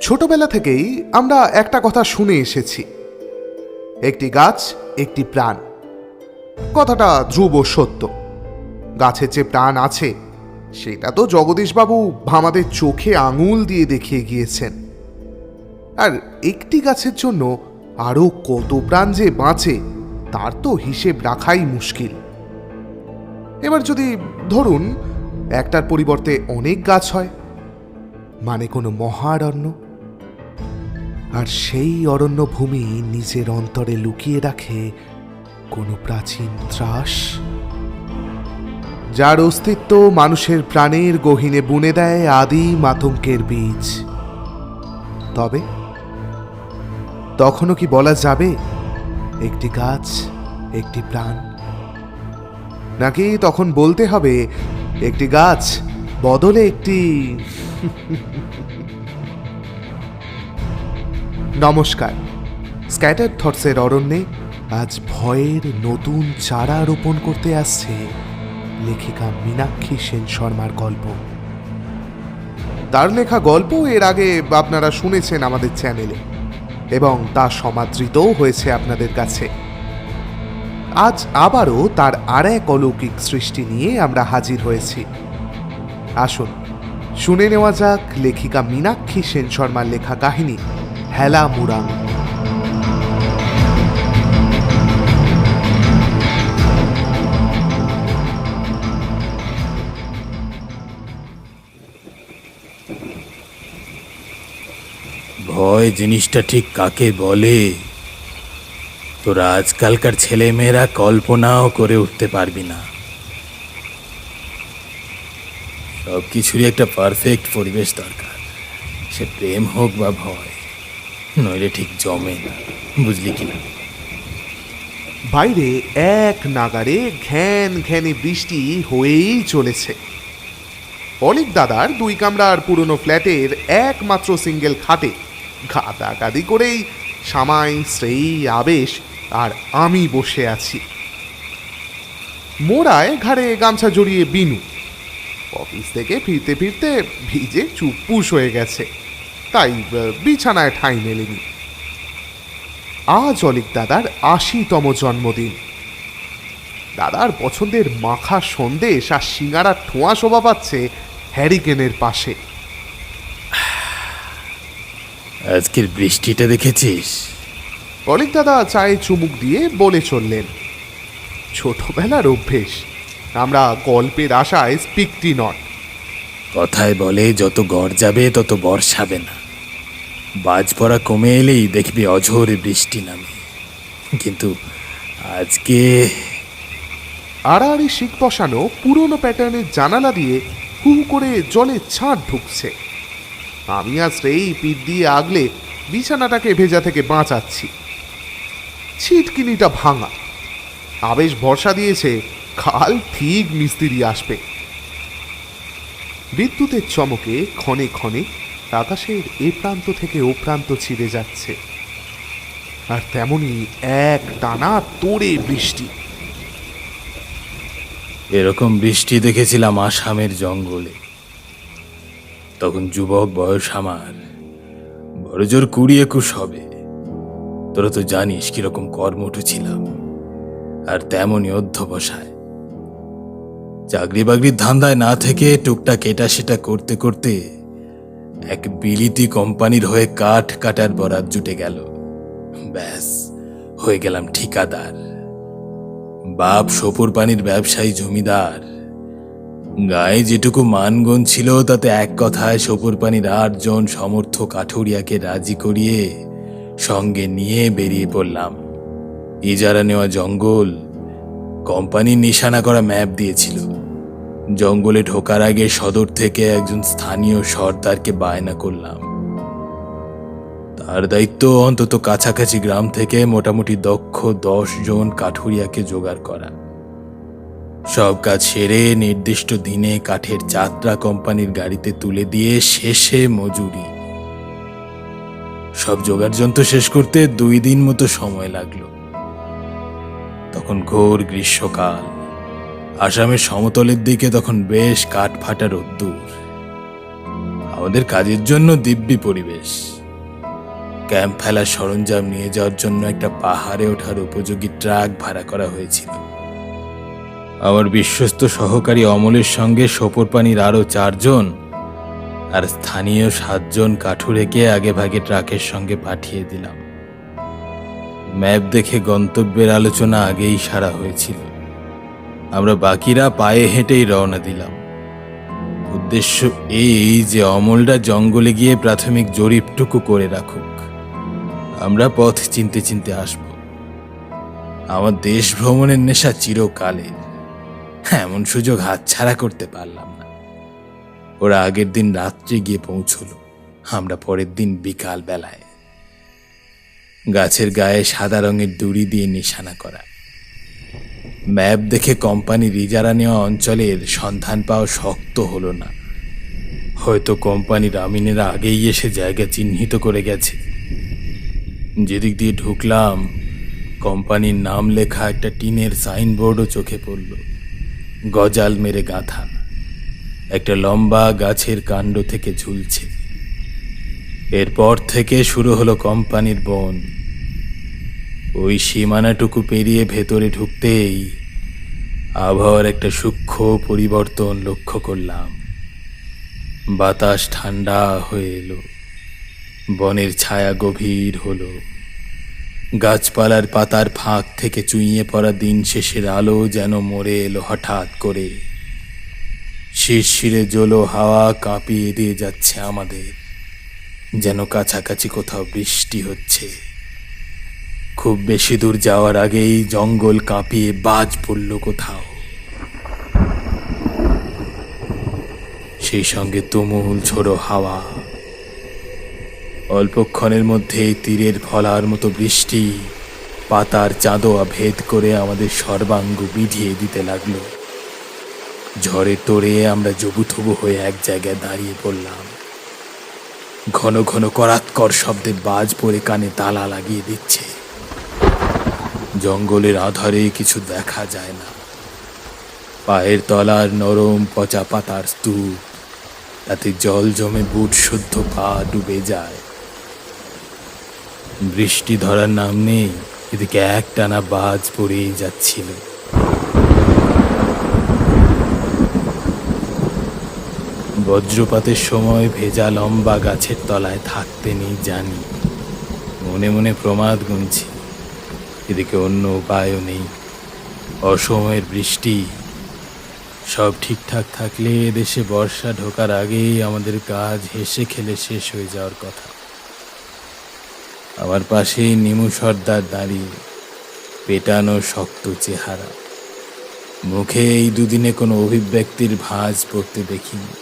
ছোটবেলা থেকেই আমরা একটা কথা শুনে এসেছি, একটি গাছ একটি প্রাণ। কথাটা ধ্রুব সত্য। গাছের যে প্রাণ আছে সেটা তো জগদীশবাবু আমাদের চোখে আঙুল দিয়ে দেখিয়ে গিয়েছেন। আর একটি গাছের জন্য আরো কত প্রাণ যে বাঁচে তার তো হিসেব রাখাই মুশকিল। এবার যদি ধরুন একটার পরিবর্তে অনেক গাছ হয়, মানে কোনো মহারণ্য, আর সেই অরণ্য ভূমি নিজের অন্তরে লুকিয়ে রাখে কোনো প্রাচীন ত্রাস, যার অস্তিত্ব মানুষের প্রাণের গহীনে বুনে দেয় আদিম আতঙ্কের বীজ। তবে তখনও কি বলা যাবে একটি গাছ একটি প্রাণ? নাকি তখন বলতে হবে একটি গাছ বদলে একটি নমস্কার, স্ক্যাটার্ড থটসের অরণ্যে আজ ভয়ের নতুন চারা রোপণ করতে আসছে লেখিকা মীনাক্ষী সেন শর্মার গল্প। তার লেখা গল্প এর আগে আপনারা শুনেছেন আমাদের চ্যানেলে এবং তা সমাদৃতও হয়েছে আপনাদের কাছে। আজ আবারও তার আর এক অলৌকিক সৃষ্টি নিয়ে আমরা হাজির হয়েছি। আসুন শুনে নেওয়া যাক লেখিকা মীনাক্ষী সেন শর্মার লেখা কাহিনী হেলা মুরাং। ভয় জিনিসটা ঠিক কাকে বলে তোরা আজকালকার ছেলেমেয়েরা কল্পনাও করে উঠতে পারবি না। সব কিছুরই একটা পারফেক্ট পরিবেশ দরকার, সে প্রেম হোক বা ভয়, নইলে ঠিক জমে না, বুঝলি কি না? বাইরে এক নাগারে ঘ্যান ঘ্যানে বৃষ্টি হয়েই চলেছে। অলিক দাদার 2 কামরার পুরনো ফ্ল্যাটের একমাত্র সিঙ্গেল খাটে গাদাগাদি করেই সামাই, শ্রেয়ী, আবেশ আর আমি বসে আছি। মোড়ায় ঘাড়ে গামছা জড়িয়ে বিনু। অফিস থেকে ফিরতে ফিরতে ভিজে চুপপুস হয়ে গেছে, তাই বিছানায় ঠাঁই মেলেনি। আজ অলিক দাদার 80তম জন্মদিন। দাদার পছন্দের মাখা সন্দেশ আর সিঙ্গারার ঠোঁয়া শোভা পাচ্ছে হ্যারিকেনের পাশে। আজকের বৃষ্টিটা দেখেছিস? অলিক দাদা চায়ে চুমুক দিয়ে বলে চললেন, ছোটবেলার অভ্যেস, আমরা গল্পের আশায় স্পিকটি নট। কথায় বলে যত গড় যাবে তত বর্ষাবে না, বাজ পড়া কমে এলেই দেখবি অঝোরে বৃষ্টি নামে। কিন্তু আজকে আড়াআড়ি শিক বসানো পুরনো প্যাটার্নের জানালা দিয়ে হু করে জলে ছাঁট ঢুকছে। আমি আর এই পিঠ দিয়ে আগলে বিছানাটাকে ভেজা থেকে বাঁচাচ্ছি। ছিটকিনিটা ভাঙা। আবেশ ভরসা দিয়েছে কাল ঠিক মিস্ত্রি আসবে। বিদ্যুতের চমকে ক্ষণে ক্ষণে আকাশের এ প্রান্ত থেকে ও প্রান্ত ছিঁড়ে যাচ্ছে, আর তেমনি এক টানা তোড়ে বৃষ্টি। এরকম বৃষ্টি দেখেছিলাম আসামের জঙ্গলে। তখন যুবক বয়স আমার, বড় জোর 20-21 হবে। তোরা তো জানিস কিরকম কর্মঠু ছিলাম, আর তেমনই অধ্যবসায়। চাকরি বাকরির ধান্দায় না থেকে টুকটাক এটা সেটা করতে করতে এক বিলিতি কোম্পানির হয়ে কাঠ কাটার বরাত জুটে গেল। ব্যাস, হয়ে গেলাম ঠিকাদার। বাপ সপুর পানির ব্যবসায়ী জমিদার। গায়ে যেটুকু মানগণ ছিল তাতে এক কথায় সপুর পানির 8 জন সমর্থ কাঠুরিয়াকে রাজি করিয়ে সঙ্গে নিয়ে বেরিয়ে পড়লাম। ইজারা নেওয়া জঙ্গল কোম্পানির নিশানা করা ম্যাপ দিয়েছিল। জঙ্গলে ঢোকার আগে সদর থেকে একজন স্থানীয় সর্দারকে বায়না করলাম। তার দায়িত্ব অন্তত কাছাকাছি গ্রাম থেকে মোটামুটি দক্ষ 10 জন কাঠুরিয়াকে জোগাড় করা। সব কাজ সেরে নির্দিষ্ট দিনে কাঠের যাত্রা কোম্পানির গাড়িতে তুলে দিয়ে শেষে মজুরি। সব জোগাড় যন্ত্র শেষ করতে 2 দিন মতো সময় লাগলো। তখন ঘোর গ্রীষ্মকাল। আসামের সমতলের দিকে তখন বেশ কাঠ ফাটা রোদ্দুর। আমাদের কাজের জন্য দিব্যি পরিবেশ। ক্যাম্প ফেলার সরঞ্জাম নিয়ে যাওয়ার জন্য একটা পাহাড়ে ওঠার উপযোগী ট্রাক ভাড়া করা হয়েছিল। আমার বিশ্বস্ত সহকারী অমলের সঙ্গে সপরপানির আরো 4 জন আর স্থানীয় 7 জন কাঠুরেকে আগে ভাগে ট্রাকের সঙ্গে পাঠিয়ে দিলাম। ম্যাপ দেখে গন্তব্যের আলোচনা আগেই সারা হয়েছিল। আমরা বাকিরা পায়ে হেঁটেই রওনা দিলাম। উদ্দেশ্য এই যে অমলরা জঙ্গলে গিয়ে প্রাথমিক জরিপটুকু করে রাখুক, আমরা পথ চিনতে চিনতে আসব। আমার দেশ ভ্রমণের নেশা চিরকালের, এমন সুযোগ হাতছাড়া করতে পারলাম না। ওরা আগের দিন রাত্রে গিয়ে পৌঁছলো, আমরা পরের দিন বিকাল বেলায়। গাছের গায়ে সাদা রঙের দড়ি দিয়ে নিশানা করা। ম্যাপ দেখে কোম্পানির ইজারা নেওয়া অঞ্চলের সন্ধান পাওয়া শক্ত হলো না। হয়তো কোম্পানির আমিনেরা আগেই এসে জায়গা চিহ্নিত করে গেছে। যেদিক দিয়ে ঢুকলাম, কোম্পানির নাম লেখা একটা টিনের সাইনবোর্ডও চোখে পড়ল, গজাল মেরে গাঁথা। একটা লম্বা গাছের কাণ্ড থেকে ঝুলছে। এরপর থেকে শুরু হলো কোম্পানির বন। ওই সীমানাটুকু পেরিয়ে ভেতরে ঢুকতেই আবহাওয়ার একটা সূক্ষ্ম পরিবর্তন লক্ষ্য করলাম। বাতাস ঠান্ডা হয়ে এলো, বনের ছায়া গভীর হলো। গাছপালার পাতার ফাঁক থেকে চুইয়ে পড়া দিন শেষের আলো যেন মরে এলো হঠাৎ করে। শিরশিরে জলো হাওয়া কাঁপিয়ে দিয়ে যাচ্ছে আমাদের, যেন কাছাকাছি কোথাও বৃষ্টি হচ্ছে। খুব বেশি দূর যাওয়ার আগেই জঙ্গল কাঁপিয়ে বাজ পড়ল কোথাও। সেই সঙ্গে তুমুল ঝোড়ো হাওয়া। অল্পক্ষণের মধ্যেই তীরের ফলার মতো বৃষ্টি পাতার চাঁদোয়া ভেদ করে আমাদের সর্বাঙ্গ বিধিয়ে দিতে লাগলো। ঝড়ে তোড়ে আমরা জবুথবু হয়ে এক জায়গায় দাঁড়িয়ে পড়লাম। ঘন ঘন করাতকর শব্দে বাজ পড়ে কানে তালা লাগিয়ে দিচ্ছে। জঙ্গলের আধারে কিছু দেখা যায় না। পায়ের তলার নরম পচা পাতার স্তূপ, তাতে জল জমে বুট শুদ্ধ পা ডুবে যায়। বৃষ্টি ধরার নাম নেই, এদিকে একটানা বাজ পড়েই যাচ্ছিল। বজ্রপাতের সময় ভেজা লম্বা গাছের তলায় থাকতে নেই জানি, মনে মনে প্রমাদ গুনছি। এদিকে অন্য উপায়ও নেই। অসময়ের বৃষ্টি। সব ঠিকঠাক থাকলে এদেশে বর্ষা ঢোকার আগেই আমাদের কাজ হেসে খেলে শেষ হয়ে যাওয়ার কথা। আমার পাশেই নিমু সর্দার দাঁড়িয়ে, পেটানো শক্ত চেহারা। মুখে এই দুদিনে কোনো অভিব্যক্তির ভাঁজ পড়তে দেখিনি।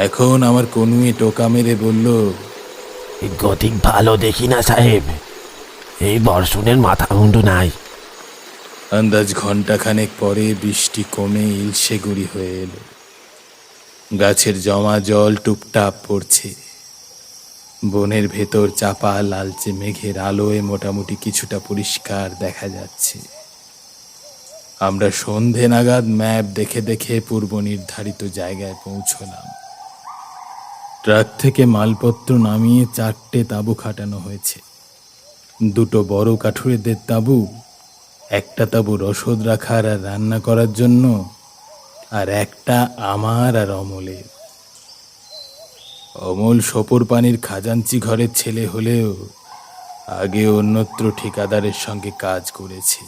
এখন আমার কনুয়ে টোকা মেরে বলল, গতিক ভালো দেখি না সাহেব, এই বর্ষণের মাথা মুন্ডু নাই। আন্দাজ ঘন্টাখানেক পরে বৃষ্টি কমে ইলশে গুঁড়ি হয়ে এলো। গাছের জমা জল টুপটাপ পড়ছে। বনের ভেতর চাপা লালচে মেঘের আলোয় মোটামুটি কিছুটা পরিষ্কার দেখা যাচ্ছে। আমরা সন্ধে নাগাদ ম্যাপ দেখে দেখে পূর্ব নির্ধারিত জায়গায় পৌঁছলাম। ট্রাক থেকে মালপত্র নামিয়ে 4টে তাঁবু খাটানো হয়েছে। 2টো বড় কাঠুরেদের তাঁবু, একটা তাঁবু রসদ রাখার আর রান্না করার জন্য, আর একটা আমার আর অমলের। অমল সপর পানির খাজাঞ্চি ঘরের ছেলে হলেও আগে অন্যত্র ঠিকাদারের সঙ্গে কাজ করেছে,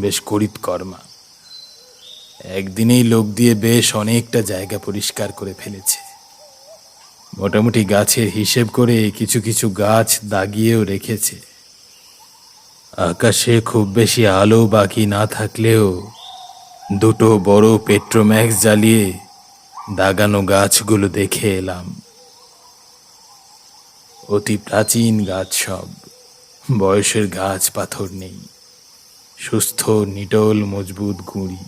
বেশ করিতকর্মা। একদিনেই লোক দিয়ে বেশ অনেকটা জায়গা পরিষ্কার করে ফেলেছে। মোটামুটি গাছের হিসেব করে কিছু কিছু গাছ দাগিয়েও রেখেছে। আকাশে খুব বেশি আলো বাকি না থাকলেও 2টো বড় পেট্রোম্যাক্স জ্বালিয়ে দাগানো গাছগুলো দেখে এলাম। অতি প্রাচীন গাছ সব, বয়সের গাছ পাথর নেই, সুস্থ নিটল মজবুত গুঁড়ি।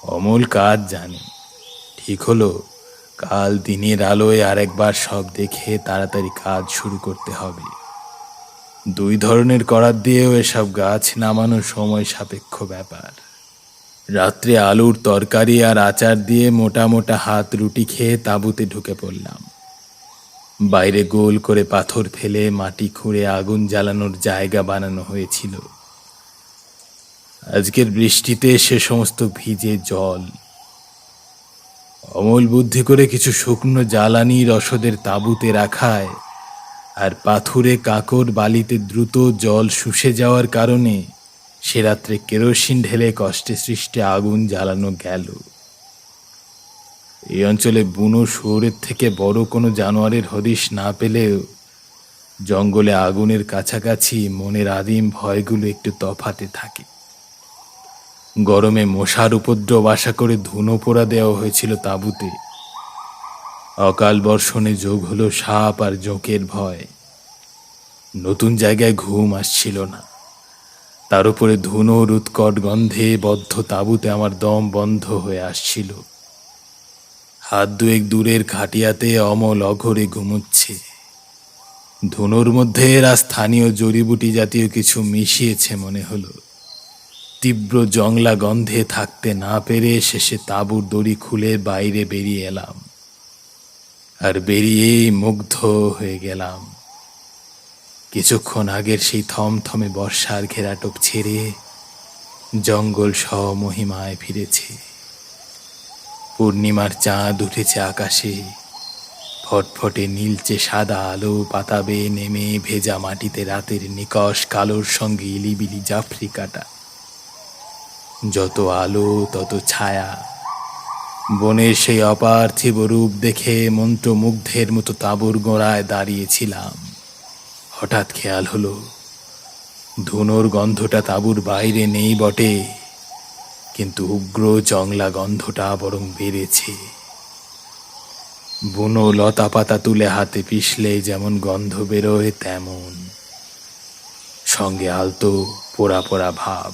অমল কাজ জানে। ঠিক হলো, কাল দিনের আলোয় আরেকবার সব দেখে তাড়াতাড়ি কাজ শুরু করতে হবে। 2 ধরনের করাত দিয়েও এসব গাছ নামানো সময় সাপেক্ষ ব্যাপার। রাত্রে আলুর তরকারি আর আচার দিয়ে মোটা মোটা হাত রুটি খেয়ে তাঁবুতে ঢুকে পড়লাম। বাইরে গোল করে পাথর ফেলে মাটি খুঁড়ে আগুন জ্বালানোর জায়গা বানানো হয়েছিল। আজকের বৃষ্টিতে সে সমস্ত ভিজে জল। অমল বুদ্ধি করে কিছু শুকনো জ্বালানি রসদের তাঁবুতে রাখায় আর পাথুরে কাকর বালিতে দ্রুত জল শুষে যাওয়ার কারণে সে রাত্রে কেরোসিন ঢেলে কষ্টে সৃষ্টে আগুন জ্বালানো গেল। এই অঞ্চলে বুনো শুয়োরের থেকে বড় কোনো জানোয়ারের হদিশ না পেলেও জঙ্গলে আগুনের কাছাকাছি মনের আদিম ভয়গুলো একটু তফাতে থাকে। গরমে মশার উপদ্রব আশা করে ধুনো পোড়া দেওয়া হয়েছিল তাঁবুতে। অকাল বর্ষণে যোগ হলো সাপ আর জোঁকের ভয়। নতুন জায়গায় ঘুম আসছিল না, তার উপরে ধুনোর উৎকট গন্ধে বদ্ধ তাঁবুতে আমার দম বন্ধ হয়ে আসছিল। হাত 2 দূরের খাটিয়াতে অমল অঘরে ঘুমুচ্ছে। ধুনোর মধ্যে এরা স্থানীয় জড়িবুটি জাতীয় কিছু মিশিয়েছে মনে হলো। তীব্র জংলা গন্ধে থাকতে না পেরে শেষে তাঁবুর দড়ি খুলে বাইরে বেরিয়ে এলাম, আর বেরিয়েই মুগ্ধ হয়ে গেলাম। কিছুক্ষণ আগের সেই থমথমে বর্ষার ঘেরাটোপ ছেড়ে জঙ্গল স্বমহিমায় ফিরেছে। পূর্ণিমার চাঁদ উঠেছে আকাশে, ফটফটে নীলচে সাদা আলো পাতা বেয়ে নেমে ভেজা মাটিতে রাতের নিকষ কালোর সঙ্গে ইলিবিলি জাফরি কাটা। যত আলো তত ছায়া। বনের সেই অপার্থিব রূপ দেখে মন্ত্রমুগ্ধের মতো তাঁবুর গোড়ায় দাঁড়িয়েছিলাম। হঠাৎ খেয়াল হলো, ধুনোর গন্ধটা তাঁবুর বাইরে নেই বটে, কিন্তু উগ্র জংলা গন্ধটা বরং বেড়েছে। বুনো লতা পাতা তুলে হাতে পিষলে যেমন গন্ধ বেরোয় তেমন, সঙ্গে আলতো পোড়া পোড়া ভাব।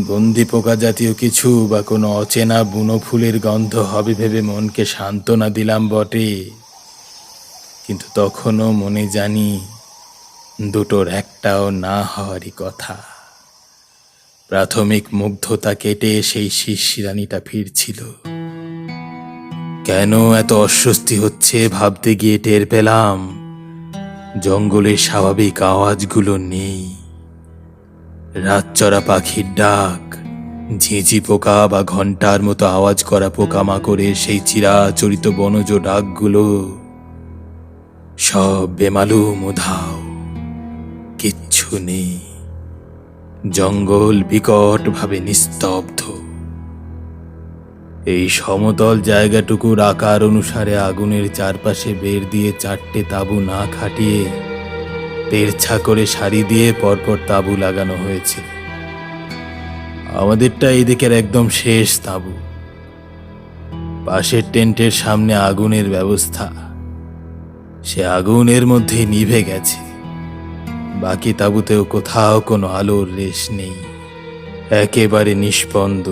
গন্ধি পোকা জাতীয় কিছু বা কোনো অচেনা বুনো ফুলের গন্ধ হবে ভেবে মনকে সান্ত্বনা দিলাম বটে, কিন্তু তখনও মনে জানি দুটোর একটাও না হওয়ারই কথা। প্রাথমিক মুগ্ধতা কেটে সেই শিশিরানিটা ফিরছিল। কেন এত অস্বস্তি হচ্ছে ভাবতে গিয়ে টের পেলাম জঙ্গলের স্বাভাবিক আওয়াজগুলো নেই। রাতচরা পাখির ডাক, ঝিঁঝি পোকা বা ঘন্টার মতো আওয়াজ করা পোকামাকড়ের সেই চিরাচরিত বনজ ডাকগুলো সব বেমালুম উধাও, কিচ্ছু নেই। জঙ্গল বিকটভাবে নিস্তব্ধ। এই সমতল জায়গাটুকুর আকার অনুসারে আগুনের চারপাশে বের দিয়ে 4টে তাঁবু না খাটিয়ে তেরছা করে সারি দিয়ে পরপর তাঁবু লাগানো হয়েছে। আমাদেরটা এই দিকের একদম শেষ তাঁবু। পাশের টেন্টের সামনে আগুনের ব্যবস্থা, সে আগুনের মধ্যে নিভে গেছে। বাকি তাঁবুতেও কোথাও কোনো আলোর রেশ নেই, একেবারে নিষ্পন্দ।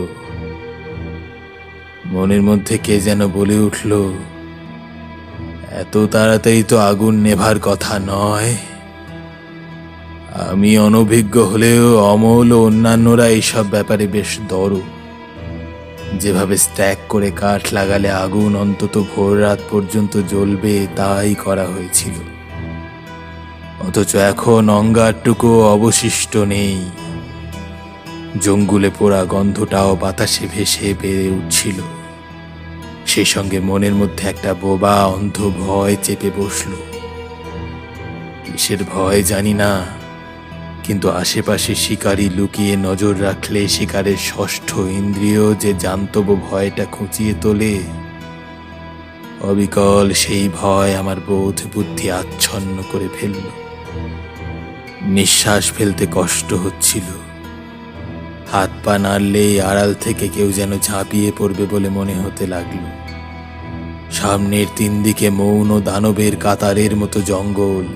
মনের মধ্যে কে যেন বলে উঠল, এত তাড়াতাড়ি তো আগুন নেভার কথা নয়। আমি অনভিজ্ঞ হলেও অমল ও অন্যান্যরা এইসব ব্যাপারে বেশ দরদ। যেভাবে স্ট্যাক করে কাঠ লাগালে আগুন অন্তত ভোর রাত পর্যন্ত জ্বলবে তাই করা হয়েছিল। অথচ এখন অঙ্গারটুকু অবশিষ্ট নেই। জঙ্গলে পোড়া গন্ধটাও বাতাসে ভেসে বেড়ে উঠছিল। সেই সঙ্গে মনের মধ্যে একটা বোবা অন্ধ ভয় চেপে বসল। কিসের ভয় জানি না, কিন্তু আশেপাশে শিকারী লুকিয়ে নজর রাখলে শিকারের ষষ্ঠ ইন্দ্রিয় যে জান্তব ভয়টা খুঁচিয়ে তোলে, অবিকল সেই ভয় আমার বোধ বুদ্ধি আচ্ছন্ন করে ফেলল। নিঃশ্বাস ফেলতে কষ্ট হচ্ছিল। হাত পা নাড়লেই আড়াল থেকে কেউ যেন ঝাঁপিয়ে পড়বে বলে মনে হতে লাগলো। সামনের 3 দিকে মৌন দানবের কাতারের মতো জঙ্গল,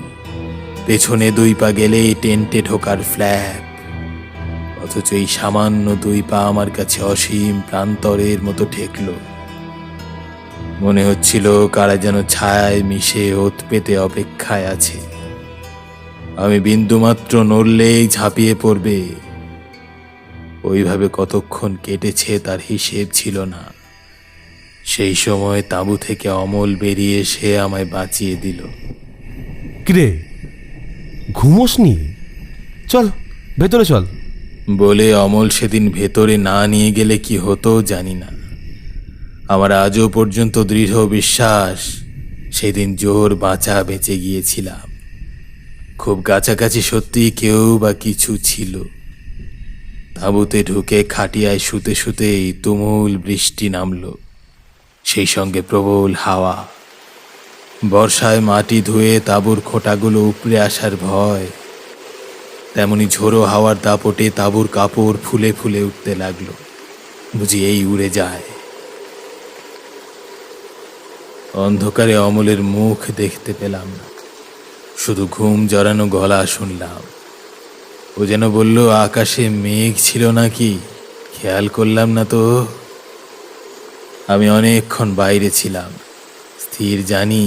পেছনে 2 পা গেলেই টেন্টে ঢোকার ফ্ল্যাপ। অথচ এই সামান্য 2 পা আমার কাছে অসীম প্রান্তরের মতো ঠেকল। মনে হচ্ছিল কারা যেন ছায়ায় মিশে ওত পেতে অপেক্ষায় আছে। আমি বিন্দুমাত্র নড়লেই ঝাঁপিয়ে পড়বে। ওইভাবে কতক্ষণ কেটেছে তার হিসেব ছিল না। সেই সময় তাঁবু থেকে অমল বেরিয়ে এসে আমায় বাঁচিয়ে দিল। কিরে, ঘুমোসনি? চল ভেতরে চল। বলে অমল সেদিন ভেতরে না নিয়ে গেলে কি হতো জানি না। আমার আজও পর্যন্ত দৃঢ় বিশ্বাস সেদিন জোর বাঁচা বেঁচে গিয়েছিলাম। খুব কাছাকাছি সত্যি কেউ বা কিছু ছিল। তাঁবুতে ঢুকে খাটিয়ায় শুতে শুতেই তুমুল বৃষ্টি নামল, সেই সঙ্গে প্রবল হাওয়া। বর্ষায় মাটি ধুয়ে তাঁবুর খোঁটাগুলো উপড়ে আসার ভয়। তেমনি ঝোড়ো হাওয়ার দাপটে তাঁবুর কাপড় ফুলে ফুলে উঠতে লাগলো। বুঝি এই উড়ে যায়। অন্ধকারে অমলের মুখ দেখতে পেলাম না, শুধু ঘুম জড়ানো গলা শুনলাম। ও যেন বলল, আকাশে মেঘ ছিল নাকি, খেয়াল করলাম না তো। আমি অনেকক্ষণ বাইরে ছিলাম, স্থির জানি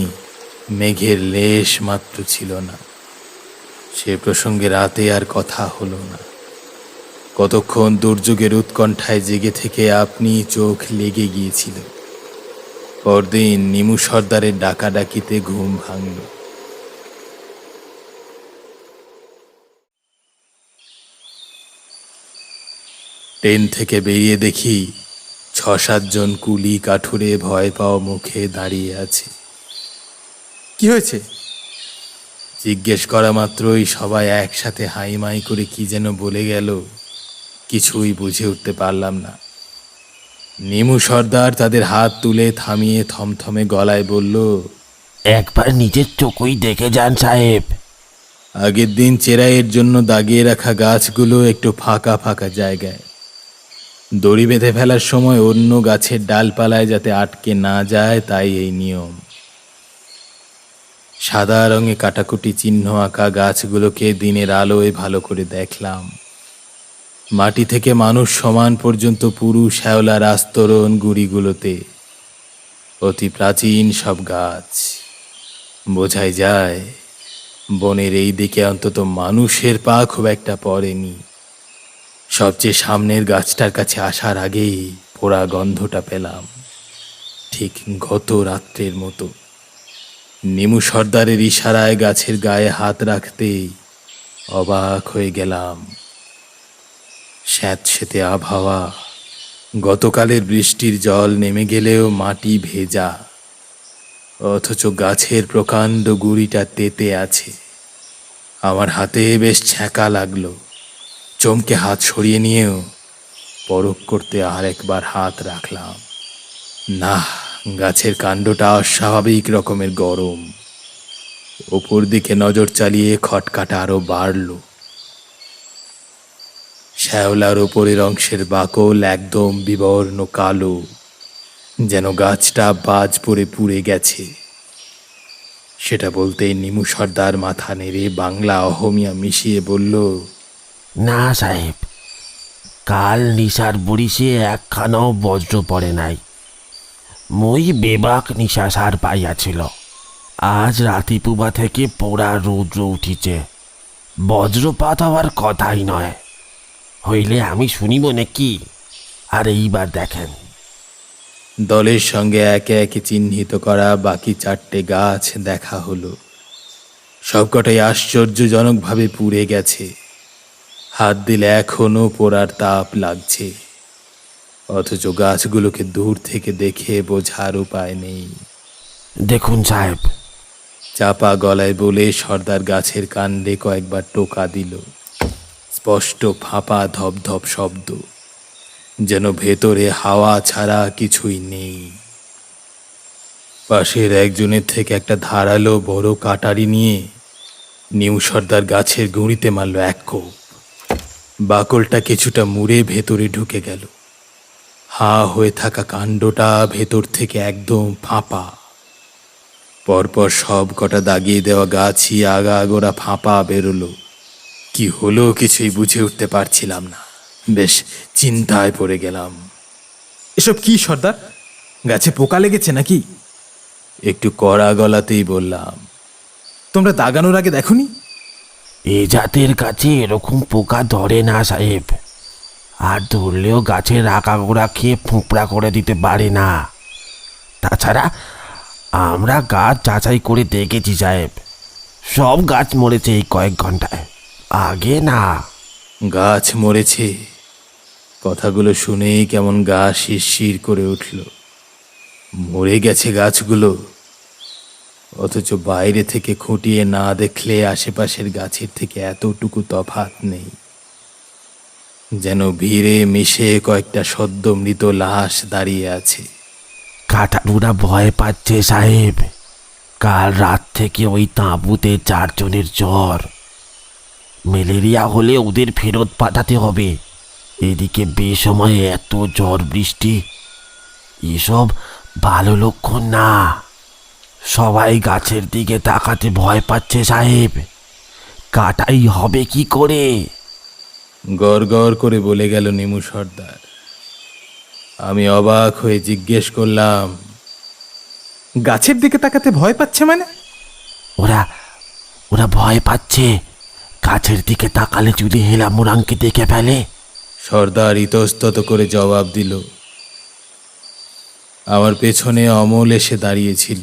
মেঘের লেশ মাত্র ছিল না। সে প্রসঙ্গে রাতে আর কথা হলো না। কতক্ষণ দুর্যোগের উৎকণ্ঠায় জেগে থেকে আপনি চোখ লেগে গিয়েছিল। পরদিন নিমু সর্দারের ডাকাডাকিতে ঘুম ভাঙল। ট্রেন থেকে বেরিয়ে দেখি 6-7 জন কুলি কাঠুরে ভয় পাওয়া মুখে দাঁড়িয়ে আছে। কি হয়েছে জিজ্ঞেস করা মাত্রই সবাই একসাথে হাইমাই করে কি যেন বলে গেল। কিছুই বুঝে উঠতে পারলাম না। নিমু সর্দার তাদের হাত তুলে থামিয়ে থমথমে গলায় বলল, একবার নিজের চোখই দেখে যান সাহেব। আগের দিন চেরাইয়ের জন্য দাগিয়ে রাখা গাছগুলো একটু ফাঁকা ফাঁকা জায়গায়। দড়ি বেঁধে ফেলার সময় অন্য গাছের ডালপালায় যাতে আটকে না যায়, তাই এই নিয়ম। সাদা রঙে কাটাকুটি চিহ্ন আঁকা গাছগুলোকে দিনের আলোয় ভালো করে দেখলাম। মাটি থেকে মানুষ সমান পর্যন্ত পুরু শ্যাওলার আস্তরণ গুড়িগুলোতে। অতি প্রাচীন সব গাছ। বোঝাই যায় বনের এই দিকে অন্তত মানুষের পা খুব একটা পড়েনি। সবচেয়ে সামনের গাছটার কাছে আসার আগেই পোড়া গন্ধটা পেলাম, ঠিক গত রাত্রের মতো। নিমু সর্দারের ইশারায় গাছের গায়ে হাত রাখতেই অবাক হয়ে গেলাম। স্যাঁতসেঁতে আবহাওয়া, গতকালের বৃষ্টির জল নেমে গেলেও মাটি ভেজা, অথচ গাছের প্রকাণ্ড গুড়িটা তেতে আছে। আমার হাতে বেশ ছ্যাঁকা লাগলো। চমকে হাত সরিয়ে নিয়েও পরখ করতে আর একবার হাত রাখলাম। না, গাছের কাণ্ডটা অস্বাভাবিক রকমের গরম। ওপর দিকে নজর চালিয়ে খটকাটা আরো বাড়ল। শ্যাওলার ওপরের অংশের বাকল একদম বিবর্ণ কালো, যেন গাছটা বাজ পড়ে পুড়ে গেছে। সেটা বলতেই নিমু সর্দার মাথা নেড়ে বাংলা অহমিয়া মিশিয়ে বলল, না সাহেব, কাল নিশার বরিশে একখানাও বজ্র পড়ে নাই। মই বেবাক নিশা সার পাইয়াছিল। আজ রাতিপুবা থেকে পোড়া রৌদ্র উঠিছে। বজ্রপাত হওয়ার কথাই নয়, হইলে আমি শুনিব নাকি? আর এইবার দেখেন। দলের সঙ্গে একে একে চিহ্নিত করা বাকি 4টে গাছ দেখা হলো। সবকটাই আশ্চর্যজনকভাবে পুড়ে গেছে। হাত দিলে এখনো পোড়ার তাপ লাগছে, অথচ গাছগুলোকে দূর থেকে দেখে বোঝার উপায় নেই। দেখুন সাহেব। চাপা গলায় বলে সর্দার গাছের কাণ্ডে কয়েকবার টোকা দিল। স্পষ্ট ফাঁপা ধপধপ শব্দ, যেন ভেতরে হাওয়া ছাড়া কিছুই নেই। পাশের একজনের থেকে একটা ধারালো বড় কাটারি নিয়ে নিউ সর্দার গাছের গুঁড়িতে মারল এক কোপ। বাকলটা কিছুটা মুড়ে ভেতরে ঢুকে গেল। হা হয়ে থাকা কাণ্ডটা ভেতর থেকে একদম ফাঁপা। পরপর সব কটা দাগিয়ে দেওয়া গাছই আগা আগোড়া ফাঁপা বেরোলো। কি হলো কিছুই বুঝে উঠতে পারছিলাম না। বেশ চিন্তায় পড়ে গেলাম। এসব কি সর্দার, গাছে পোকা লেগেছে নাকি? একটু কড়া গলাতেই বললাম, তোমরা দাগানোর আগে দেখোনি? এ জাতের গাছে এরকম পোকা ধরে না সাহেব, আর ধরলেও গাছের আগাগোড়া খেয়ে ফোঁপড়া করে দিতে পারে না। তাছাড়া আমরা গাছ যাচাই করে দেখেছি সাহেব, সব গাছ মরেছে এই কয়েক ঘন্টায়, আগে না। গাছ মরেছে? কথাগুলো শুনেই কেমন গা শিরশির করে উঠল। মরে গেছে গাছগুলো, অথচ বাইরে থেকে খুঁটিয়ে না দেখলে আশেপাশের গাছের থেকে এতটুকু তফাৎ নেই। যেন ভিড়ে মিশে কয়েকটা সদ্য মৃত লাশ দাঁড়িয়ে আছে। কাটারুরা ভয় পাচ্ছে সাহেব, কাল রাত থেকে ওই তাঁবুতে 4 জনের জ্বর। ম্যালেরিয়া হলে ওদের ফেরত পাঠাতে হবে। এদিকে বেসময়ে এত ঝড় বৃষ্টি, এসব ভালো লক্ষণ না। সবাই গাছের দিকে তাকাতে ভয় পাচ্ছে সাহেব, কাটাই হবে কি করে? গড় গড় করে বলে গেল নিমু সর্দার। আমি অবাক হয়ে জিজ্ঞেস করলাম, গাছের দিকে তাকাতে ভয় পাচ্ছে মানে? ওরা ওরা ভয় পাচ্ছে গাছের দিকে তাকালে যদি হেলা মুরাংকে দেখে ফেলে। সর্দার ইতস্তত করে জবাব দিল। আমার পেছনে অমল এসে দাঁড়িয়েছিল।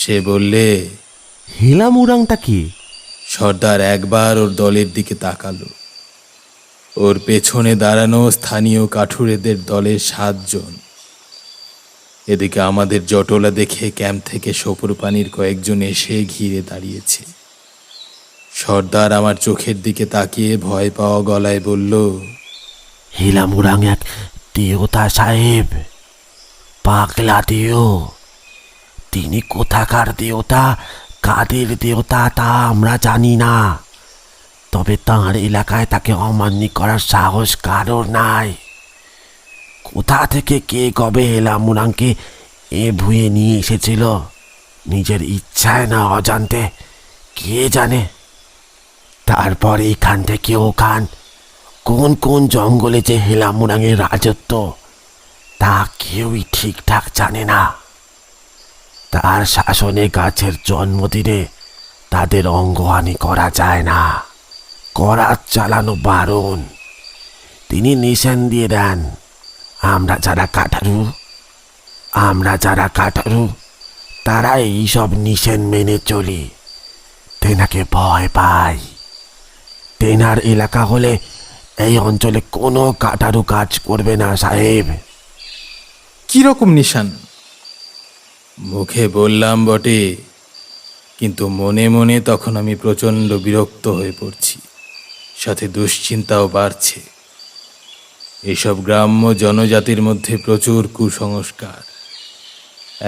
সে বললে, হেলা মুরাংটা কি? সর্দার একবার ওর দলের দিকে তাকালো। ওর পেছনে দাঁড়ানো স্থানীয় কাঠুরেদের দলের 7 জন। এদিকে আমাদের জটলা দেখে ক্যাম্প থেকে সপুর পানির কয়েকজন এসে ঘিরে দাঁড়িয়েছে। সর্দার আমার চোখের দিকে তাকিয়ে ভয় পাওয়া গলায় বলল, হেলা মুরাং এক দেবতা সাহেব, পাগলা দেও। তিনি কোথাকার দেবতা, কাদের দেবতা তা আমরা জানি না, তবে তাঁর এলাকায় তাকে অমান্য করার সাহস কারোর নাই। কোথা থেকে কে কবে হেলা মুরাংকে এ ভুঁয়ে নিয়ে এসেছিল, নিজের ইচ্ছায় না অজান্তে, কে জানে। তারপর এখান থেকে ওখান কোন কোন জঙ্গলে যে হেলা মুরাংয়ের রাজত্ব, তা কেউই ঠিকঠাক জানে না। তার শাসনে গাছের জন্মদিনে তাদের অঙ্গহানি করা যায় না, করাত চালানো বারণ। তিনি নিশান দিয়ে দেন, আমরা যারা কাটারু তারা এইসব নিশান মেনে চলি। তেনাকে ভয় পাই। তেনার এলাকা হলে এই অঞ্চলে কোনো কাটারু কাজ করবে না সাহেব। কিরকম নিশান? মুখে বললাম বটে, কিন্তু মনে মনে তখন আমি প্রচণ্ড বিরক্ত হয়ে পড়ছি, সাথে দুশ্চিন্তাও বাড়ছে। এসব গ্রাম্য জনজাতির মধ্যে প্রচুর কুসংস্কার।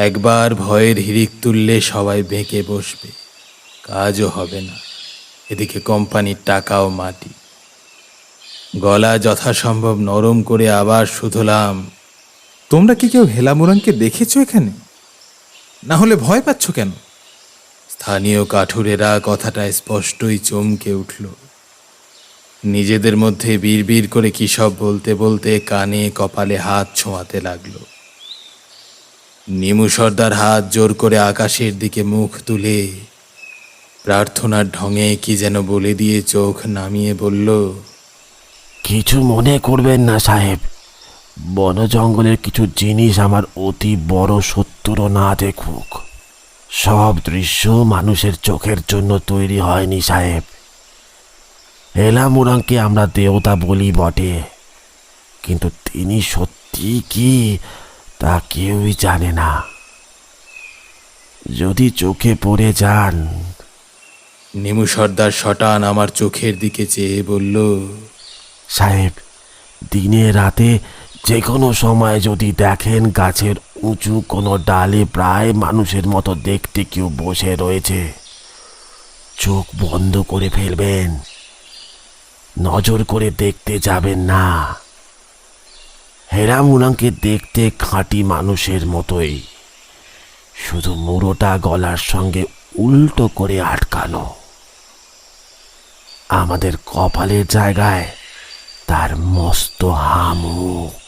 একবার ভয়ের হিড়িক তুললে সবাই বেঁকে বসবে, কাজও হবে না। এদিকে কোম্পানির টাকাও মাটি। গলা যথাসম্ভব নরম করে আবার শুধলাম, তোমরা কি কেউ হেলা মুরাংকে দেখেছো এখানে? না হলে ভয় পাচ্ছ কেন? স্থানীয় কাঠুরেরা কথাটা স্পষ্টই চমকে উঠল। নিজেদের মধ্যে বিড়বিড় করে কি সব বলতে বলতে কানে কপালে হাত ছোঁয়াতে লাগলো। নিমু সর্দার হাত জোর করে আকাশের দিকে মুখ তুলে প্রার্থনার ঢঙে কি যেন বলে দিয়ে চোখ নামিয়ে বলল, কিছু মনে করবেন না সাহেব, বন জঙ্গলের কিছু জিনিস আমার অতি বড় শত্রু না দেখুক। সব দৃশ্য মানুষের চোখের জন্য তৈরি হয়নি সাহেব। হেলা মুরাংকে আমরা দেবতা বলি বটে, কিন্তু তিনি সত্যি কি তা কেউই জানে না। যদি চোখে পড়ে যান। নিমু সর্দার শটান আমার চোখের দিকে চেয়ে বলল, সাহেব, দিনে রাতে যে কোনো সময় যদি দেখেন গাছের উঁচু কোনো ডালে প্রায় মানুষের মতো দেখতে কেউ বসে রয়েছে, চোখ বন্ধ করে ফেলবেন, নজর করে দেখতে যাবেন না। হেলা মুরাংকে দেখতে খাঁটি মানুষের মতোই, শুধু মুড়োটা গলার সঙ্গে উল্টো করে আটকানো। আমাদের কপালের জায়গায় তার মস্ত হামুক।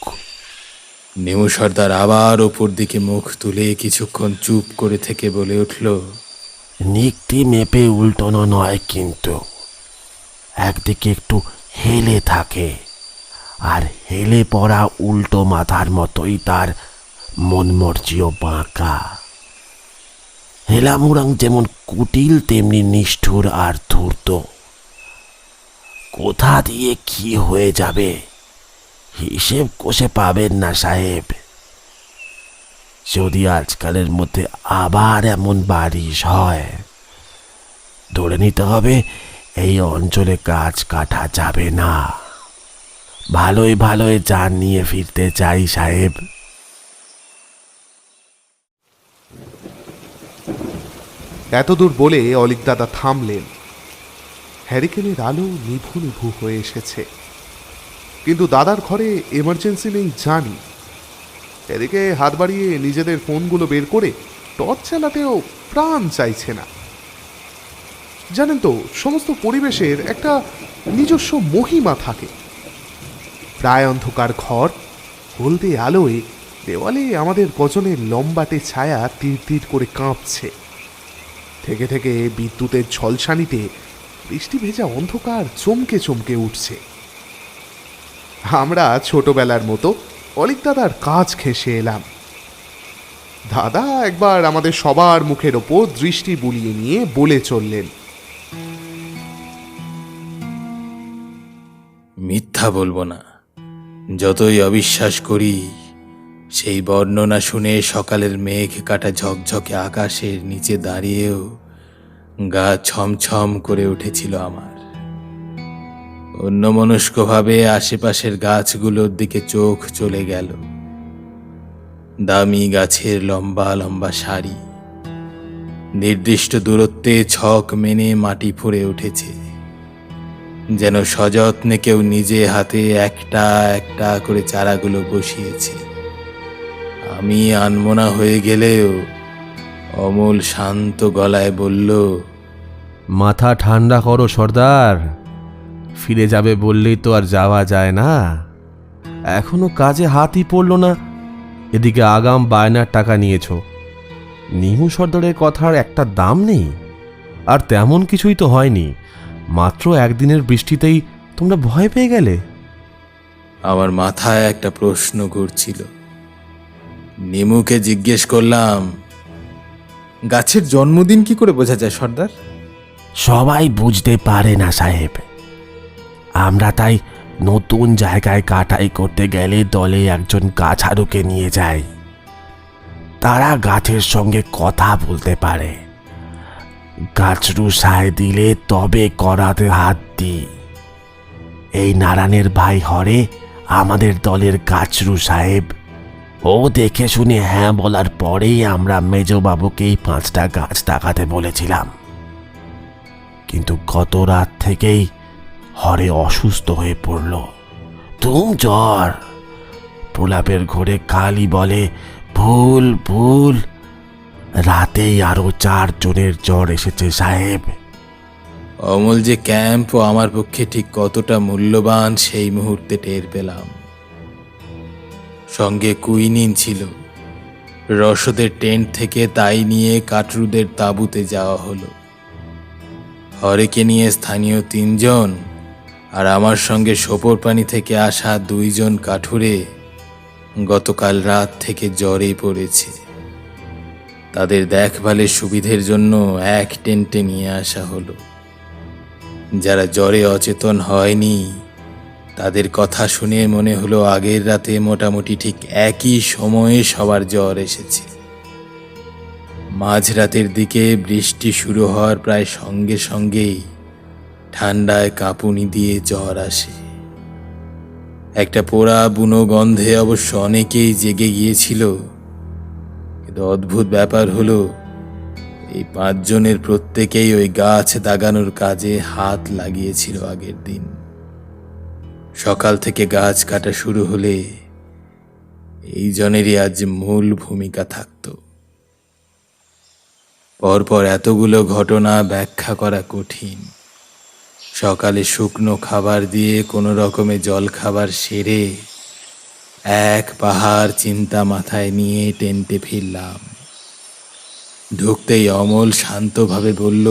নেমু সর্দার আবার ওপর দিকে মুখ তুলে কিছুক্ষণ চুপ করে থেকে বলে উঠল, নিকটি মেপে উল্টোনো নয়, কিন্তু একদিকে একটু হেলে থাকে, আর হেলে পড়া উল্টো মাথার মতোই তার মনমর্জিও বাঁকা। হেলামুরাং যেমন কুটিল তেমনি নিষ্ঠুর আর ধূর্ত। কোথা দিয়ে কি হয়ে যাবে হিসেব কষে পাবেন না সাহেব। যদি আজকালের মধ্যে আবার এমন বারিশ হয়, ধরে নিতে হবে এই অঞ্চলে গাছ কাটা যাবে না। ভালোই ভালোই যান নিয়ে ফিরতে চাই সাহেব। এতদূর বলে অলিক দাদা থামলেন। হ্যারিকেনের আলো নিভু নিভু হয়ে এসেছে, কিন্তু দাদার ঘরে এমার্জেন্সি নেই জানি। এদিকে হাত বাড়িয়ে নিজেদের ফোনগুলো বের করে টর্চ চালাতেও প্রাণ চাইছে না। জানেন তো, সমস্ত পরিবেশের একটা নিজস্ব মহিমা থাকে। প্রায় অন্ধকার ঘর, হলদে আলোয় দেওয়ালে আমাদের গজনের লম্বাটে ছায়া তীর তীর করে কাঁপছে। থেকে থেকে বিদ্যুতের ঝলসানিতে বৃষ্টি ভেজা অন্ধকার চমকে চমকে উঠছে। আমরা ছোটবেলার মতো অলিক দাদার কাজ ঘেঁষে এলাম। দাদা একবার আমাদের সবার মুখের ওপর দৃষ্টি বুলিয়ে নিয়ে বলে চললেন, মিথ্যা বলবো না, যতই অবিশ্বাস করি, সেই বর্ণনা শুনে সকালের মেঘ কাটা ঝকঝকে আকাশের নিচে দাঁড়িয়েও গা ছমছম করে উঠেছিল আমার। অন্যমনস্কভাবে আশেপাশের গাছগুলোর দিকে চোখ চলে গেল। দামি গাছের লম্বা লম্বা সারি নির্দিষ্ট দূরত্বে ছক মেনে মাটি ফুঁড়ে উঠেছে, যেন সযত্নে কেউ নিজে হাতে একটা একটা করে চারাগুলো বসিয়েছে। আমি আনমনা হয়ে গেলেও অমল শান্ত গলায় বলল, মাথা ঠান্ডা করো সর্দার, ফিরে যাবে বললেই তো আর যাওয়া যায় না। এখনো কাজে হাতই পড়ল না, এদিকে আগাম বায়নার টাকা নিয়েছ। নিমু সর্দারের কথার একটা দাম নেই। আর তেমন কিছুই তো হয়নি, মাত্র একদিনের বৃষ্টিতেই তোমরা ভয় পেয়ে গেলে। আমার মাথায় একটা প্রশ্ন ঘুরছিল। নিমুকে জিজ্ঞেস করলাম, গাছের জন্মদিন কি করে বোঝা যায় সর্দার? সবাই বুঝতে পারে না সাহেব। আমরা তাই নতুন জায়গায় কাটাই করতে গেলে দলে একজন গাছারুকে নিয়ে যাই। তারা গাছের সঙ্গে কথা বলতে পারে। গাছরু সায় দিলে তবে করাতে হাত দিই। এই নারায়ণের ভাই হরে আমাদের দলের গাছরু সাহেব। ও দেখে শুনে হ্যাঁ বলার পরেই আমরা মেজবাবুকেই 5টা গাছ দেখাতে বলেছিলাম। কিন্তু গত রাত থেকেই হরে অসুস্থ হয়ে পড়ল, তুম জ্বর। প্রলাপের ঘোরে কালি বলে ভুল ভুল। রাতেই আরো 4 জনের জ্বর এসেছে সাহেব। অমল যে ক্যাম্প আমার পক্ষে ঠিক কতটা মূল্যবান সেই মুহূর্তে টের পেলাম। সঙ্গে কুইনিন ছিল। রসদের টেন্ট থেকে তাই নিয়ে কাটরুদের তাঁবুতে যাওয়া হলো। হরেকে নিয়ে স্থানীয় 3 জন আর আমার সঙ্গে সোপরপানি থেকে আসা 2 জন কাঠুরে গতকাল রাত থেকে জ্বরে পড়েছে। তাদের দেখভালের সুবিধের জন্য এক টেন্টে নিয়ে আসা হলো। যারা জ্বরে অচেতন হয়নি তাদের কথা শুনে মনে হলো আগের রাতে মোটামুটি ঠিক একই সময়ে সবার জ্বর এসেছে। মাঝরাতের দিকে বৃষ্টি শুরু হওয়ার প্রায় সঙ্গে সঙ্গেই ঠান্ডায় কাঁপুনি দিয়ে জ্বর আসে। একটা পোড়া বুনো গন্ধে অবশ্য অনেকেই জেগে গিয়েছিল, কিন্তু অদ্ভুত ব্যাপার হলো এই 5 জনের প্রত্যেকেই ওই গাছ দাগানোর কাজে হাত লাগিয়েছিল আগের দিন। সকাল থেকে গাছ কাটা শুরু হলে এই জনেরই আজ মূল ভূমিকা থাকত। পরপর এতগুলো ঘটনা ব্যাখ্যা করা কঠিন। সকালে শুকনো খাবার দিয়ে কোনো রকমে জল খাবার সেরে এক পাহাড় চিন্তা মাথায় নিয়ে টেন্টে ফিরলাম। ঢুকতেই অমল শান্তভাবে বলল,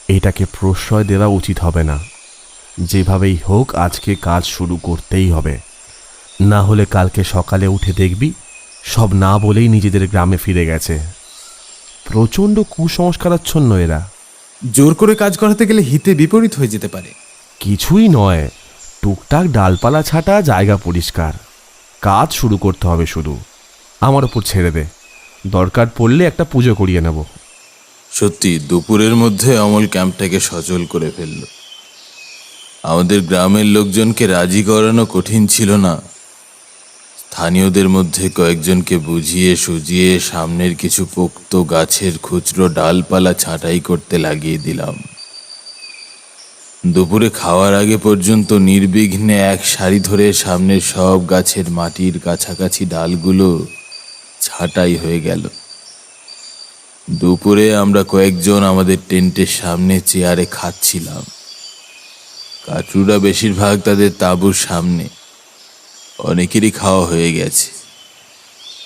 এটাকে প্রশ্রয় দেওয়া উচিত হবে না। যেভাবেই হোক আজকে কাজ শুরু করতেই হবে, না হলে কালকে সকালে উঠে দেখবি সব না বলেই নিজেদের গ্রামে ফিরে গেছে। প্রচণ্ড কুসংস্কারাচ্ছন্ন এরা। জোর করে কাজ করাতে গেলে হিতে বিপরীত হয়ে যেতে পারে। কিছুই নয়, টুকটাক ডালপালা ছাটা, জায়গা পরিষ্কার, কাজ শুরু করতে হবে। শুধু আমার ওপর ছেড়ে দে, দরকার পড়লে একটা পুজো করিয়ে নেব। সত্যি দুপুরের মধ্যে অমল ক্যাম্পটাকে সচল করে ফেলল। আমাদের গ্রামের লোকজনকে রাজি করানো কঠিন ছিল না। স্থানীয়দের মধ্যে কয়েকজনকে বুঝিয়ে সুজিয়ে সামনের কিছু পোক্ত গাছের খুচরো ডালপালা ছাঁটাই করতে লাগিয়ে দিলাম। দুপুরে খাওয়ার আগে পর্যন্ত নির্বিঘ্নে এক সারি ধরে সামনের সব গাছের মাটির কাছাকাছি ডালগুলো ছাঁটাই হয়ে গেল। দুপুরে আমরা কয়েকজন আমাদের টেন্টের সামনে চেয়ারে খাচ্ছিলাম। কাঠুরা বেশিরভাগ তাদের তাঁবুর সামনে। অনেকেরই খাওয়া হয়ে গেছে।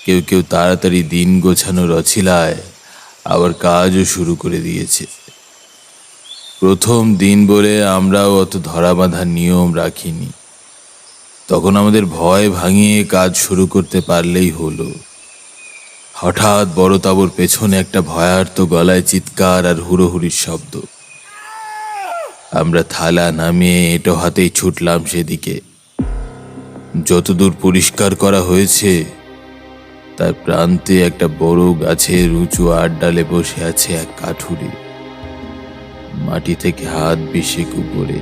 কেউ কেউ তাড়াতাড়ি দিন গোছানোর অছিলায় আবার কাজও শুরু করে দিয়েছে। প্রথম দিন বলে আমরাও অত ধরাবাঁধা নিয়ম রাখিনি। তখন আমাদের ভয় ভাঙিয়ে কাজ শুরু করতে পারলেই হলো। হঠাৎ বড় তাঁবুর পেছনে একটা ভয়ার্ত গলায় চিৎকার আর হুড়োহুড়ির শব্দ। আমরা থালা নামিয়ে এঁটো হাতেই ছুটলাম সেদিকে। যতদূর পরিষ্কার করা হয়েছে তার প্রান্তে একটা বড় গাছের উঁচু আড়ডালে বসে আছে এক কাঠুরে। মাটি থেকে হাত বিশেক উপরে,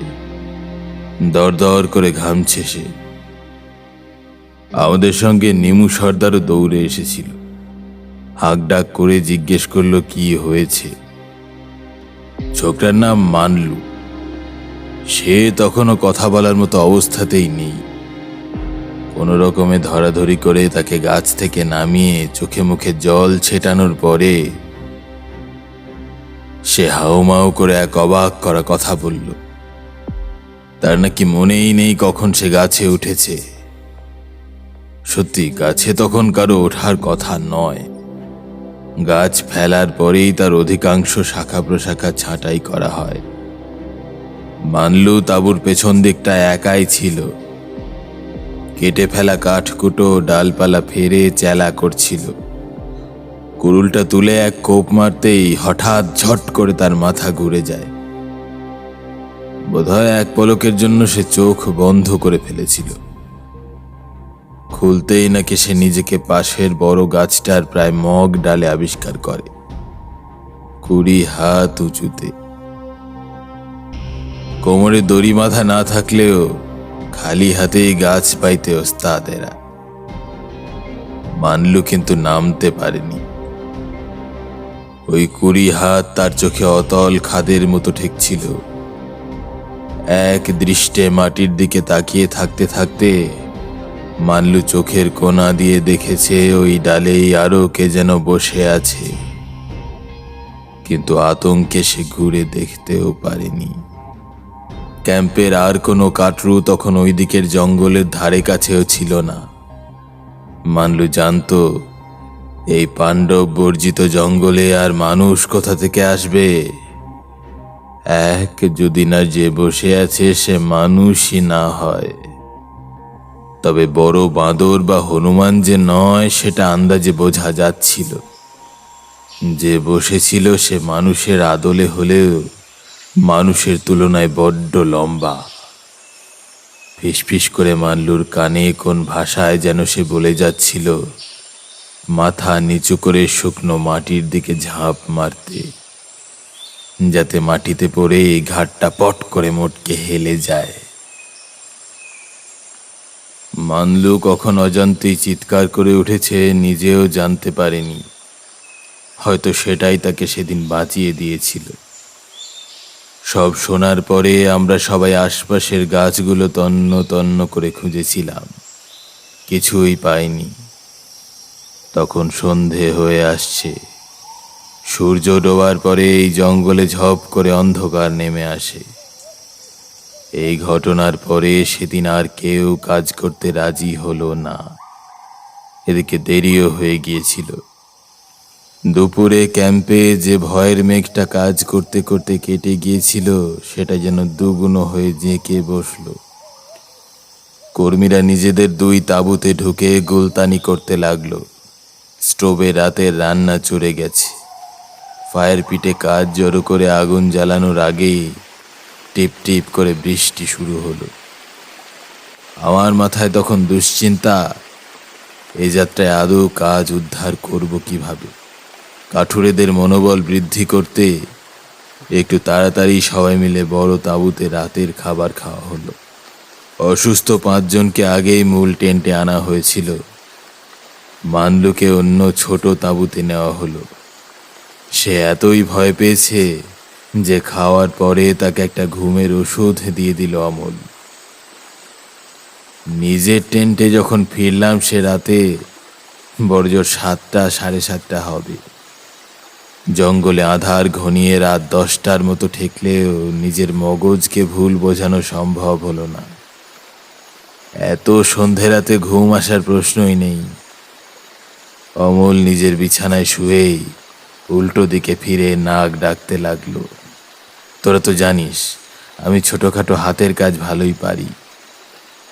দরদর করে ঘামছে সে। আমাদের সঙ্গে নিমু সর্দারও দৌড়ে এসেছিল। হাঁক ডাক করে জিজ্ঞেস করলো কি হয়েছে। ছোকরার নাম মানলু। সে তখনও কথা বলার মতো অবস্থাতেই নেই। কোনো রকমে ধরাধরি করে তাকে গাছ থেকে নামিয়ে চোখে মুখে জল ছেটানোর পরে সে হাউমাউ করে এক অবাক করা কথা বলল। তার নাকি মনেই নেই কখন সে গাছে উঠেছে। সত্যি গাছে তখন কারো ওঠার কথা নয়। গাছ ফেলার পরেই তার অধিকাংশ শাখা প্রশাখা ছাঁটাই করা হয়। মানলু তাঁবুর পেছন দিকটা একাই ছিল। কেটে ফেলা কাঠকুটো ডালপালা ফেরে চেলা করছিল। কুড়ুলটা তুলে এক কোপ মারতেই হঠাৎ ঝট করে তার মাথা ঘুরে যায়। বোধহয় এক পলকের জন্য সে চোখ বন্ধ করে ফেলেছিল। খুলতেই নাকি সে নিজেকে পাশের বড় গাছটার প্রায় মগ ডালে আবিষ্কার করে, 20 হাত উঁচুতে। কোমরে দড়ি বাঁধা না থাকলেও খালি হাতেই গাছ পাইতে ওস্তাদ এরা। মানলু কিন্তু নামতে পারেনি। ওই 20 হাত তার চোখে অতল খাদের মতো ঠেকছিল। এক দৃষ্টে মাটির দিকে তাকিয়ে থাকতে থাকতে মানলু চোখের কোনা দিয়ে দেখেছে ওই ডালেই আরো কে যেন বসে আছে, কিন্তু আতঙ্কে সে ঘুরে দেখতেও পারেনি। ক্যাম্পের আর কোনো কাটরু তখন ওই দিকের জঙ্গলের ধারে কাছেও ছিল না। মানলু জানতো এই পাণ্ডব বর্জিত জঙ্গলে আর মানুষ কোথা থেকে আসবে। এক যদি না যে বসে আছে সে মানুষই না হয়, তবে বড় বাঁদর বা হনুমান যে নয় সেটা আন্দাজে বোঝা যাচ্ছিল। যে বসেছিল সে মানুষের আদলে হলেও মানুষের তুলনায় বড্ড লম্বা। ফিসফিস করে মানলুর কানে কোন ভাষায় যেন সে বলে যাচ্ছিল, মাথা নিচু করে শুকনো মাটির দিকে ঝাঁপ মারতে, যাতে মাটিতে পড়ে এই ঘাটটা পট করে মোটকে হেলে যায়। মানলু কখন অজান্তেই চিৎকার করে উঠেছে নিজেও জানতে পারেনি। হয়তো সেটাই তাকে সেদিন বাঁচিয়ে দিয়েছিল। সব শোনার পরে আমরা সবাই আশপাশের গাছগুলো তন্ন তন্ন করে খুঁজেছিলাম, কিছুই পাইনি। তখন সন্ধে হয়ে আসছে। সূর্য ডোবার পরে এই জঙ্গলে ঝপ করে অন্ধকার নেমে আসে। এই ঘটনার পরে সেদিন আর কেউ কাজ করতে রাজি হলো না। এদিকে দেরিও হয়ে গিয়েছিল। দুপুরে ক্যাম্পে যে ভয়ের মেঘটা কাজ করতে করতে কেটে গিয়েছিল, সেটা যেন দুগুণ হয়ে জেঁকে বসল। কর্মীরা নিজেদের 2 তাঁবুতে ঢুকে গোলতানি করতে লাগলো। স্টোভে রাতের রান্না চড়ে গেছে। ফায়ার পিটে কাজ জড়ো করে আগুন জ্বালানোর আগেই টিপ টিপ করে বৃষ্টি শুরু হলো। আমার মাথায় তখন দুশ্চিন্তা, এই যাত্রায় আদৌ কাজ উদ্ধার করব কিভাবে। কাঠুরেদের মনোবল বৃদ্ধি করতে একটু তাড়াতাড়ি সবাই মিলে বড় তাঁবুতে রাতের খাবার খাওয়া হলো। অসুস্থ 5 জনকে আগেই মূল টেন্টে আনা হয়েছিল। মানলুকে অন্য ছোট তাঁবুতে নেওয়া হলো। সে এতই ভয় পেয়েছে যে খাওয়ার পরে তাকে একটা ঘুমের ওষুধ দিয়ে দিল অমল। নিজের টেন্টে যখন ফিরলাম সে রাতে বড়জোর 7টা 7:30 হবে। জঙ্গলে আধার ঘনিয়ে রাত 10টার মতো ঠেকলেও নিজের মগজকে ভুল বোঝানো সম্ভব হলো না। এত সন্ধে রাতে ঘুম আসার প্রশ্নই নেই। অমল নিজের বিছানায় শুয়েই উল্টো দিকে ফিরে নাক ডাকতে লাগলো। তোরা তো জানিস আমি ছোটখাটো হাতের কাজ ভালোই পারি।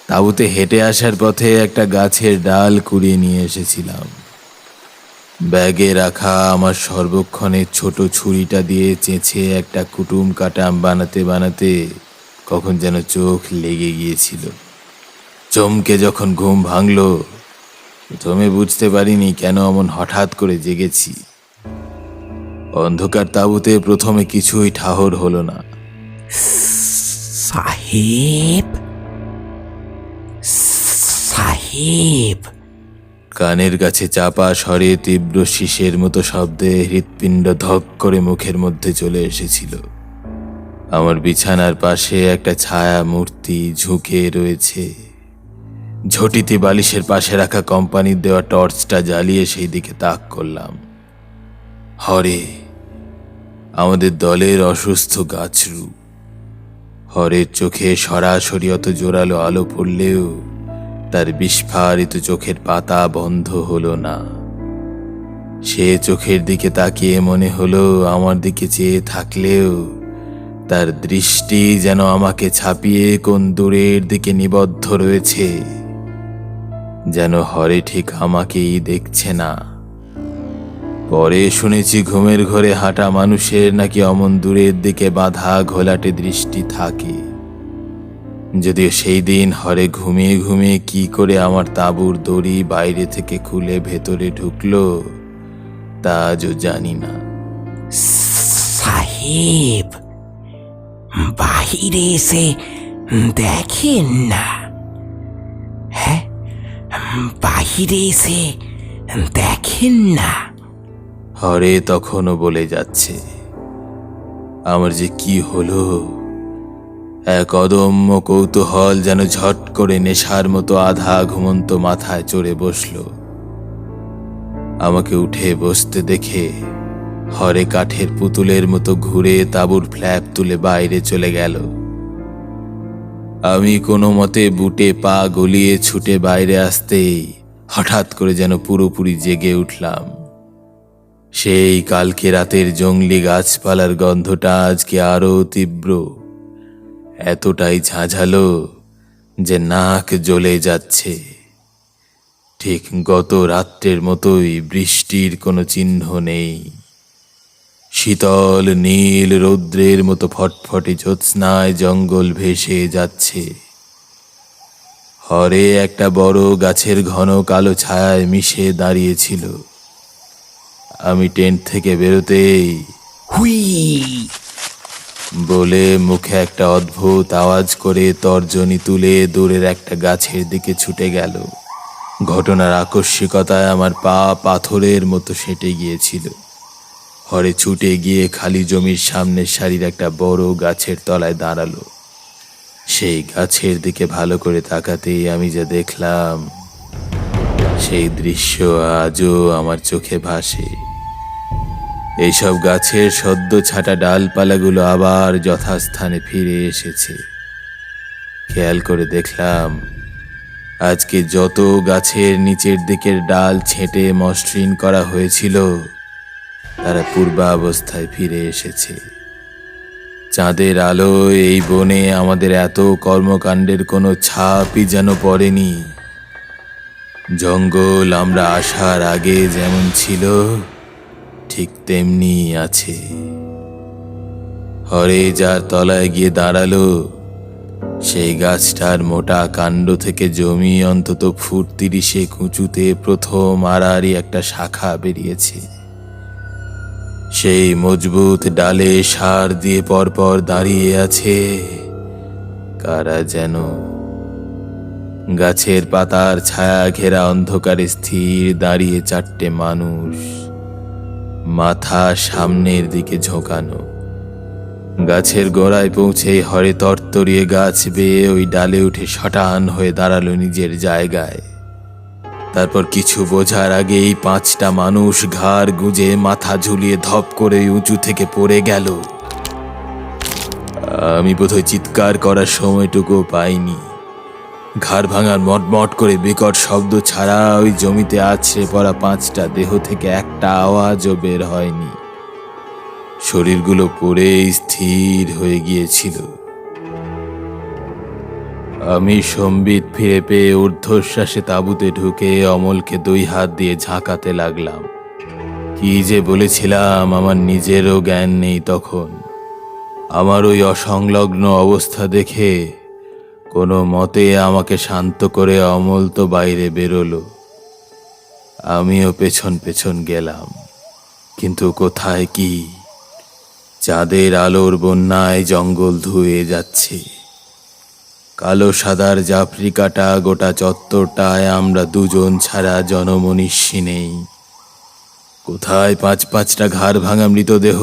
তাঁবুতে হেঁটে আসার পথে একটা গাছের ডাল কুড়িয়ে নিয়ে এসেছিলাম। ব্যাগে রাখা আমার সর্বক্ষণের ছোট ছুরিটা দিয়ে চেঁচে একটা কুটুম কাটাম বানাতে বানাতে কখন যেন চোখ লেগে গিয়েছিল। চমকে যখন ঘুম ভাঙলো, প্রথমে বুঝতে পারিনি কেন এমন হঠাৎ করে জেগেছি। অন্ধকার তাঁবুতে প্রথমে কিছুই ঠাহর হলো না। সাহেব, সাহেব। কানের কাছে চাপা স্বরে তীব্র শীষের মতো শব্দে হৃৎপিণ্ড ধক করে মুখের মধ্যে চলে এসেছিল। আমার বিছানার পাশে একটা ছায়া মূর্তি ঝুঁকে রয়েছে। ঝটিতে বালিশের পাশে রাখা কোম্পানির দেওয়া টর্চটা জ্বালিয়ে সেই দিকে তাক করলাম। হরে, আমাদের দলের অসুস্থ গাছরু। হরের চোখে সরাসরি অত জোরালো আলো পড়লেও তার বিস্ফারিত চোখের পাতা বন্ধ হলো না। সে চোখের দিকে তাকিয়ে মনে হলো আমার দিকে চেয়ে থাকলেও তার দৃষ্টি যেন আমাকে ছাপিয়ে কোন দূরের দিকে নিবদ্ধ রয়েছে, যেন হরে ঠিক আমাকেই দেখছে না। পরে শুনেছি ঘুমের ঘরে হাঁটা মানুষের নাকি অমন দূরের দিকে বাঁধা ঘোলাটে দৃষ্টি থাকে। যদিও সেই দিন হরে ঘুমিয়ে ঘুমিয়ে কি করে আমার তাঁবুর দড়ি বাইরে থেকে খুলে ভেতরে ঢুকলো তা আজও জানি না। সাহেব, বাহিরে এসে দেখেন না। হ্যাঁ, বাহিরে এসে দেখেন না। হরে তখনও বলে যাচ্ছে। আমার যে কি হলো, এক অদম্য কৌতূহল যেন ঝট করে নেশার মতো আধা ঘুমন্ত মাথায় চড়ে বসল। আমাকে উঠে বসতে দেখে হরে কাঠের পুতুলের মতো ঘুরে তাঁবুর ফ্ল্যাপ তুলে বাইরে চলে গেল। আমি কোনো মতে বুটে পা গলিয়ে ছুটে বাইরে আসতেই হঠাৎ করে যেন পুরোপুরি জেগে উঠলাম। সেই কালকে রাতের জংলি গাছপালার গন্ধটা আজকে আরো তীব্র, এতটাই ঝাঁঝালো যে নাক জ্বলে যাচ্ছে। ঠিক গত রাত্রের মতোই বৃষ্টির কোনো চিহ্ন নেই। শীতল নীল রৌদ্রের মতো ফটফটে জ্যোৎস্নায় জঙ্গল ভেসে যাচ্ছে। হরে একটা বড় গাছের ঘন কালো ছায়ায় মিশে দাঁড়িয়েছিল। আমি টেন্ট থেকে বেরোতেই হুই বলে মুখে একটা অদ্ভুত আওয়াজ করে তর্জনী তুলে দূরের একটা গাছের দিকে ছুটে গেল। ঘটনার আকস্মিকতায় আমার পা পাথরের মতো সেঁটে গিয়েছিল। হরে ছুটে গিয়ে খালি জমির সামনের সারির একটা বড় গাছের তলায় দাঁড়ালো। সেই গাছের দিকে ভালো করে তাকাতেই আমি যা দেখলাম, সেই দৃশ্য আজও আমার চোখে ভাসে। এইসব গাছের সদ্য ছাটা ডালপালাগুলো আবার যথাস্থানে ফিরে এসেছে। খেয়াল করে দেখলাম আজকে যত গাছের নিচের দিকের ডাল ছেঁটে মসৃণ করা হয়েছিল তারা পূর্বাবস্থায় ফিরে এসেছে। চাঁদের আলোয় এই বনে আমাদের এত কর্মকাণ্ডের কোনো ছাপই যেন পড়েনি। জঙ্গল আমরা আসার আগে যেমন ছিল ঠিক তেমনি আছে। হরে যার তলায় গিয়ে দাঁড়ালো সেই গাছটার মোটা কাণ্ড থেকে জমি অন্তত ফুট 30 উঁচুতে প্রথম আড়াআড়ি একটা শাখা বেরিয়েছে। সেই মজবুত ডালে সার দিয়ে পরপর দাঁড়িয়ে আছে কারা যেন। গাছের পাতার ছায়া ঘেরা অন্ধকারে স্থির দাঁড়িয়ে 4টে মানুষ, মাথা সামনের দিকে ঝোঁকানো। গাছের গোড়ায় পৌঁছে হরে তরতরিয়ে গাছ বেয়ে ওই ডালে উঠে শটান হয়ে দাঁড়ালো নিজের জায়গায়। তারপর কিছু বোঝার আগেই 5টা মানুষ ঘাড় গুঁজে মাথা ঝুলিয়ে ধপ করে উঁচু থেকে পড়ে গেল। আমি বোধহয় চিৎকার করার সময়টুকু পাইনি। ঘাড় ভাঙার মটমট করে বিকট শব্দ ছাড়া ওই জমিতে আছড়ে পড়া 5টা দেহ থেকে একটা আওয়াজও বের হয়নি। শরীরগুলো পড়ে স্থির হয়ে গিয়েছিল। আমি সম্বিত ফিরে পেয়ে ঊর্ধ্বশ্বাসে তাঁবুতে ঢুকে অমলকে 2 হাত দিয়ে ঝাঁকাতে লাগলাম। কি যে বলেছিলাম আমার নিজেরও জ্ঞান নেই তখন। আমার ওই অসংলগ্ন অবস্থা দেখে কোনো মতে আমাকে শান্ত করে অমল তো বাইরে বেরোলো। আমিও পেছন পেছন গেলাম, কিন্তু কোথায় কি? চাঁদের আলোর বন্যায় জঙ্গল ধুয়ে যাচ্ছে। কালো সাদার জাফরি কাটা গোটা চত্বরটায় আমরা 2 জন ছাড়া জনমনীষী নেই। কোথায় 5-5টা ঘাড় ভাঙা মৃতদেহ?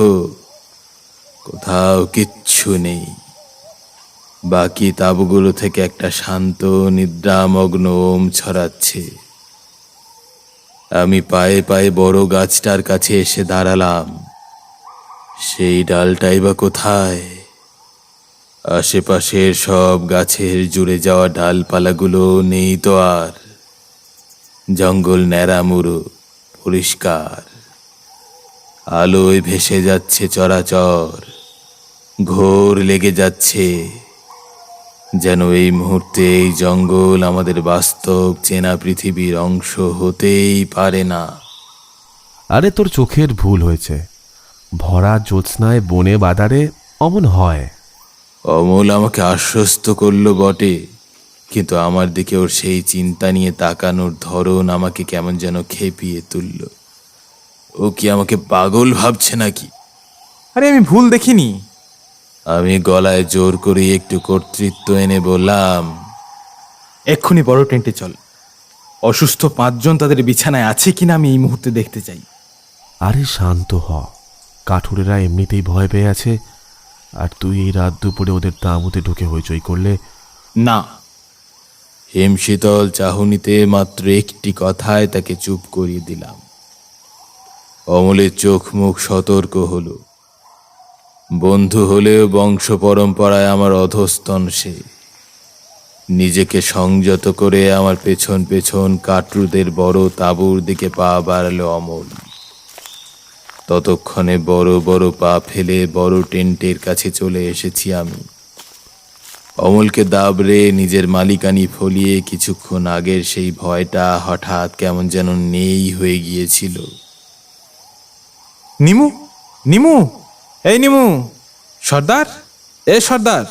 কোথাও কিচ্ছু নেই। বাকি তাঁবুগুলো থেকে একটা শান্ত নিদ্রামগ্ন ওম ছড়াচ্ছে। আমি পায়ে পায়ে বড় গাছটার কাছে এসে দাঁড়ালাম। সেই ডালটাই বা কোথায়? আশেপাশের সব গাছের জুড়ে যাওয়া ডালপালাগুলো নেই তো আর। জঙ্গল ন্যাড়ামুড়ো, পরিষ্কার, আলোয় ভেসে যাচ্ছে চরাচর। ঘোর লেগে যাচ্ছে, যেন এই মুহূর্তে এই জঙ্গল আমাদের বাস্তব চেনা পৃথিবীর অংশ হতেই পারে না। আরে তোর চোখের ভুল হয়েছে। ভরা জ্যোৎস্নায় বনে বাদারে অমন হয়। অমল আমাকে আশ্বস্ত করলো বটে, কিন্তু আমার দিকে ওর সেই চিন্তা নিয়ে তাকানোর ধরন আমাকে কেমন যেন খেপিয়ে তুলল। ও কি আমাকে পাগল ভাবছে নাকি? আরে আমি ভুল দেখিনি। আমি গলায় জোর করে একটু কর্তৃত্ব এনে বললাম, এক্ষুনি বড় টেন্টে চল। অসুস্থ 5 জন তাদের বিছানায় আছে কিনা আমি এই মুহূর্তে দেখতে চাই। আরে শান্ত হ। কাঠুরেরা এমনিতেই ভয় পেয়ে আছে, আর তুই এই রাত দুপুরে ওদের তাঁবুতে ঢুকে হইচই করলে। না। হিমশীতল চাহনিতে মাত্র একটি কথায় তাকে চুপ করিয়ে দিলাম। অমলের চোখ মুখ সতর্ক হলো। বন্ধু হলেও বংশ পরম্পরায় আমার অধস্তন সে। নিজেকে সংযত করে আমার পেছন পেছন কাটরুদের বড় তাঁবুর দিকে পা বাড়ালো অমল। ততক্ষণে বড় বড় পা ফেলে বড় টেন্টের কাছে চলে এসেছি আমি। অমলকে দাবড়ে নিজের মালিকানি ফলিয়ে কিছুক্ষণ আগের সেই ভয়টা হঠাৎ কেমন যেন নেই হয়ে গিয়েছিল। নিমু, নিমু, এই নিমু, সর্দার, এ সর্দার।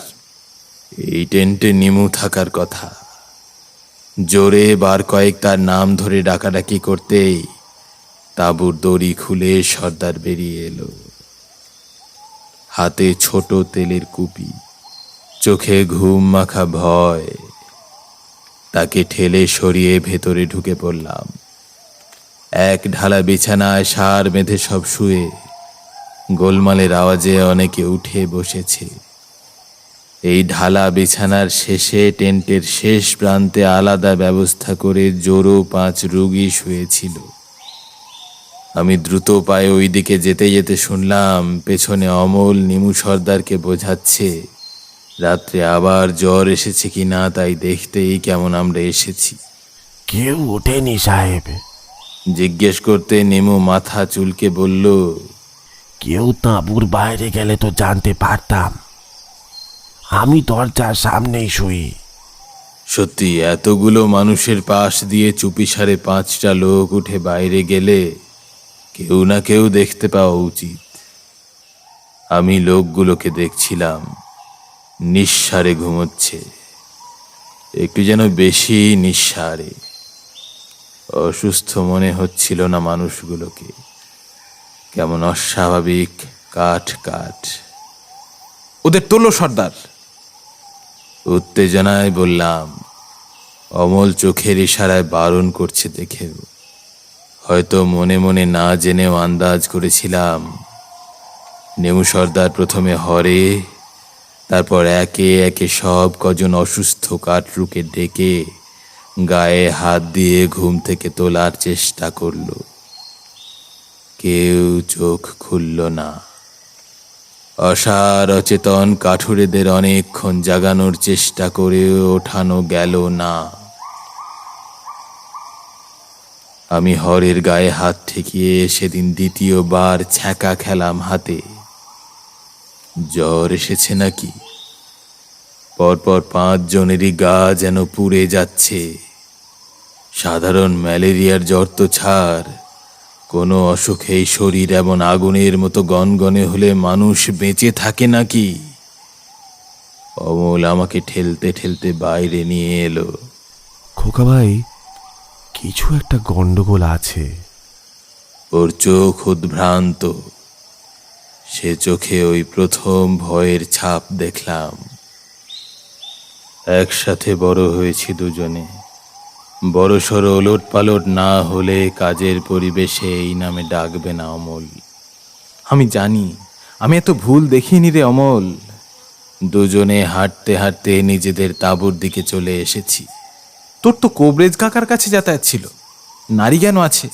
এই টেন্টে নিমু থাকার কথা। জোরে বার কয়েক তার নাম ধরে ডাকাডাকি করতেই তাঁবুর দড়ি খুলে সর্দার বেরিয়ে এলো। হাতে ছোট তেলের কুপি, চোখে ঘুম মাখা ভয়। তাকে ঠেলে সরিয়ে ভেতরে ঢুকে পড়লাম। এক ঢালা বিছানায় সার বেঁধে সব শুয়ে, গোলমালের আওয়াজে অনেকে উঠে বসেছে। এই ঢালা বিছানার শেষে টেন্টের শেষ প্রান্তে আলাদা ব্যবস্থা করে জোড়ো 5 রোগী শুয়েছিল। আমি দ্রুত পায়ে ওই দিকে যেতে যেতে শুনলাম পেছনে অমল নিমু সর্দারকে বোঝাচ্ছে রাত্রে আবার জ্বর এসেছে কি না তাই দেখতেই কেমন আমরা এসেছি। কেউ ওঠেনি সাহেব। জিজ্ঞেস করতে নেমু মাথা চুলকে বলল, কেউ তাঁবুর বাইরে গেলে তো জানতে পারতাম। আমি দরজার সামনেই শুই। সত্যি এতগুলো মানুষের পাশ দিয়ে চুপিসারে 5টা লোক উঠে বাইরে গেলে কেউ না কেউ দেখতে পাওয়া উচিত। আমি লোকগুলোকে দেখছিলাম, নিঃসারে ঘুমোচ্ছে, একটু যেন বেশি নিঃসারে। অসুস্থ মনে হচ্ছিল না মানুষগুলোকে, কেমন অস্বাভাবিক কাঠ কাঠ। ওদের তোলো সর্দার। উত্তেজনায় বললাম। অমল চোখের ইশারায় বারণ করছে দেখেও হয়তো মনে মনে না জেনেও আন্দাজ করেছিলাম। নেমু সর্দার প্রথমে হরে, তারপর একে একে সব কজন অসুস্থ কাঠরুকে ডেকে গায়ে হাত দিয়ে ঘুম থেকে তোলার চেষ্টা করল। কেউ চোখ খুলল না। অসার অচেতন কাঠুরেদের অনেকক্ষণ জাগানোর চেষ্টা করেও ওঠানো গেল না। আমি হরের গায়ে হাত ঠেকিয়ে সেদিন দ্বিতীয়বার ছ্যাঁকা খেলাম হাতে। জ্বর এসেছে নাকি? পরপর 5 জনেরই গা যেন পুড়ে যাচ্ছে। সাধারণ ম্যালেরিয়ার জ্বর তো ছাড়, কোনো অসুখেই শরীর এমন আগুনের মতো গনগনে হলে মানুষ বেঁচে থাকে নাকি? অমল আমাকে ঠেলতে ঠেলতে বাইরে নিয়ে এলো। খোকা ভাই, কিছু একটা গন্ডগোল আছে। ওর চোখ উদ্ভ্রান্ত। সে চোখে ওই প্রথম ভয়ের ছাপ দেখলাম। একসাথে বড় হয়েছি দুজনে, বড়সড় ওলট পালট না হলে কাজের পরিবেশে এই নামে ডাকবে না অমল। আমি জানি আমি এত ভুল দেখিনি রে অমল। দুজনে হাঁটতে হাঁটতে নিজেদের তাঁবুর দিকে চলে এসেছি। তোর তো কোবরেজ কাকার কাছে যাতায়াত ছিল, নারী জ্ঞান আছে।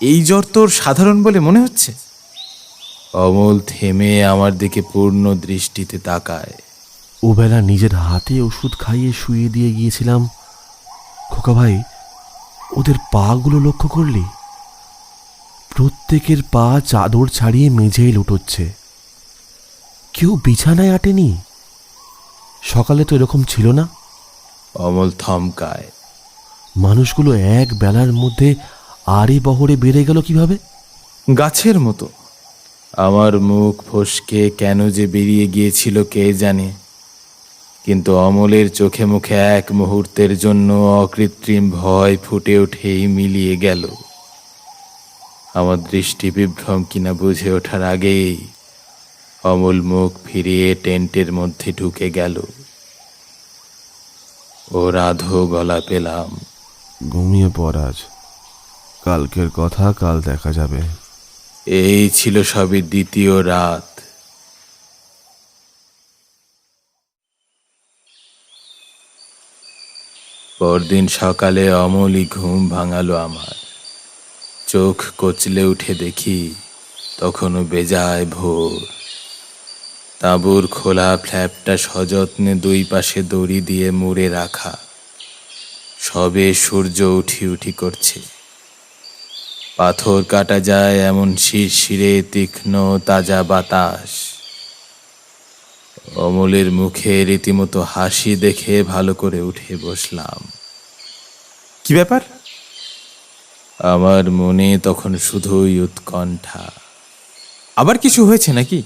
এই জ্বর তোর সাধারণ বলে মনে হচ্ছে? অমল থেমে আমার দিকে পূর্ণ দৃষ্টিতে তাকায়। ওবেলা নিজের হাতে ওষুধ খাইয়ে শুয়ে দিয়ে গিয়েছিলাম। খোকা ভাই, ওদের পাগুলো লক্ষ্য করলি? প্রত্যেকের পা চাদর ছাড়িয়ে মেঝেই লুটোচ্ছে। কেউ বিছানায় আটেনি। সকালে তো এরকম ছিল না। অমল থমকায়। মানুষগুলো এক বেলার মধ্যে আড়ে বহরে বেড়ে গেল কিভাবে? গাছের মতো। আমার মুখ ফসকে কেন যে বেরিয়ে গিয়েছিল কে জানে, কিন্তু অমলের চোখে মুখে এক মুহূর্তের জন্য অকৃত্রিম ভয় ফুটে উঠেই মিলিয়ে গেল। আমার দৃষ্টি বিভ্রম কিনা বুঝে ওঠার আগেই অমল মুখ ফিরিয়ে টেন্টের মধ্যে ঢুকে গেল। ওর আধো গলা পেলাম। ঘুমিয়ে পড় আজ, কালকের কথা কাল দেখা যাবে। এই ছিল সবে দ্বিতীয় রাত। পরদিন সকালে অমলই ঘুম ভাঙালো আমার। চোখ কচলে উঠে দেখি তখনও বেজায় ভোর। তাঁবুর খোলা ফ্ল্যাপটা সযত্নে 2 পাশে দড়ি দিয়ে মুড়ে রাখা। সবে সূর্য উঠি উঠি করছে। পাথর কাটা যায় এমন শিরশিরে তীক্ষ্ণ তাজা বাতাস। অমলের মুখে রীতিমতো হাসি দেখে ভালো করে উঠে বসলাম। কি ব্যাপার? আমার মনে তখন শুধুই উৎকণ্ঠা। আবার কিছু হয়েছে নাকি?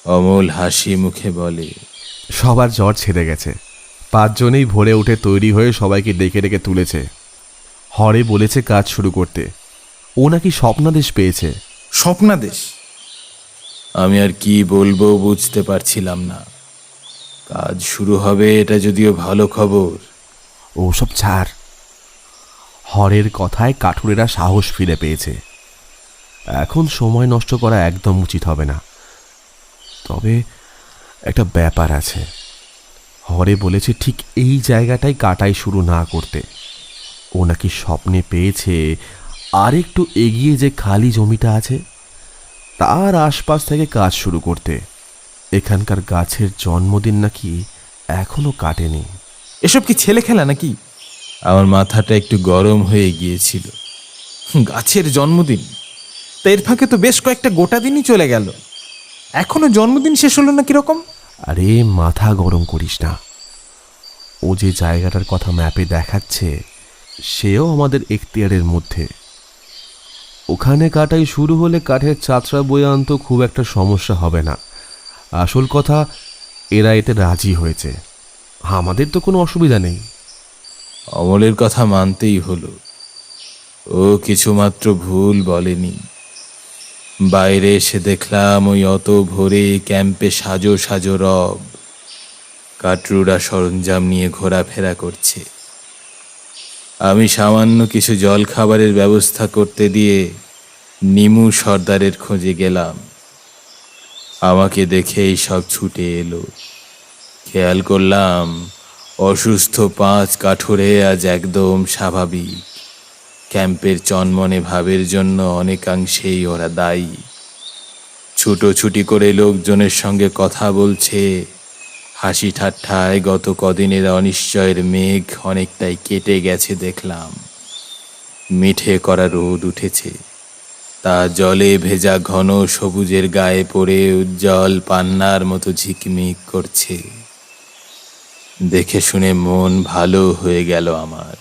অমল হাসি মুখে বলে, সবার জ্বর ছেড়ে গেছে। 5 জনেই ভোরে উঠে তৈরি হয়ে সবাইকে ডেকে ডেকে তুলেছে। হরে বলেছে কাজ শুরু করতে। ও নাকি স্বপ্নাদেশ পেয়েছে। স্বপ্নাদেশ? আমি আর কি বলবো বুঝতে পারছিলাম না। কাজ শুরু হবে এটা যদিও ভালো খবর। ওসব ছাড়। হরের কথায় কাঠুরেরা সাহস ফিরে পেয়েছে। এখন সময় নষ্ট করা একদম উচিত হবে না। তবে একটা ব্যাপার আছে। হরে বলেছে ঠিক এই জায়গাটাই কাটাই শুরু না করতে। ও নাকি স্বপ্নে পেয়েছে আর একটু এগিয়ে যে খালি জমিটা আছে তার আশপাশ থেকে কাজ শুরু করতে। এখানকার গাছের জন্মদিন নাকি এখনো কাটেনি। এসব কি ছেলে খেলা নাকি? আমার মাথাটা একটু গরম হয়ে গিয়েছিল। গাছের জন্মদিন, তা এর ফাঁকে তো বেশ কয়েকটা গোটা দিনই চলে গেল, এখনো জন্মদিন শেষ হলো না কিরকম? আরে মাথা গরম করিস না, ও যে জায়গাটার কথা ম্যাপে দেখাচ্ছে সেও আমাদের এখতিয়ারের মধ্যে। ওখানে কাটাই শুরু হলে কাঠের চাতরা বয়ে আনতে খুব একটা সমস্যা হবে না। আসল কথা, এরা এতে রাজি হয়েছে, আমাদের তো কোনো অসুবিধা নেই। অমলের কথা মানতেই হলো, ও কিছুমাত্র ভুল বলেনি। বাইরে এসে দেখলাম ওই অত ভোরে ক্যাম্পে সাজো সাজো রব কাটরুরা সরঞ্জাম নিয়ে ঘোরাফেরা করছে। আমি সামান্য কিছু জল খাবারের ব্যবস্থা করতে দিয়ে নিমু সর্দারের খোঁজে গেলাম। আমাকে দেখেই সব ছুটে এলো। খেয়াল করলাম অসুস্থ 5 কাঠুরে আজ একদম স্বাভাবিক। ক্যাম্পের চনমনে ভাবের জন্য অনেকাংশেই ওরা দায়ী। ছুটোছুটি করে লোকজনের সঙ্গে কথা বলছে, হাসি ঠাট্টায় গত কদিনের অনিশ্চয়ের মেঘ অনেকটাই কেটে গেছে দেখলাম। মিঠে করা রোদ উঠেছে, তা জলে ভেজা ঘন সবুজের গায়ে পড়ে উজ্জ্বল পান্নার মতো ঝিকমিক করছে। দেখে শুনে মন ভালো হয়ে গেল আমার।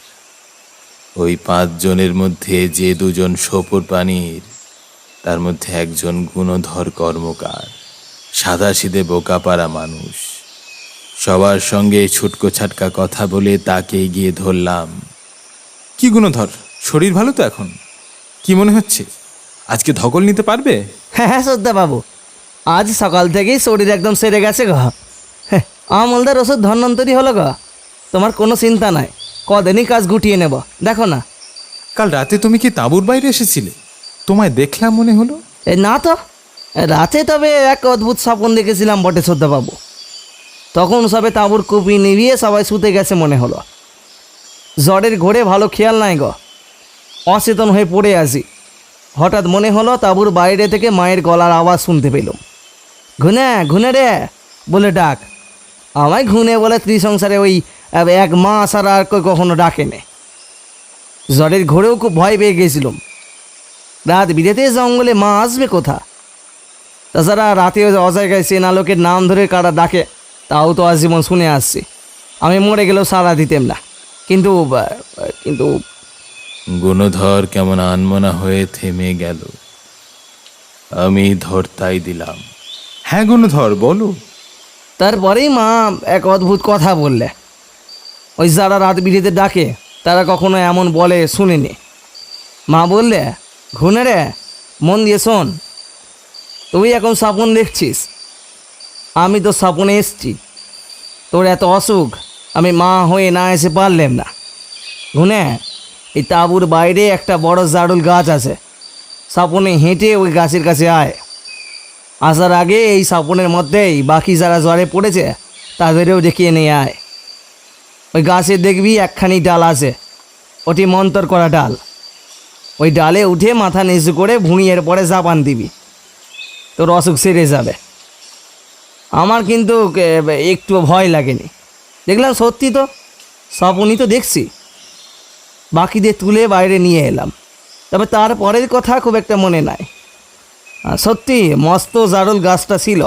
ওই 5 জনের মধ্যে যে 2 জন সোপর পানির, তার মধ্যে একজন গুণধর কর্মকার, সাদাসিধে বোকাপাড়া মানুষ। সবার সঙ্গে ছুটকো ছাটকা কথা বলে তাকে গিয়ে ধরলাম। কি গুণধর, শরীর ভালো তো এখন? কি মনে হচ্ছে আজকে ধকল নিতে পারবে? হ্যাঁ শ্রদ্ধা বাবু, আজ সকাল থেকেই শরীর একদম সেরে গেছে গো। হ্যাঁ, আমলদার ওষুধ ধন্বন্তরী হলো গো, তোমার কোনো চিন্তা নাই, কদিনই কাজ গুটিয়ে নেব, দেখো না। কাল রাতে তুমি কি তাঁবুর বাইরে এসেছিলে? তোমায় দেখলাম মনে হলো। এই না তো, রাতে তবে এক অদ্ভুত স্বপ্ন দেখেছিলাম বটে শ্রদ্ধা বাবু। তখন সবে তাঁবুর কুপি নিভিয়ে সবাই শুতে গেছে মনে হলো। জ্বরের ঘোরে ভালো খেয়াল নাই গো, অচেতন হয়ে পড়ে আসি। হঠাৎ মনে হলো তাঁবুর বাইরে থেকে মায়ের গলার আওয়াজ শুনতে পেলাম। ঘুনে ঘুনে রে বলে ডাক। আমায় ঘুনে বলে ত্রিসংসারে ওই 1 মাস আর কখনো ডাকে নে। জ্বরের ঘোরেও খুব ভয় পেয়ে গেছিলাম। রাত বিরেতে জঙ্গলে মা আসবে কোথা? তাছাড়া রাতে অজায়গায় চেনা লোকের নাম ধরে কারা ডাকে তাও তো আজীবন শুনে আসছি। আমি মরে গেলেও সাড়া দিতেম না, কিন্তু কিন্তু গুণধর কেমন আনমনা হয়ে থেমে গেল। আমি ধরতাই দিলাম। হ্যাঁ গুণধর, বলো। তারপরেই মা এক অদ্ভুত কথা বললে। ওই যারা রাত বিরেতে ডাকে তারা কখনো এমন বলে শুনিনি। মা বললে, ঘুনে রে মন দিয়ে শোন, তুই এখন স্বপ্ন দেখছিস, আমি তো স্বপ্নে এসছি। তোর এত অসুখ, আমি মা হয়ে না এসে পারলাম না। ঘুনে, এই তাঁবুর বাইরে একটা বড় জারুল গাছ আছে, স্বপ্নে হেঁটে ওই গাছের কাছে আয়। আসার আগে এই স্বপ্নের মধ্যেই বাকি যারা জ্বরে পড়েছে তাদেরও ডেকে নিয়ে আয়। ওই গাছে দেখবি একখানি ডাল আছে, ওটি মন্তর করা ডাল। ওই ডালে উঠে মাথা নিচু করে ভুঁড়িয়ের পরে জাপান দিবি, তোর অসুখ সেরে যাবে। আমার কিন্তু একটু ভয় লাগেনি, দেখলাম সত্যি তো, স্বপ্নই তো দেখছি। বাকিদের তুলে বাইরে নিয়ে এলাম, তবে তারপরের কথা খুব একটা মনে নাই। সত্যি মস্ত জারুল গাছটা ছিল,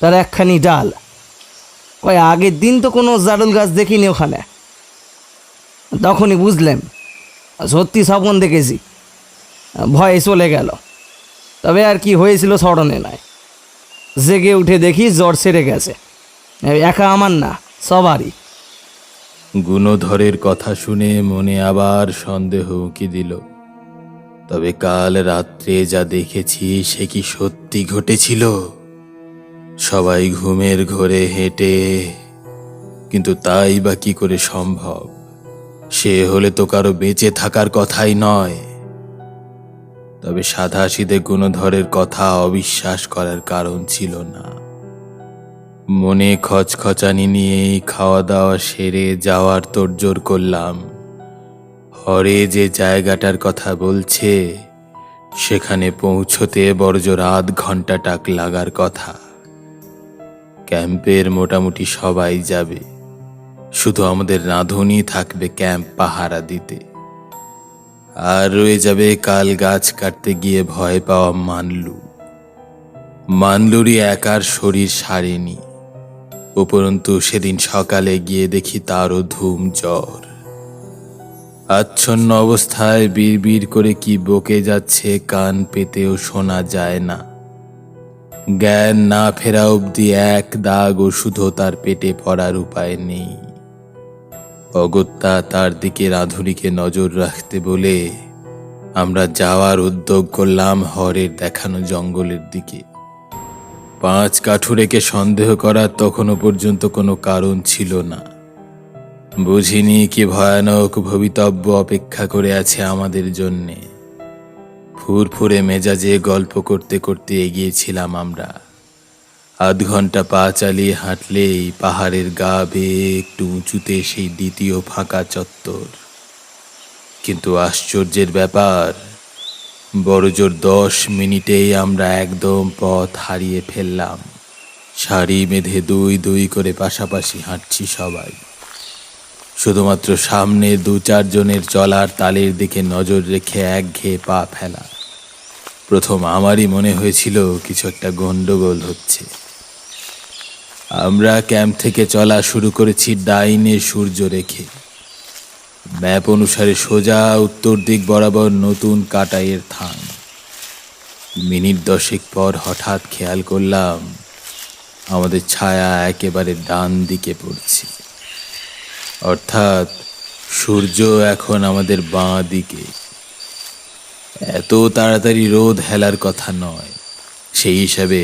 তার একখানি ডাল। ওই আগের দিন তো কোনো জারুল গাছ দেখিনি ওখানে। তখনই বুঝলাম সত্যি স্বপ্ন দেখেছি। ভয়ে চলে গেল, তবে আর কি হয়েছিল স্মরণে নাই। জেগে উঠে দেখি জ্বর সেরে গেছে, একা আমার না, সবারই। গুণধরের কথা শুনে মনে আবার সন্দেহ উকি দিল। তবে কাল রাত্রে যা দেখেছি সে কি সত্যি ঘটেছিল? সবাই ঘুমের ঘোরে হেঁটে, কিন্তু তাই বা কি করে সম্ভব? সে হলে তো কারো বেঁচে থাকার কথাই নয়। তবে সাধাসিধে গুণধরের কথা অবিশ্বাস করার কারণ ছিল না। মনে খচখচানি নিয়েই খাওয়া দাওয়া সেরে যাওয়ার তোড়জোড় করলাম। হরে যে জায়গাটার কথা বলছে সেখানে পৌঁছতে বড়জোর 0.5 ঘন্টা টাক লাগার কথা। ক্যাম্পের মোটামুটি সবাই যাবে, শুধু আমাদের রাঁধুনি থাকবে ক্যাম্প পাহারা দিতে। আর রয়ে যাবে কাল গাছ কাটতে গিয়ে ভয় পাওয়া মানলুরই একার শরীর সারেনি, উপরন্তু সেদিন সকালে গিয়ে দেখি তারও ধুম জ্বর। আচ্ছন্ন অবস্থায় বিড়বিড় করে কি বকে যাচ্ছে, কান পেতেও শোনা যায় না। জ্ঞান না ফেরা অবধি এক দাগ ওষুধও তার পেটে পড়ার উপায় নেই। অগত্যা তার দিকে রাঁধুনিকে নজর রাখতে বলে আমরা যাওয়ার উদ্যোগ করলাম হরের দেখানো জঙ্গলের দিকে। 5 কাঠুরেকে সন্দেহ করার তখনও পর্যন্ত কোনো কারণ ছিল না। বুঝিনি কি ভয়ানক ভবিতব্য অপেক্ষা করে আছে আমাদের জন্যে। ফুরফুরে মেজাজে গল্প করতে করতে এগিয়েছিলাম আমরা। আধ ঘন্টা পা চালিয়ে হাঁটলেই পাহাড়ের গা বেয়ে একটু উঁচুতে সেই দ্বিতীয় ফাঁকা চত্বর। কিন্তু আশ্চর্যের ব্যাপার, বড়জোর 10 মিনিটেই আমরা একদম পথ হারিয়ে ফেললাম। সারি বেঁধে 2 করে পাশাপাশি হাঁটছি সবাই, শুধুমাত্র সামনে 2-4 জনের চলার তালের দিকে নজর রেখে একঘেয়ে পা ফেলা। প্রথম আমারই মনে হয়েছিল কিছু একটা গন্ডগোল হচ্ছে। আমরা ক্যাম্প থেকে চলা শুরু করেছি ডাইনে সূর্য রেখে। ম্যাপ অনুসারে সোজা উত্তর দিক বরাবর নতুন কাটাইয়ের থান। মিনিট 10 পর হঠাৎ খেয়াল করলাম আমাদের ছায়া একেবারে ডান দিকে পড়ছে, অর্থাৎ সূর্য এখন আমাদের বাঁ দিকে। এত তাড়াতাড়ি রোদ হেলার কথা নয়। সেই হিসাবে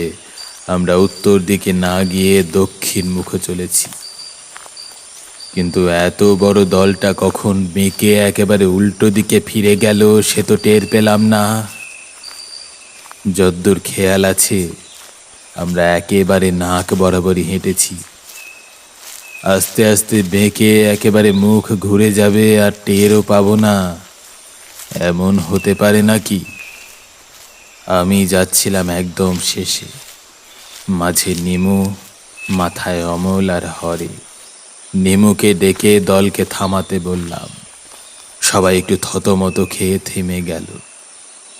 আমরা উত্তর দিকে না গিয়ে দক্ষিণ মুখে চলেছি। কিন্তু এত বড় দলটা কখন বেঁকে একেবারে উল্টো দিকে ফিরে গেল সে তো টের পেলাম না। যদ্দূর খেয়াল আছে আমরা একেবারে নাক বরাবরই হেঁটেছি। আস্তে আস্তে বেঁকে একেবারে মুখ ঘুরে যাবে আর টেরও পাবো না, এমন হতে পারে নাকি? আমি যাচ্ছিলাম একদম শেষে, মাঝে নিমু, মাথায় অমল আর হরে। নিমুকে ডেকে দলকে থামাতে বললাম। সবাই একটু থতমত খেয়ে থেমে গেল।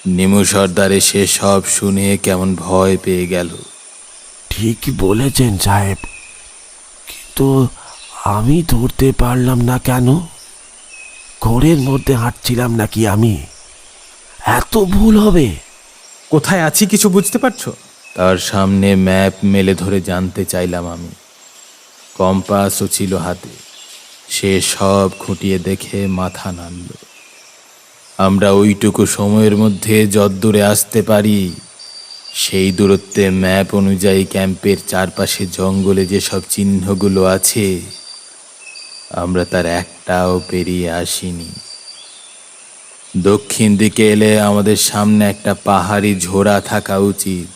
নিমু সর্দার এসে সব শুনে কেমন ভয় পেয়ে গেল। ঠিকই বলেছেন সাহেব, কিন্তু আমি ধরতে পারলাম না কেন? ঘোরের মধ্যে হাঁটছিলাম নাকি আমি? এত ভুল হবে? কোথায় আছি কিছু বুঝতে পারছো? তার সামনে ম্যাপ মেলে ধরে জানতে চাইলাম আমি। কম্পাসও ছিল হাতে। সে সব খুঁটিয়ে দেখে মাথা নাড়ল। আমরা ওইটুকু সময়ের মধ্যে যদ্দূরে আসতে পারি সেই দূরত্বে ম্যাপ অনুযায়ী ক্যাম্পের চারপাশে জঙ্গলে যেসব চিহ্নগুলো আছে আমরা তার একটাও পেরিয়ে আসিনি। দক্ষিণ দিকে এলে আমাদের সামনে একটা পাহাড়ি ঝোড়া থাকা উচিত,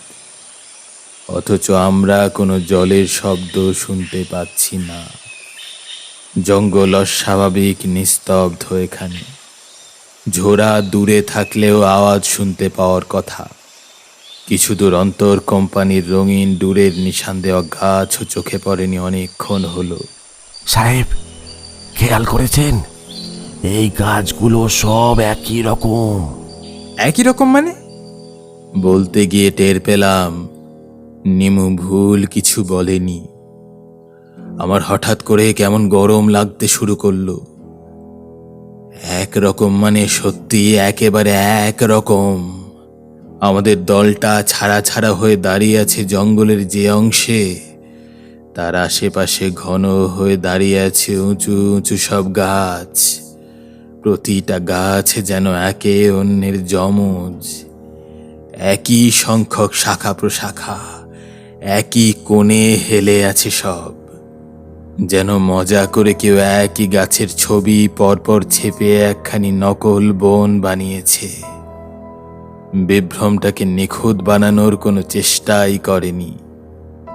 অথচ আমরা কোনো জলের শব্দ শুনতে পাচ্ছি না। জঙ্গল অস্বাভাবিক নিস্তব্ধ এখানে। ঝোড়া দূরে থাকলেও আওয়াজ শুনতে পাওয়ার কথা। কিছু দূর অন্তর কোম্পানির রঙিন দূরের নিশান দেওয়া গাছও চোখে পড়েনি অনেকক্ষণ হলো। সাহেব, খেয়াল করেছেন এই গাছগুলো সব একই রকম? একই রকম মানে? বলতে গিয়ে টের পেলাম নিমু ভুল কিছু বলেনি। আমার হঠাৎ করে কেমন গরম লাগতে শুরু করলো। একরকম মানে সত্যি একেবারে একরকম। আমাদের দলটা ছাড়া ছাড়া হয়ে দাঁড়িয়ে আছে জঙ্গলের যে অংশে, তার আশেপাশে ঘন হয়ে দাঁড়িয়ে আছে উঁচু উঁচু সব গাছ। প্রতিটা গাছ যেন একে অন্যের যমজ। একই সংখ্যক শাখা প্রশাখা, একই কোণে হেলে আছে সব। যেন মজা করে কেউ একই গাছের ছবি পরপর ছেপে একখানি নকল বন বানিয়েছে। বিভ্রমটাকে নিখুঁত বানানোর কোনো চেষ্টাই করেনি।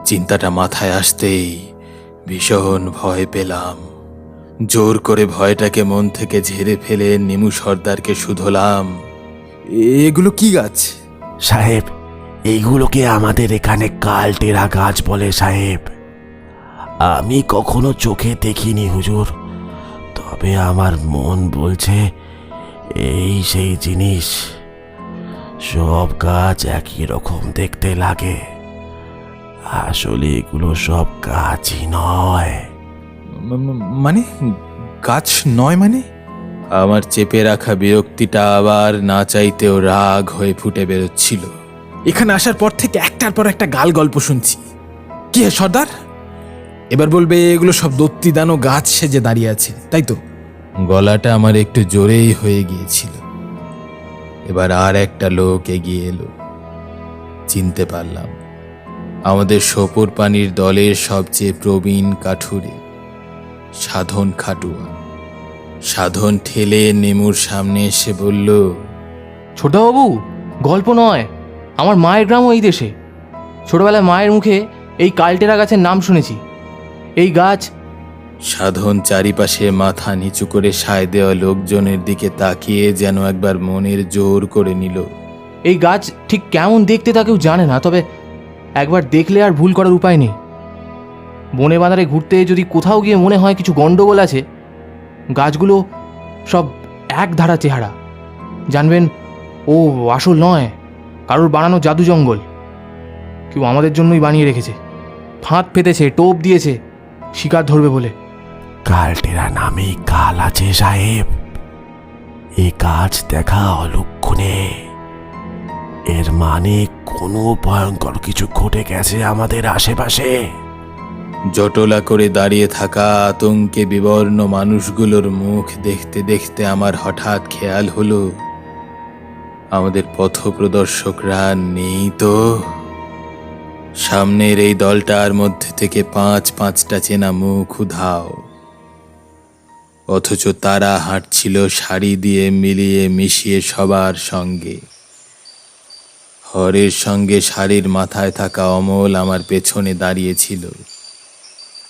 চিন্তাটা মাথায় আসতেই ভীষণ ভয় পেলাম। জোর করে ভয়টাকে মন থেকে ঝেড়ে ফেলে নিমু সর্দারকে শুধলাম। এগুলো কি গাছ? সাহেব, এইগুলোকে আমাদের এখানে কালটেরা গাছ বলে সাহেব। আমি কখনো চোখে দেখিনি হুজুর, তবে আমার মন বলছে এই সেই জিনিস। সব গাছ একই রকম দেখতে লাগে, আসলে এগুলো সব গাছই নয়। মানে গাছ নয় মানে? আমার চেপে রাখা বিরক্তিটা আবার না চাইতেও রাগ হয়ে ফুটে বেরোচ্ছিল। এখানে আসার পর থেকে একটার পর একটা গাল গল্প শুনছি। কি হে সর্দার, এবার বলবে এগুলো সব দত্তিদানো গাছ সেজে দাঁড়িয়ে আছে, তাই তো? গলাটা আমার একটু জোরেই হয়ে গিয়েছিল। এবার আর একটা লোক এগিয়ে এলো। চিনতে পারলাম আমাদের শপুর পানির দলের সবচেয়ে প্রবীণ কাঠুরে সাধন খাটুয়া। সাধন ঠেলে নেমুর সামনে এসে বলল, ছোটবাবু, গল্প নয়, আমার মায়ের গ্রামও এই দেশে। ছোটবেলায় মায়ের মুখে এই কালটেরা গাছের নাম শুনেছি। এই গাছ সাধন চারিপাশে মাথা নিচু করে সায় দেওয়া লোকজনের দিকে তাকিয়ে যেন একবার মনের জোর করে নিল। এই গাছ ঠিক কেমন দেখতে তা কেউ জানে না, তবে একবার দেখলে আর ভুল করার উপায় নেই। বনে বাঁধারে ঘুরতে যদি কোথাও গিয়ে মনে হয় কিছু গন্ডগোল আছে, গাছগুলো সব এক ধারা চেহারা, জানবেন ও আসল নয়, কারোর বানানো জাদু জঙ্গল। কেউ আমাদের জন্যই বানিয়ে রেখেছে, ফাঁদ পেতেছে, টোপ দিয়েছে শিকার ধরবে বলে। কালটেরা নামে কাল আছে সাহেব, এ গাছ দেখা অলক্ষণে। এর মানে কোনো ভয়ঙ্কর কিছু ঘটে গেছে আমাদের আশেপাশে। জটলা করে দাঁড়িয়ে থাকা আতঙ্কে বিবর্ণ মানুষগুলোর মুখ দেখতে দেখতে আমার হঠাৎ খেয়াল হলো, আমাদের পথপ্রদর্শকরা নেই তো। সামনের এই দলটার মধ্যে থেকে পাঁচটা চেনা মুখ উধাও, অথচ তারা হাঁটছিল সারি দিয়ে মিলিয়ে মিশিয়ে সবার সঙ্গে। হরের সঙ্গে শাড়ির মাথায় থাকা অমল আমার পেছনে দাঁড়িয়েছিল।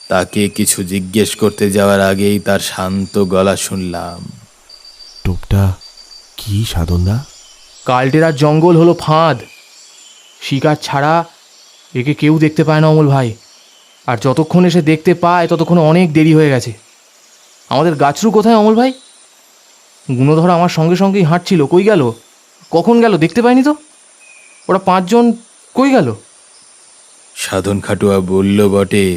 তাকে কিছু জিজ্ঞেস করতে যাওয়ার আগেই তার শান্ত গলা শুনলাম, টোপটা কি সাধনদা? কালটেরার জঙ্গল হলো ফাঁদ, শিকার ছাড়া একে কেউ দেখতে পায় না অমল ভাই। আর যতক্ষণ এসে দেখতে পায় ততক্ষণ অনেক দেরি হয়ে গেছে। আমাদের গাছরু কোথায় অমল ভাই? গুণধর আমার সঙ্গে সঙ্গেই হাঁটছিল, কই গেল? কখন গেল দেখতে পাইনি তো। ওরা 5 জন কই গেল? সাধন খাটুয়া বলল বটে,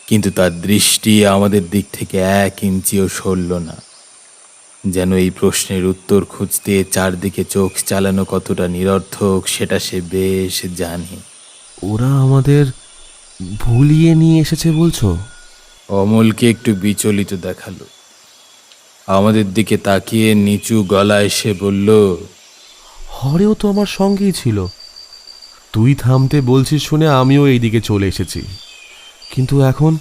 কিন্তু তার দৃষ্টি আমাদের দিক থেকে 1 ইঞ্চিও সরল না। যেন এই প্রশ্নের উত্তর খুঁজতে চারদিকে চোখ চালানো কতটা নিরর্থক সেটা সে বেশ জানে। ওরা আমাদের ভুলিয়ে নিয়ে এসেছে বলছো? অমলকে একটু বিচলিত দেখালো। আমাদের দিকে তাকিয়ে নিচু গলায় সে বলল, হরেও তো আমার সঙ্গেই ছিল। তুই থামতে বলছিস শুনে আমিও এইদিকে চলে এসেছি, কিন্তু এখন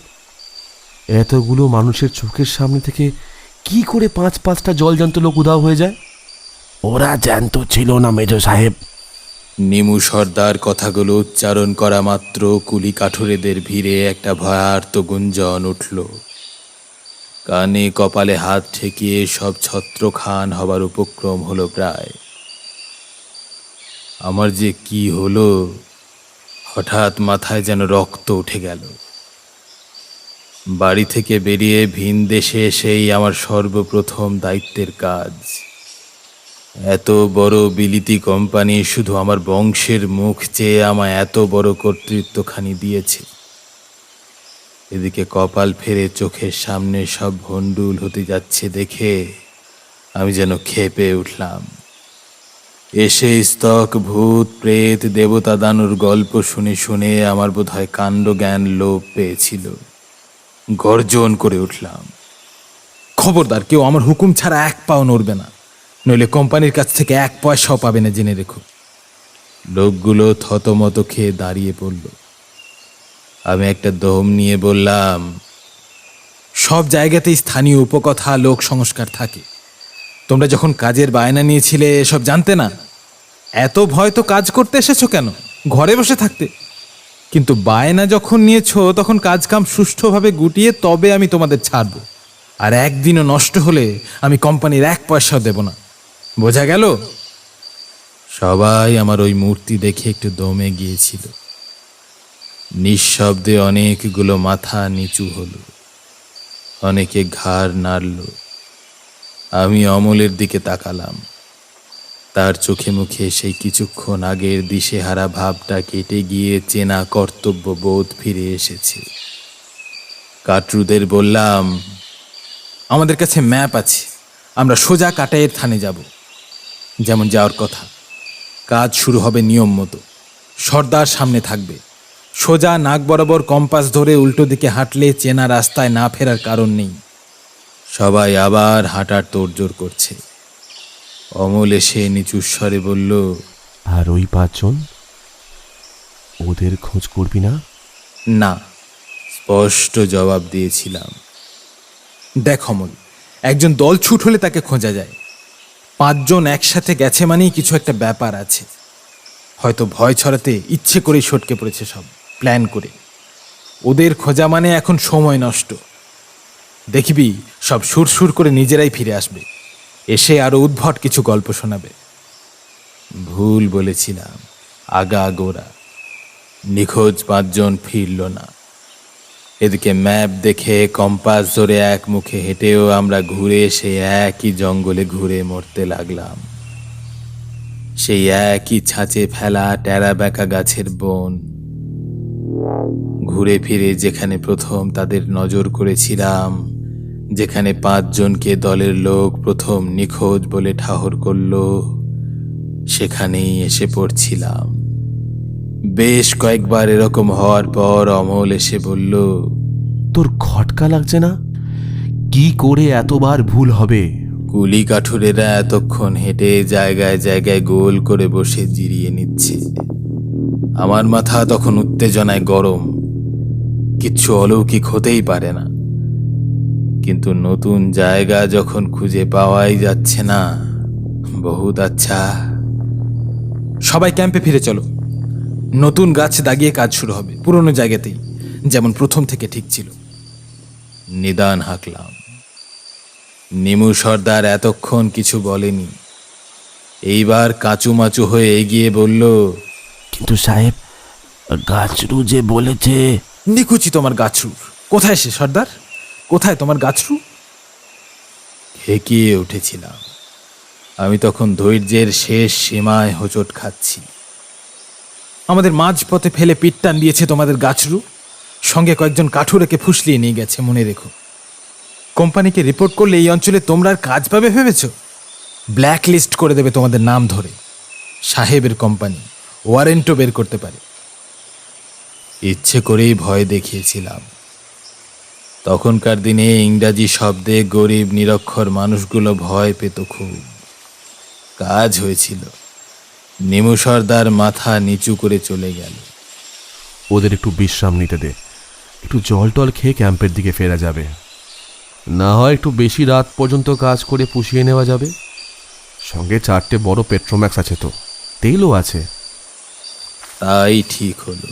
এতগুলো মানুষের চোখের সামনে থেকে কি করে 5-5টা জলজান্ত লোক উধাও হয়ে যায়? ওরা জ্যান্ত ছিল না মেজো সাহেব। নিমু সর্দার কথাগুলো উচ্চারণ করা মাত্র কুলি কাঠুরেদের ভিড়ে একটা ভয়ার্ত গুঞ্জন উঠল। কানে কপালে হাত ঠেকিয়ে সব ছত্রখান হবার উপক্রম হলো প্রায়। আমার যে কি হলো, হঠাৎ মাথায় যেন রক্ত উঠে গেল। বাড়ি থেকে বেরিয়ে ভিন দেশে এসেই আমার সর্বপ্রথম দায়িত্বের কাজ। এত বড় বিলিতি কোম্পানি শুধু আমার বংশের মুখ চেয়ে আমায় এত বড় কর্তৃত্বখানি দিয়েছে। এদিকে কপাল ফেরে চোখের সামনে সব ভণ্ডুল হতে যাচ্ছে দেখে আমি যেন ক্ষেপে উঠলাম। এসে স্তক ভূত প্রেত দেবতা দানুর গল্প শুনে শুনে আমার বোধহয় কাণ্ডজ্ঞান লোপ পেয়েছিল। গর্জন করে উঠলাম, খবরদার, কেউ আমার হুকুম ছাড়া 1 পাও নড়বে না, নইলে কোম্পানির কাছ থেকে 1 পয়সাও পাবে না, জেনে রেখো। লোকগুলো থতমত খেয়ে দাঁড়িয়ে পড়ল। আমি একটা দম নিয়ে বললাম, সব জায়গাতেই স্থানীয় উপকথা, লোক সংস্কার থাকে। তোমরা যখন কাজের বায়না নিয়েছিলে সব জানতে না? এত ভয় তো কাজ করতে এসেছো কেন? ঘরে বসে থাকতে। কিন্তু বায়না যখন নিয়েছো তখন কাজ কাম সুষ্ঠুভাবে গুটিয়ে তবে আমি তোমাদের ছাড়বো। আর একদিনও নষ্ট হলে আমি কোম্পানির 1 পয়সাও দেব না, বোঝা গেল? সবাই আমার ওই মূর্তি দেখে একটু দমে গিয়েছিল। নিঃশব্দে অনেকগুলো মাথা নিচু হলো, অনেকে ঘাড় নাড়ল। আমি অমলের দিকে তাকালাম। তার চোখে মুখে সেই কিছুক্ষণ আগের দিশেহারা ভাবটা কেটে গিয়ে চেনা কর্তব্য বোধ ফিরে এসেছে। কাটরুদের বললাম, আমাদের কাছে ম্যাপ আছে, আমরা সোজা কাটাইয়ের থানে যাব, যেমন যাওয়ার কথা। কাজ শুরু হবে নিয়ম মতো, সর্দার সামনে থাকবে। সোজা নাক বরাবর কম্পাস ধরে উল্টো দিকে হাঁটলে চেনা রাস্তায় না ফেরার কারণ নেই। সবাই আবার হাঁটার তোড়জোড় করছে। অমল এসে নিচু স্বরে বলল, আর ওই 5 জন, ওদের খোঁজ করবি না? না। স্পষ্ট জবাব দিয়েছিলাম। দেখ অমল, একজন দল ছুট হলে তাকে খোঁজা যায়, 5 জন একসাথে গেছে মানেই কিছু একটা ব্যাপার আছে। হয়তো ভয় ছড়াতে ইচ্ছে করেই সটকে পড়েছে সব প্ল্যান করে। ওদের খোঁজা মানে এখন সময় নষ্ট। দেখবি সব সুরসুর করে নিজেরাই ফিরে আসবে, এসে আরো উদ্ভট কিছু গল্প শোনাবে। ভুল বলেছিলাম। আগাগোড়া নিখোঁজ 5 জন ফিরল না। এদিকে ম্যাপ দেখে কম্পাস ধরে এক মুখে হেঁটেও আমরা ঘুরে এসে একই জঙ্গলে ঘুরে মরতে লাগলাম। সেই একই ছাঁচে ফেলা টেরা বেঁকা গাছের বন। ঘুরে ফিরে যেখানে প্রথম তাদের নজর করেছিলাম, যেখানে 5 জনকে দলের লোক প্রথম নিখোঁজ বলে ঠাহর করল, সেখানেই এসে পড়ছিলাম। বেশ কয়েকবার এরকম হওয়ার পর অমল এসে বলল, তোর খটকা লাগছে না? কি করে এতবার ভুল হবে? কুলি কাঠুরেরা এতক্ষণ হেঁটে জায়গায় জায়গায় গোল করে বসে জিরিয়ে নিচ্ছে। আমার মাথা তখন উত্তেজনায় গরম। কিচ্ছু অলৌকিক হতেই পারে না, কিন্তু নতুন জায়গা যখন খুঁজে পাওয়াই যাচ্ছে না, বহুত আচ্ছা। সবাই ক্যাম্পে ফিরে চলো, নতুন গাছ দাগিয়ে কাজ শুরু হবে পুরনো জায়গাতেই, যেমন প্রথম থেকে ঠিক ছিল। নিদান হাঁকলাম। নিমু সর্দার এতক্ষণ কিছু বলেনি। এইবার কাঁচুমাচু হয়ে এগিয়ে বলল, কিন্তু সাহেব, গাছরু যে বলেছে। নিকুচি তোমার গাছরু। কোথায় সে সর্দার? কোথায় তোমার গাছরু? হেঁকিয়ে উঠেছিলাম। আমি তখন ধৈর্যের শেষ সীমায় হোঁচট খাচ্ছি। আমাদের মাঝপথে ফেলে পিঠ টান দিয়েছে তোমাদের গাছরু, সঙ্গে কয়েকজন কাঠুরেকে ফুসলিয়ে নিয়ে গেছে, মনে রেখো। কোম্পানিকে রিপোর্ট করলে এই অঞ্চলে তোমরা আর কাজ পাবে ভেবেছ? ব্ল্যাক লিস্ট করে দেবে তোমাদের নাম ধরে। সাহেবের কোম্পানি, ওয়ারেন্টও বের করতে পারে। ইচ্ছে করেই ভয় দেখিয়েছিলাম। তখনকার দিনে ইংরাজি শব্দে গরিব নিরক্ষর মানুষগুলো ভয় পেত খুব। কাজ হয়েছিল। নিমু সর্দার মাথা নিচু করে চলে গেল। ওদের একটু বিশ্রাম নিতে দে, একটু জল টল খেয়ে ক্যাম্পের দিকে ফেরা যাবে। না হয় একটু বেশি রাত পর্যন্ত কাজ করে পুষিয়ে নেওয়া যাবে। সঙ্গে 4টে বড় পেট্রোম্যাক্স আছে, তো তেলও আছে। তাই ঠিক হলো।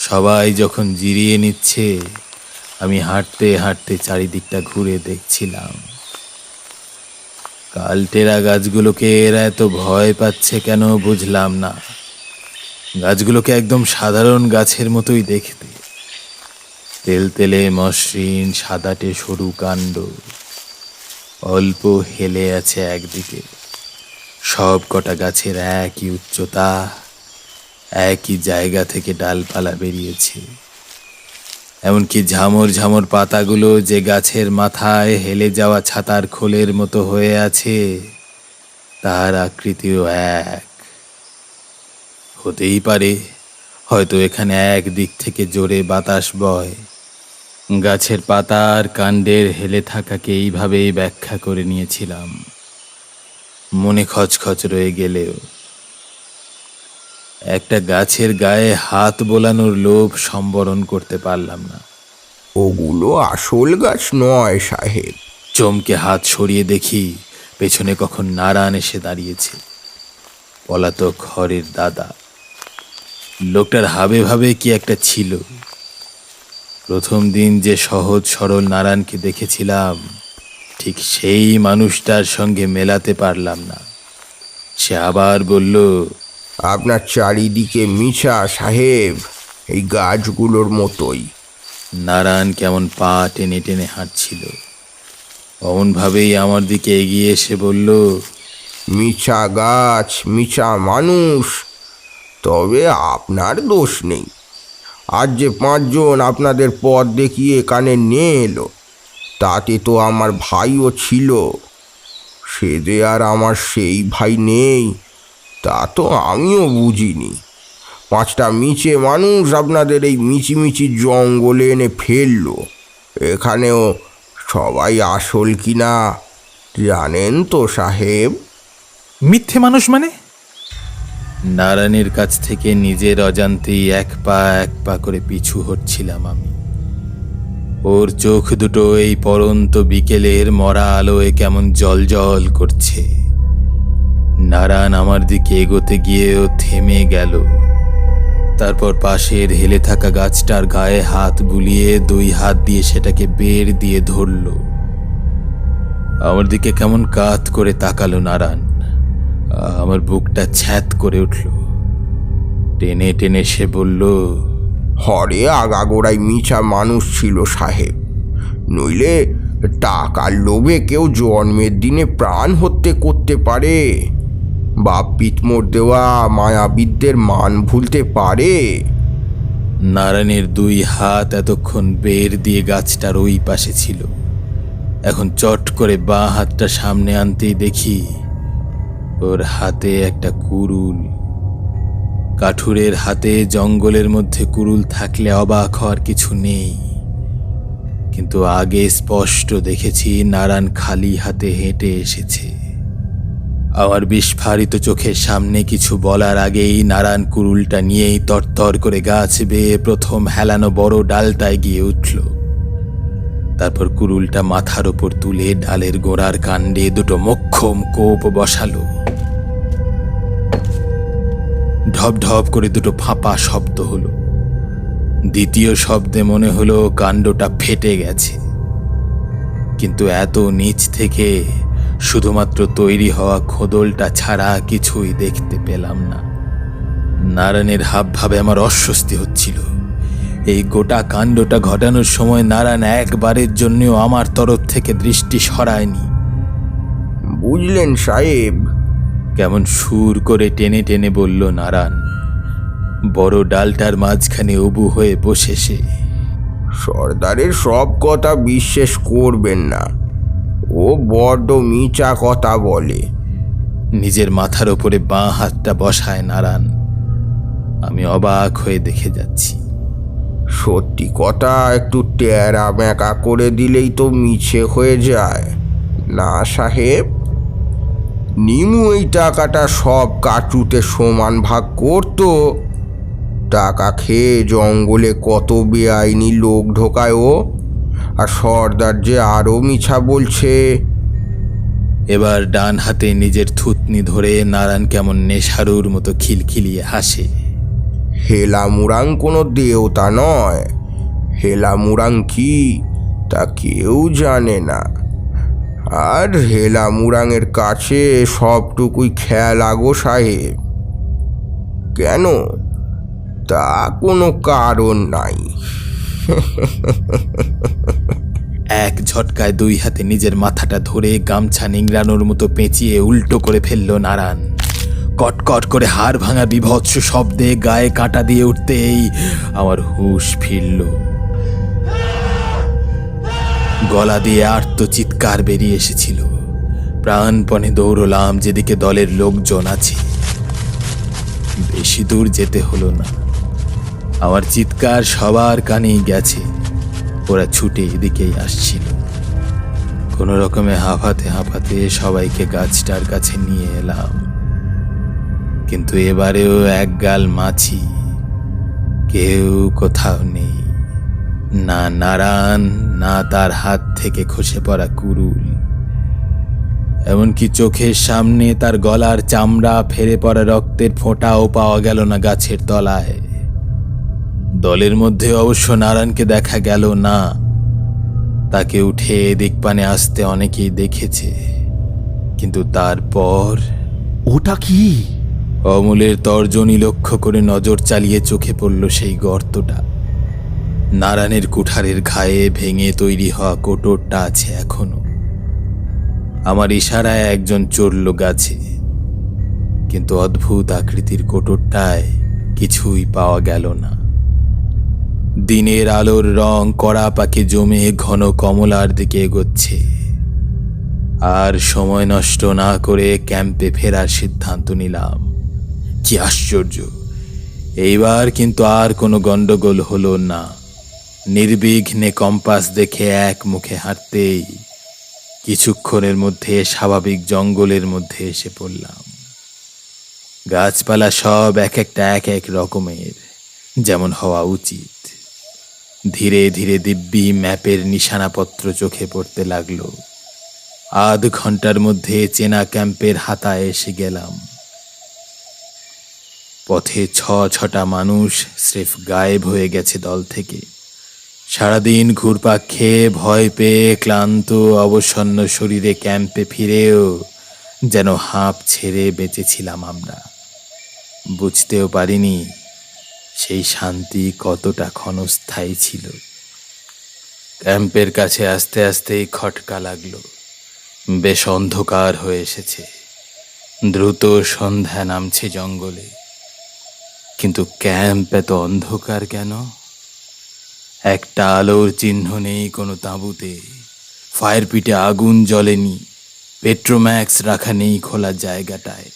সবাই যখন জিরিয়ে নিচ্ছে, আমি হাঁটতে হাঁটতে চারিদিকটা ঘুরে দেখছিলাম। কালটেরা গাছগুলোকে এরা এত ভয় পাচ্ছে কেন বুঝলাম না। গাছগুলোকে একদম সাধারণ গাছের মতোই দেখতে, তেলতেলে মসৃণ সাদাটে সরু কাণ্ড, অল্প হেলে আছে একদিকে। সব কটা গাছের একই উচ্চতা, একই জায়গা থেকে ডালপালা বেরিয়েছে। এমনকি ঝামর ঝামর পাতাগুলো যে গাছের মাথায় হেলে যাওয়া ছাতার খোলের মতো হয়ে আছে, তার আকৃতিও এক। হতেই পারে হয়তো এখানে এক দিক থেকে জোরে বাতাস বয়। গাছের পাতার কাণ্ডের হেলে থাকাকে এইভাবেই ব্যাখ্যা করে নিয়েছিলাম, মনে খচখচ রয়ে গেলেও। একটা গাছের গায়ে হাত বোলানোর লোভ সম্বরণ করতে পারলাম না। ওগুলো আসল গাছ নয় সাহেব। চমকে হাত সরিয়ে দেখি পেছনে কখন নারায়ণ এসে দাঁড়িয়েছে, পলাতক হরের দাদা। লোকটার হাবে ভাবে কি একটা ছিল। প্রথম দিন যে সহজ সরল নারায়ণকে দেখেছিলাম, ঠিক সেই মানুষটার সঙ্গে মেলাতে পারলাম না। সে আবার বলল, আপনার চারিদিকে মিছা সাহেব। এই গাছগুলোর মতোই। নারায়ণ কেমন পা টেনে টেনে হাঁটছিল, অমনভাবেই আমার দিকে এগিয়ে এসে বলল, মিছা গাছ, মিছা মানুষ। তবে আপনার দোষ নেই। আজ যে 5 জন আপনাদের পথ দেখিয়ে এখানে নিয়ে এলো, তাতে তো আমার ভাইও ছিল। সে যে আর আমার সেই ভাই নেই, তা তো আমিও বুঝিনি। 5টা মিছে মানুষ আপনাদের এই মিচিমিচি জঙ্গলে এনে ফেললো। এখানেও সবাই আসল কিনা জানেন তো সাহেব? মিথ্যে মানুষ মানে? নারায়ণের কাছ থেকে নিজের অজান্তেই এক পা করে পিছু হটছিলাম আমি। ওর চোখ দুটো এই পরন্ত বিকেলের মরা আলোয় কেমন জল করছে। নারায়ণ আমার দিকে এগোতে গিয়েও থেমে গেল। তারপর পাশের হেলে থাকা গাছটার গায়ে হাত বুলিয়ে 2 হাত দিয়ে সেটাকে বের দিয়ে ধরল। আমার দিকে কেমন কাত করে তাকালো নারায়ণ। আমার বুকটা ছ্যাত করে উঠল। টেনে টেনে সে বলল, হরে আগাগোড়াই মিছা মানুষ ছিল সাহেব। নইলে টাকার লোভে কেউ জন্মের দিনে প্রাণ হত্যে করতে পারে? বাপ পিতমোর দেওয়া মায়াবিদদের মান ভুলতে পারে? নারায়ণের 2 হাত এতক্ষণ বের দিয়ে গাছটার ওই পাশে ছিল। এখন চট করে বাঁ হাতটা সামনে আনতেই দেখি ওর হাতে একটা কুড়ুল। কাঠুরের হাতে জঙ্গলের মধ্যে কুড়ুল থাকলে অবাক হওয়ার কিছু নেই, কিন্তু আগে স্পষ্ট দেখেছি নারায়ণ খালি হাতে হেঁটে এসেছে। আমার বিস্ফারিত চোখের সামনে কিছু বলার আগেই নারায়ণ কুড়ুলটা নিয়েই তরতর করে গাছ বেয়ে প্রথম হেলানো বড় ডালটায় গিয়ে উঠল। তারপর কুড়ুলটা মাথার ওপর তুলে ডালের গোড়ার কাণ্ডে 2 মোক্ষম কোপ বসালো। ঢপ ঢপ করে 2 ফাঁপা শব্দ হলো। দ্বিতীয় শব্দে মনে হলো কাণ্ডটা ফেটে গেছে, কিন্তু এত নিচ থেকে শুধুমাত্র তৈরি হওয়া খোদলটা ছাড়া কিছুই দেখতে পেলাম না। নারায়ণের হাবভাবে আমার অস্বস্তি হচ্ছিল। এই গোটা কাণ্ডটা ঘটানোর সময় নারায়ণ একবারের জন্যও আমার তরফ থেকে দৃষ্টি সরায়নি। বুঝলেন সাহেব? কেমন সুর করে টেনে টেনে বলল নারায়ণ। বড় ডালটার মাঝখানে উবু হয়ে বসে সে। সর্দারের সব কথা বিশ্বাস করবেন না, ও বড্ড মিছা কথা বলে। নিজের মাথার ওপরে বাঁ হাতটা বসায় নারায়ণ। আমি অবাক হয়ে দেখে যাচ্ছি। সত্যি কথা একটু টেরা বেঁকা করে দিলেই তো মিছে হয়ে যায় না সাহেব? নিমু এই টাকাটা সব কাটুতে সমান ভাগ করতো। টাকা খেয়ে জঙ্গলে কত বেআইনি লোক ঢোকায় ও, আর সর্দার যে আরও মিছা বলছে। এবার ডান হাতে নিজের থুতনি ধরে নারায়ণ কেমন নেশারুর মতো খিলখিলিয়ে হাসে। হেলা মুরাং কোনো দেবতা নয়। হেলা মুরাং কি তা কেউ জানে না, আর হেলা মুরাংয়ের কাছে সবটুকুই খেয়াল আগো সাহেব। কেন? তা কোনো কারণ নাই। এক ঝটকায় 2 হাতে নিজের মাথাটা ধরে গামছা নিংড়ানোর মতো পেঁচিয়ে উল্টো করে ফেলল নারায়ণ। কটকট করে হাড় ভাঙা বিভৎস শব্দে গায়ে কাঁটা দিয়ে উঠতেই আমার হুঁশ ফিরল। গলা দিয়ে আর্ত চিৎকার বেরিয়ে এসেছিল। প্রাণপণে দৌড়লাম যেদিকে দলের লোকজন আছে। বেশি দূর যেতে হলো না, আমার চিৎকার সবার কানেই গেছে। ওরা ছুটে এদিকেই আসছিল। কোনো রকমে হাঁপাতে হাঁপাতে সবাইকে গাছটার কাছে নিয়ে এলাম, কিন্তু এবারেও একগাল মাছি, কেউ কোথাও নেই। না নারায়ণ, না তার হাত থেকে খসে পড়া কুড়ুল, এমনকি চোখের সামনে তার গলার চামড়া ফেরে পড়া রক্তের ফোঁটাও পাওয়া গেল না গাছের তলায়। দলের মধ্যে অবশ্য নারায়ণকে দেখা গেল না। তাকে উঠে দিকপানে আসতে অনেকেই দেখেছে, কিন্তু তারপর ওটা কি? অমলের তর্জনী লক্ষ্য করে নজর চালিয়ে চোখে পড়ল সেই গর্তটা। নারায়ণের কুঠারের ঘায়ে ভেঙে তৈরি হওয়া কোটরটা আছে এখনো। আমার ইশারায় একজন চড়ল গাছে, কিন্তু অদ্ভুত আকৃতির কোটরটায় কিছুই পাওয়া গেল না। দিনের আলোর রং কড়া পাকে জমে ঘন কমলার দিকে এগোচ্ছে। আর সময় নষ্ট না করে ক্যাম্পে ফেরার সিদ্ধান্ত নিলাম। কি আশ্চর্য, এইবার কিন্তু আর কোনো গন্ডগোল হলো না। নির্বিঘ্নে কম্পাস দেখে এক মুখে হাঁটতেই কিছুক্ষণের মধ্যে স্বাভাবিক জঙ্গলের মধ্যে এসে পড়লাম। গাছপালা সব এক একটা এক এক রকমের, যেমন হওয়া উচিত। ধীরে ধীরে দিব্যি ম্যাপের নিশানাপত্র চোখে পড়তে লাগলো। আধ ঘন্টার মধ্যে চেনা ক্যাম্পের হাতায় এসে গেলাম। পথে ছটা মানুষ স্রেফ গায়েব হয়ে গেছে দল থেকে। সারাদিন ঘুরপাক খেয়ে ভয় পেয়ে ক্লান্ত অবসন্ন শরীরে ক্যাম্পে ফিরেও যেন হাঁপ ছেড়ে বেঁচেছিলাম আমরা। বুঝতেও পারিনি সেই শান্তি কতটা ক্ষণস্থায়ী ছিল। ক্যাম্পের কাছে আস্তে আস্তেই খটকা লাগলো। বেশ অন্ধকার হয়ে এসেছে। দ্রুত সন্ধ্যা নামছে জঙ্গলে। কিন্তু ক্যাম্প এত অন্ধকার কেন? একটা আলোর চিহ্ন নেই কোনো তাঁবুতে। ফায়ার পিটে আগুন জ্বলেনি। পেট্রোম্যাক্স রাখা নেই খোলা জায়গাটায়।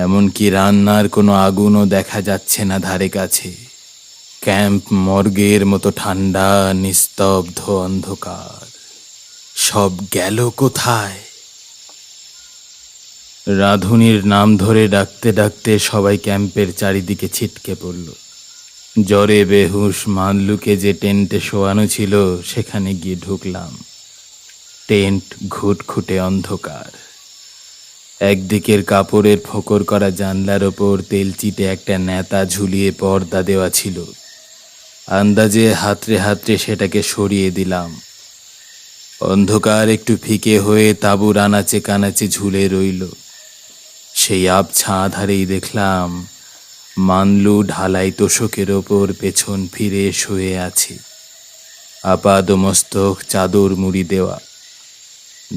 এমনকি রান্নার কোনো আগুনও দেখা যাচ্ছে না ধারে কাছে। ক্যাম্প মর্গের মতো ঠান্ডা, নিস্তব্ধ, অন্ধকার। সব গেল কোথায়? রাঁধুনির নাম ধরে ডাকতে ডাকতে সবাই ক্যাম্পের চারিদিকে ছিটকে পড়ল। জ্বরে বেহুশ মাল্লুকে যে টেন্টে শোয়ানো ছিল সেখানে গিয়ে ঢুকলাম। টেন্ট ঘুটঘুটে অন্ধকার। একদিকের কাপড়ের ফোকর করা জানলার ওপর তেলচিটে একটা নেতা ঝুলিয়ে পর্দা দেওয়া ছিল। আন্দাজে হাতড়ে হাতড়ে সেটাকে সরিয়ে দিলাম। অন্ধকার একটু ফিকে হয়ে তাঁবুর আনাচে কানাচে ঝুলে রইল। সেই আবছা আধারেই দেখলাম মানলু ঢালাই তোষকের ওপর পেছন ফিরে শুয়ে আছে। আপাদ মস্তক চাদর মুড়ি দেওয়া।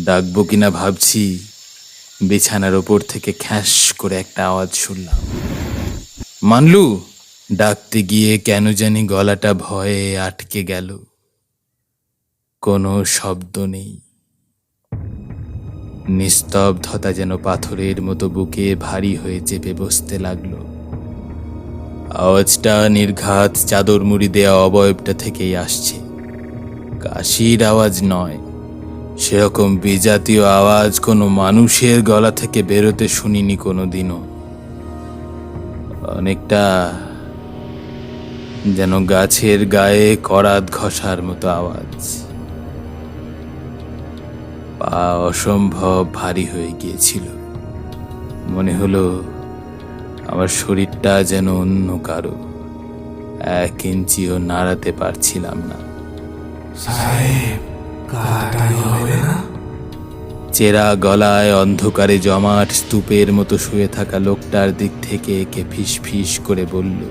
ডাকবো কিনা ভাবছি, বিছানার ওপর থেকে খ্যাস করে একটা আওয়াজ শুনলাম। মানলু! ডাকতে গিয়ে কেন জানি গলাটা ভয়ে আটকে গেল। কোনো শব্দ নেই। নিস্তব্ধতা যেন পাথরের মতো বুকে ভারী হয়ে চেপে বসতে লাগলো। আওয়াজটা নির্ঘাত চাদর মুড়ি দেওয়া অবয়বটা থেকেই আসছে। কাশির আওয়াজ নয়। সেরকম বিজাতীয় আওয়াজ কোনো মানুষের গলা থেকে বেরোতে শুনিনি কোনোদিনও। অনেকটা যেন গাছের গায়ে করাত ঘষার মতো আওয়াজ। পা অসম্ভব ভারী হয়ে গিয়েছিল। মনে হলো আমার শরীরটা যেন অন্য কারো। 1 ইঞ্চিও নাড়াতে পারছিলাম না। চেরা গলায় অন্ধকারে জমাট স্তূপের মতো শুয়ে থাকা লোকটার দিক থেকে একে ফিস ফিস করে বলল,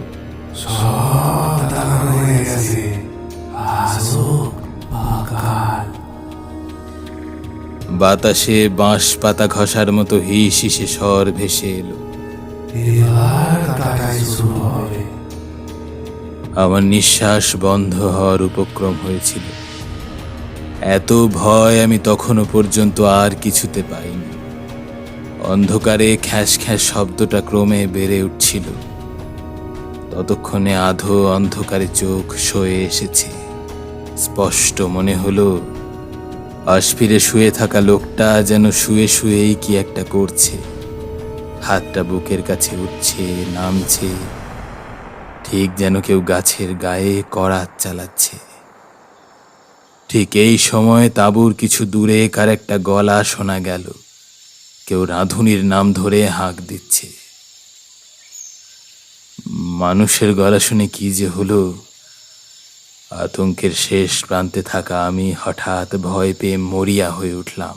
বাতাসে বাঁশ পাতা ঘষার মতো হিস হিসে স্বর ভেসে এলো। আমার নিঃশ্বাস বন্ধ হওয়ার উপক্রম হয়েছিল। এত ভয় আমি তখনও পর্যন্ত আর কিছুতে পাইনি। অন্ধকারে খ্যাস খ্যাস শব্দটা ক্রমে বেড়ে উঠছিল। ততক্ষণে আধো অন্ধকারে চোখ সয়ে এসেছে। স্পষ্ট মনে হলো পাশ ফিরে শুয়ে থাকা লোকটা যেন শুয়ে শুয়েই কি একটা করছে। হাতটা বুকের কাছে উঠছে নামছে, ঠিক যেন কেউ গাছের গায়ে করাত চালাচ্ছে। ঠিক এই সময় তাঁবুর কিছু দূরে কার একটা গলা শোনা গেল। কেউ রাঁধুনির নাম ধরে হাঁক দিচ্ছে। মানুষের গলা শুনে কি যে হলো! আতঙ্কের শেষ প্রান্তে থাকা আমি হঠাৎ ভয় পেয়ে মরিয়া হয়ে উঠলাম।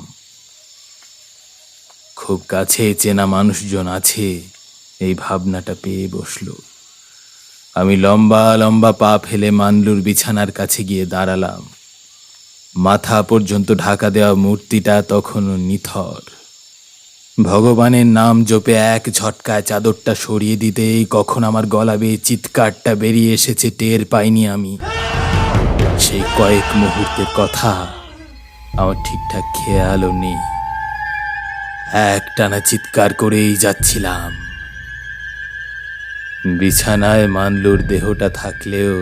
খুব কাছে চেনা মানুষজন আছে, এই ভাবনাটা পেয়ে বসলো। আমি লম্বা লম্বা পা ফেলে মানলুর বিছানার কাছে গিয়ে দাঁড়ালাম। মাথা পর্যন্ত ঢাকা দেওয়া মূর্তিটা তখনও নিথর। ভগবানের নাম জপে এক ঝটকায় চাদরটা সরিয়ে দিতেই কখন আমার গলা বেয়ে চিৎকারটা বেরিয়ে এসেছে টের পাইনি আমি। সেই কয়েক মুহূর্তের কথা আমার ঠিকঠাক খেয়ালও নেই। একটানা চিৎকার করেই যাচ্ছিলাম। বিছানায় মানলুর দেহটা থাকলেও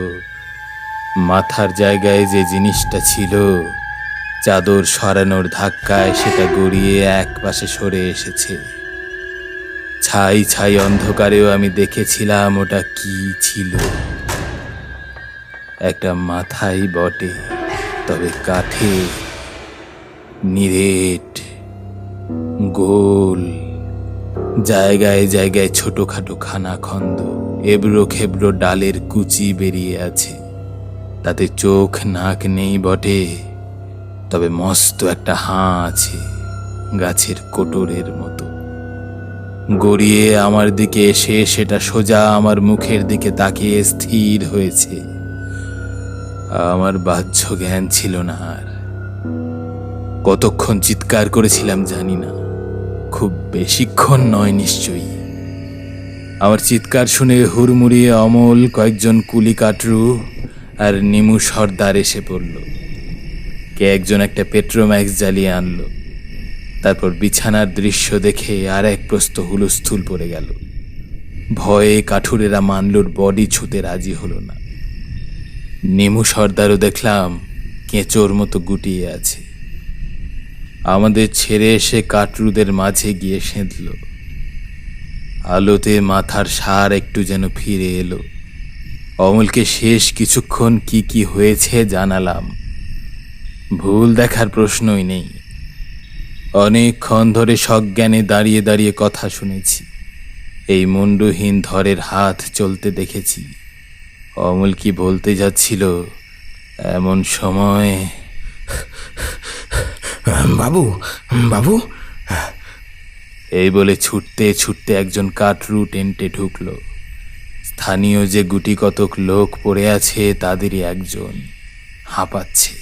মাথার জায়গায় যে জিনিসটা ছিল, চাদর সরানোর ধাক্কায় সেটা গড়িয়ে এক পাশে সরে এসেছে। ছাই ছাই অন্ধকারেও আমি দেখেছিলাম ওটা কি ছিল। একটা মাথাই বটে, তবে কাঠে, নিরেট, গোল, জায়গায় জায়গায় ছোটখাটো খানাখন্দ, এবড়ো খেবড়ো ডালের কুচি বেরিয়ে আছে। তাতে চোখ নাক নেই বটে, তবে মস্ত একটা হাঁ আছে, গাছের কোটরের মতো। গড়িয়ে আমার দিকে এসে সেটা সোজা আমার মুখের দিকে তাকিয়ে স্থির হয়েছে। আমার বাহ্য জ্ঞান ছিল না আর। কতক্ষণ চিৎকার করেছিলাম জানি না, খুব বেশিক্ষণ নয় নিশ্চয়ই। আমার চিৎকার শুনে হুড়মুড়িয়ে অমল, কয়েকজন কুলি কাটরু আর নিমু সর্দার এসে পড়ল। কে একজন একটা পেট্রোম্যাক্স জ্বালিয়ে আনলো। তারপর বিছানার দৃশ্য দেখে আর এক প্রস্ত হুলস্থুল পড়ে গেল। ভয়ে কাঠুরেরা মানলুর বডি ছুতে রাজি হলো না। নিমু সর্দারও দেখলাম কেঁচোর মতো গুটিয়ে আছে। আমাদের ছেড়ে এসে কাটরুদের মাঝে গিয়ে সেঁধল। আলোতে মাথার সার একটু যেন ফিরে এলো। অমলকে শেষ কিছুক্ষণ কি কি হয়েছে জানালাম। ভুল দেখার প্রশ্নই নেই। অনেকক্ষণ ধরে সজ্ঞানে দাঁড়িয়ে দাঁড়িয়ে কথা শুনেছি। এই মুন্ডুহীন ধরের হাত চলতে দেখেছি। অমল কি বলতে যাচ্ছিল এমন সময়, বাবু, বাবু, এই বলে ছুটতে ছুটতে একজন কাটরু টেন্টে ঢুকলো। স্থানীয় যে গুটি কতক লোক পড়ে আছে তাদেরই একজন, হাঁপাচ্ছে,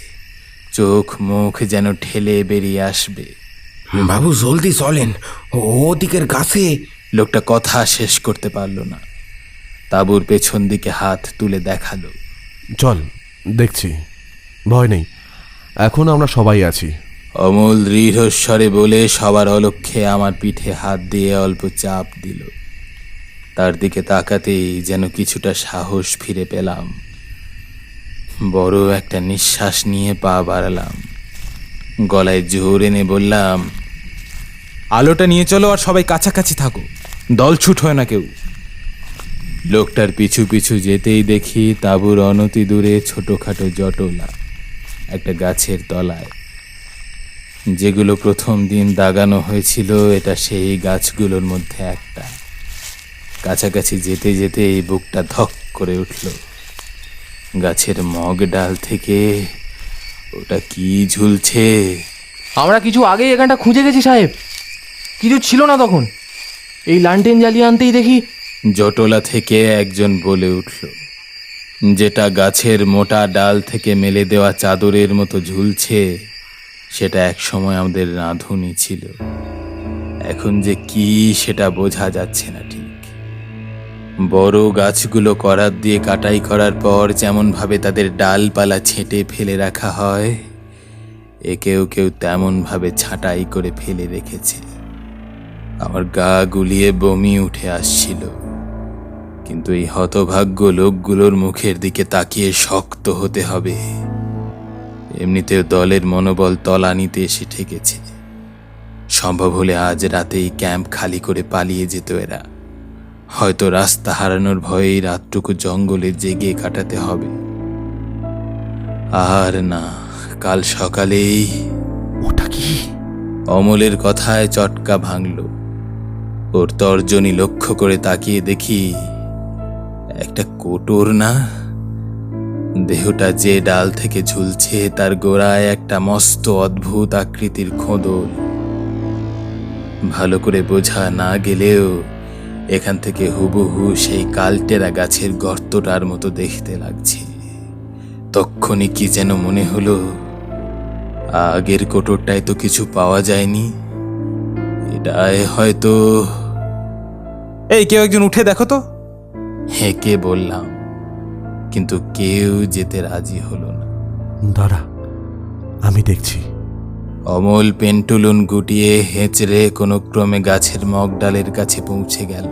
চোখ মুখ যেন ঠেলে বেরিয়ে আসবে। বাবু জলদি চলেন, ওদিকের গাছে। লোকটা কথা শেষ করতে পারল না। তাঁবুর পেছন দিকে হাত তুলে দেখালো। চল, দেখছি, ভয় নেই, এখন আমরা সবাই আছি। অমল দৃঢ়স্বরে বলে সবার অলক্ষ্যে আমার পিঠে হাত দিয়ে অল্প চাপ দিল। তার দিকে তাকাতেই যেন কিছুটা সাহস ফিরে পেলাম। বড় একটা নিঃশ্বাস নিয়ে পা বাড়ালাম। গলায় জোর এনে বললাম, আলোটা নিয়ে চলো আর সবাই কাছাকাছি থাকো, দল ছুট হয় না কেউ। লোকটার পিছু পিছু যেতেই দেখি তাঁবুর অনতি দূরে ছোটখাটো জটলা একটা গাছের তলায়। যেগুলো প্রথম দিন দাগানো হয়েছিল, এটা সেই গাছগুলোর মধ্যে একটা। কাছাকাছি যেতে যেতে এই বুকটা ধক করে উঠল। গাছের মগ ডাল থেকে ওটা কি ঝুলছে। আমরা কিছু আগেই এখানটা খুঁজে গেছি সাহেব, কিছু ছিল না তখন। এই লান্টেন জ্বালিয়ে আনতেই দেখি। জটলা থেকে একজন বলে উঠল, যেটা গাছের মোটা ডাল থেকে মেলে দেওয়া চাদরের মতো ঝুলছে, সেটা এক সময় আমাদের রাঁধুনি ছিল। এখন যে কি সেটা বোঝা যাচ্ছে না ঠিক। বড় গাছগুলো করাত দিয়ে কাটাই করার পর যেমন ভাবে তাদের ডালপালা ছেঁটে ফেলে রাখা হয়, কেউ কেউ তেমন ভাবে ছাঁটাই করে ফেলে রেখেছে। আমার গা গুলিয়ে বমি উঠে আসছিল, কিন্তু এই হতভাগ্য লোকগুলোর মুখের দিকে তাকিয়ে শক্ত হতে হবে। এমনিতেও দলের মনোবল তলানিতে এসে ঠেকেছে। সম্ভব হলে আজ রাতেই ক্যাম্প খালি করে পালিয়ে যেত এরা। হয়তো রাস্তা হারানোর ভয়েই রাতটুকু জঙ্গলে জেগে কাটাতে হবে। আর না, কাল সকালেই। ওটা কি? অমলের কথায় চটকা ভাঙল। ওর তর্জনী লক্ষ্য করে তাকিয়ে দেখি একটা কোটর না, দেহটা যে ডাল থেকে ঝুলছে তার গোড়ায় একটা মস্ত অদ্ভুত আকৃতির খোঁদল। ভালো করে বোঝা না গেলেও এখান থেকে হুবহু সেই কালটেরা গাছের গর্তটার মতো দেখতে লাগছে। তক্ষুনি কি যেন মনে হলো, আগের কোটরটায় তো কিছু পাওয়া যায়নি, এটায় হয়তো। এই কেউ একজন উঠে দেখো তো। হেঁকে বললাম, কিন্তু কেউ যেতে রাজি হলো না। দাঁড়া, আমি দেখছি। অমল পেন্টুলুন গুটিয়ে হেঁচড়ে কোনো ক্রমে গাছের মগডালের কাছে পৌঁছে গেল।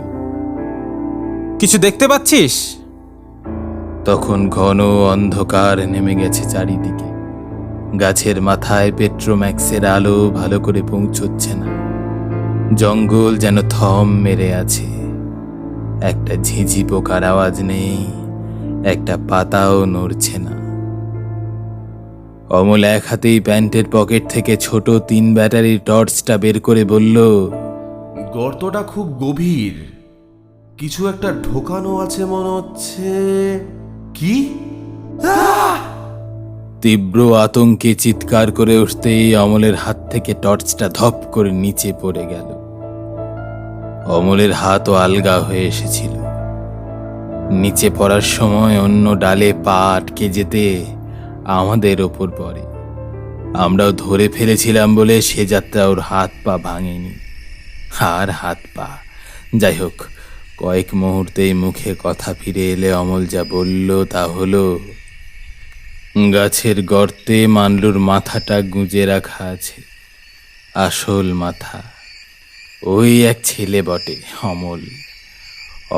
কিছু দেখতে পাচ্ছিস? তখন ঘন অন্ধকার নেমে গেছে চারিদিকে। গাছের মাথায় পেট্রোম্যাক্সের আলো ভালো করে পৌঁছচ্ছে না। জঙ্গল যেন থম মেরে আছে। একটা ঝিঝি পোকার আওয়াজ নেই, একটা পাতাও নড়ছে না। অমল এক হাতেই প্যান্টের পকেট থেকে ছোট 3 ব্যাটারির টর্চটা বের করে বলল, গর্তটা খুব গভীর, কিছু একটা ঢোকানো আছে মনে হচ্ছে। কি? তীব্র আতঙ্কে চিৎকার করে উঠতেই অমলের হাত থেকে টর্চটা ধপ করে নিচে পড়ে গেল। অমলের হাতও আলগা হয়ে এসেছিল। নিচে পড়ার সময় অন্য ডালে পা আটকে যেতে আমাদের ওপর পড়ে। আমরাও ধরে ফেলেছিলাম বলে সে যাত্রা ওর হাত পা ভাঙেনি। আর হাত পা যাই হোক, কয়েক মুহূর্তেই মুখে কথা ফিরে এলে অমল যা বলল তা হলো, গাছের গর্তে মানলুর মাথাটা গুঁজে রাখা আছে। আসল মাথা। ওই এক ছেলে বটে, অমল।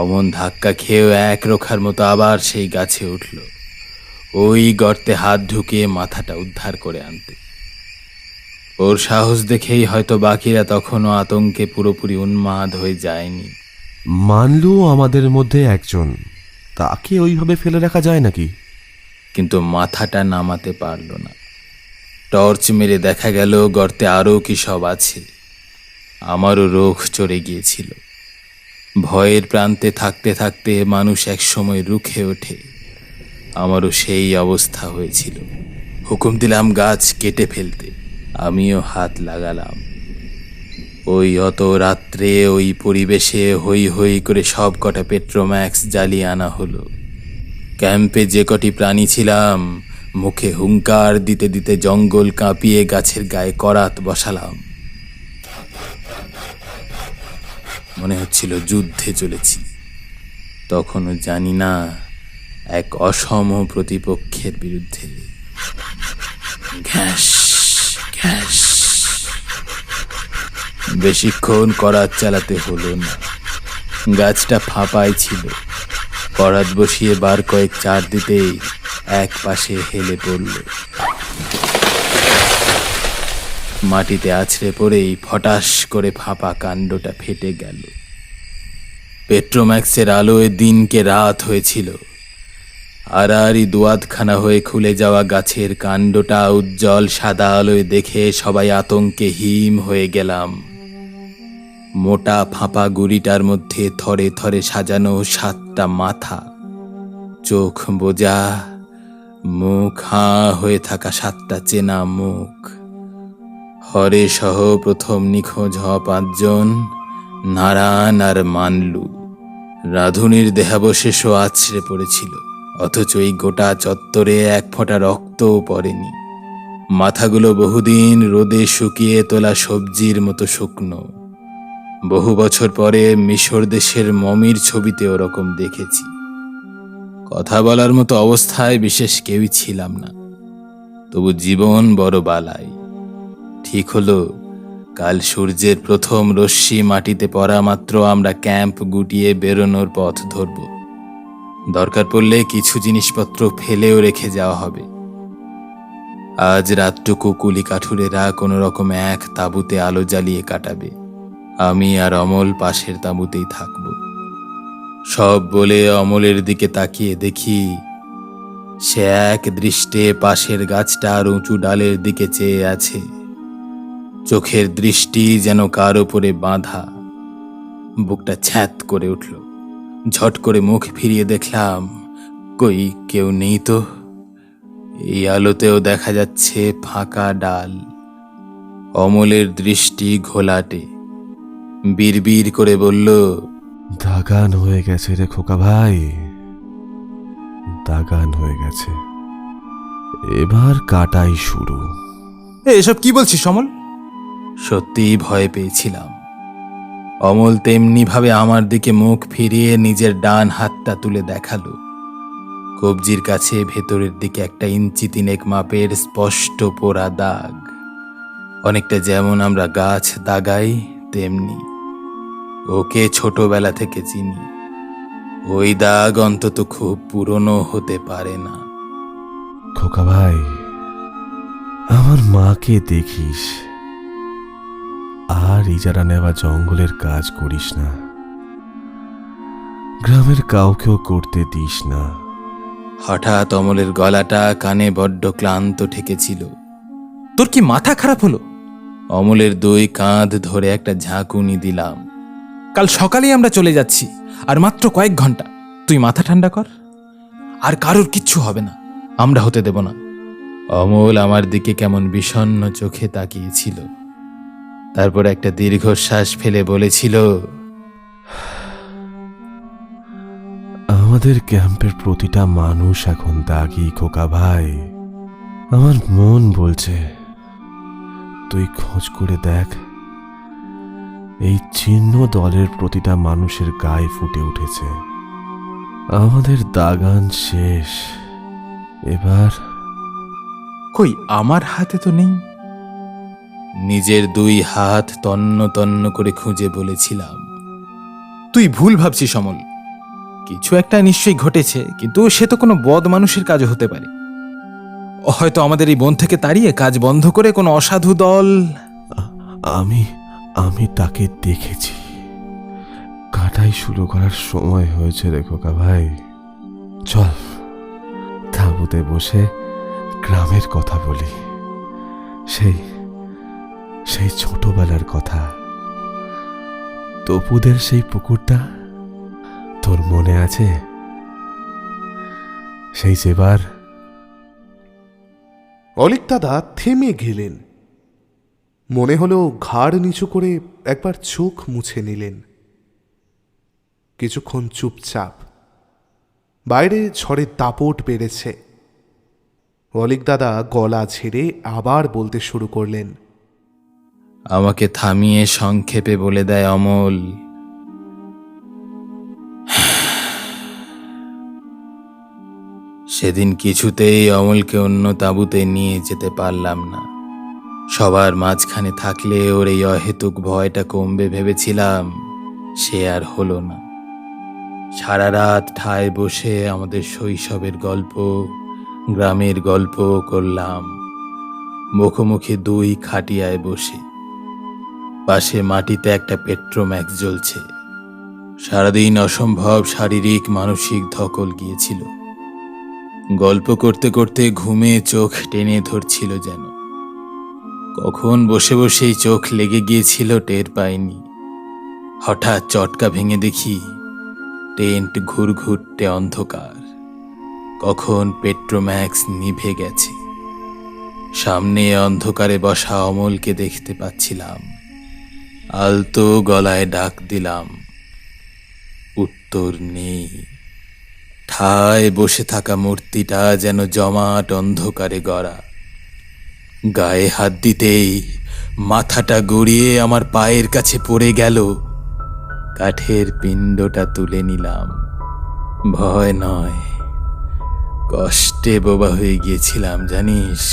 অমন ধাক্কা খেয়েও এক রোখার মতো আবার সেই গাছে উঠল, ওই গর্তে হাত ঢুকিয়ে মাথাটা উদ্ধার করে আনতে। ওর সাহস দেখেই হয়তো বাকিরা তখনও আতঙ্কে পুরোপুরি উন্মাদ হয়ে যায়নি। মানলু আমাদের মধ্যে একজন, তাকে ওইভাবে ফেলে রাখা যায় নাকি? কিন্তু মাথাটা নামাতে পারল না। টর্চ মেরে দেখা গেল গর্তে আরও কি সব আছে। আমারও রোখ চড়ে গিয়েছিল। ভয়ের প্রান্তে থাকতে থাকতে মানুষ এক সময় রুখে ওঠে। আমারও সেই অবস্থা হয়েছিল। হুকুম দিলাম গাছ কেটে ফেলতে। আমিও হাত লাগালাম। ওই অত রাত্রে ওই পরিবেশে হই হই করে সব কটা পেট্রোম্যাক্স জ্বালিয়ে আনা হলো। ক্যাম্পে যে কটি প্রাণী ছিলাম, মুখে হুঙ্কার দিতে দিতে জঙ্গল কাঁপিয়ে গাছের গায়ে করাত বসালাম। মনে হচ্ছিল যুদ্ধে চলেছি। তখনও জানি না, এক অসম প্রতিপক্ষের বিরুদ্ধে। ঘ্যাস ঘ্যাস। বেশিক্ষণ করাত চালাতে হলো না। গাছটা ফাঁপাই ছিল। করাত বসিয়ে বার কয়েক চার দিতেই এক পাশে হেলে পড়ল। মাটিতে আছড়ে পড়েই ফটাস করে ফাঁপা কাণ্ডটা ফেটে গেল। পেট্রোম্যাক্সের আলোয় দিনকে রাত হয়েছিল। আড়াআড়ি দুয়াতখানা হয়ে খুলে যাওয়া গাছের কাণ্ডটা উজ্জ্বল সাদা আলোয় দেখে সবাই আতঙ্কে হিম হয়ে গেলাম। মোটা ফাঁপা গুড়িটার মধ্যে থরে থরে সাজানো 7টা মাথা, চোখ বোজা, মুখ হাঁ হয়ে থাকা 7টা চেনা মুখ। হরে সহ প্রথম নিখোঁজ হওয়া 5 জন, নারায়ণ আর মানলু। রাধুনির দেহাবশেষও আছড়ে পড়েছিল, অথচ এই গোটা চত্বরে এক ফোঁটা রক্তও পড়েনি। মাথাগুলো বহুদিন রোদে শুকিয়ে তোলা সবজির মতো শুকনো। বহু বছর পরে মিশর দেশের মমির ছবিতে ওরকম দেখেছি। কথা বলার মতো অবস্থায় বিশেষ কেউই ছিলাম না, তবু জীবন বড় বালাই। ঠিক হলো, কাল সূর্যের প্রথম রশ্মি মাটিতে পড়া মাত্র আমরা ক্যাম্প গুটিয়ে বেরোনোর পথ ধরব। দরকার পড়লে কিছু জিনিসপত্র ফেলেও রেখে যাওয়া হবে। আজ রাতটুকু কুলি কাঠুরেরা কোনো রকম এক তাঁবুতে আলো জ্বালিয়ে কাটাবে। আমি আর অমল পাশের তাঁবুতেই থাকব। সব বলে অমলের দিকে তাকিয়ে দেখি, সে এক দৃষ্টে পাশের গাছটার উঁচু ডালের দিকে চেয়ে আছে। চোখের দৃষ্টি যেন কার উপরে বাঁধা। বুকটা ছ্যাত করে উঠল। ঝট করে মুখ ফিরিয়ে দেখলাম, কই কেউ নেই তো। এই আলোতেও দেখা যাচ্ছে ফাঁকা ডাল। অমলের দৃষ্টি ঘোলাটে। বিড়বিড় করে বলল, দাগান হয়ে গেছে রে খোকা ভাই, দাগান হয়ে গেছে। এবার কাটাই শুরু। এসব কি বলছিস অমল? সত্যিই ভয় পেয়েছিলাম। অমল তেমনি ভাবে আমার দিকে মুখ ফিরিয়ে নিজের ডান হাতটা তুলে দেখালো। কবজির কাছে ভেতরের দিকে 1 ইঞ্চি 3 মাপের স্পষ্ট পোড়া দাগ, অনেকটা যেমন আমরা গাছ দাগাই তেমনি। ওকে ছোটবেলা থেকে চিনি, ওই দাগ অন্তত খুব পুরনো হতে পারে না। খোকা ভাই, আমার মাকে দেখিস, আর ইজারা নেওয়া জঙ্গলের কাজ করিস না, গ্রামের কাউকেও করতে দিস না। হঠাৎ অমলের গলাটা কানে বড্ড ক্লান্ত ঠেকেছিল। তোর কি মাথা খারাপ হলো? অমলের 2 কাঁধ ধরে একটা ঝাঁকুনি দিলাম। কাল সকালেই আমরা চলে যাচ্ছি, আর মাত্র কয়েক ঘন্টা। তুই মাথা ঠান্ডা কর, আর কারোর কিচ্ছু হবে না, আমরা হতে দেব না। অমল আমার দিকে কেমন বিষণ্ণ চোখে তাকিয়েছিল, তারপর একটা দীর্ঘশ্বাস ফেলে বলেছিল, আমাদের ক্যাম্পের প্রতিটা মানুষ এখন দাগি খোকা ভাই। আমার মন বলছে তুই খোঁজ করে দেখ, এই চিহ্ন দলের প্রতিটা মানুষের গায়ে ফুটে উঠেছে। আমাদের দাগান শেষ, এবার কই আমার হাতে তো নেই। নিজের 2 হাত তন্ন তন্ন করে খুঁজে বলেছিলাম, তুই ভুল ভাবছিস অমল, কিছু একটা নিশ্চয়ই ঘটেছে, কিন্তু সে তো কোনো বদ মানুষের কাজও হতে পারে। হয়তো আমাদের এই বন থেকে তাড়িয়ে কাজ বন্ধ করে কোনো অসাধু দল। আমি তাকে দেখেছি। কাটাই শুরু করার সময় হয়েছে রে খোকা ভাই। চল তাঁবুতে বসে গ্রামের কথা বলি, সেই ছোটবেলার কথা। তপুদের সেই পুকুরটা তোর মনে আছে? সেই যেবার অলিক দাদা থেমে গেলেন। মনে হলো ঘাড় নিচু করে একবার চোখ মুছে নিলেন। কিছুক্ষণ চুপচাপ। বাইরে ঝড়ের দাপট বেড়েছে। অলিক দাদা গলা ঝেড়ে আবার বলতে শুরু করলেন। আমাকে থামিয়ে সংক্ষেপে বলে দেয় অমল, সেদিন কিছুতেই অমলকে অন্য তাঁবুতে নিয়ে যেতে পারলাম না। সবার মাঝখানে থাকলে ওর এই অহেতুক ভয়টা কমবে ভেবেছিলাম, সে আর হলো না। সারা রাত ঠায় বসে আমাদের শৈশবের গল্প, গ্রামের গল্প করলাম, মুখোমুখি 2 খাটিয়ায় বসে। পাশে মাটিতে একটা পেট্রোম্যাক্স জ্বলছে। সারাদিন অসম্ভব শারীরিক মানসিক ধকল গিয়েছিল। গল্প করতে করতে ঘুমে চোখ টেনে ধরছিল যেন। কখন বসে বসেই চোখ লেগে গিয়েছিল টের পাইনি। হঠাৎ চটকা ভেঙে দেখি টেন্ট ঘুরঘুরটে অন্ধকার। কখন পেট্রোম্যাক্স নিভে গেছে। সামনে অন্ধকারে বসা অমলকে দেখতে পাচ্ছিলাম। আলতো গলায় ডাক দিলাম, উত্তর নেই। ঠায় বসে থাকা মূর্তিটা যেন জমাট অন্ধকারে গড়া। গায়ে হাত দিতেই মাথাটা গড়িয়ে আমার পায়ের কাছে পড়ে গেল। কাঠের পিণ্ডটা তুলে নিলাম। ভয় নয়, কষ্টে বোবা হয়ে গিয়েছিলাম জানিস।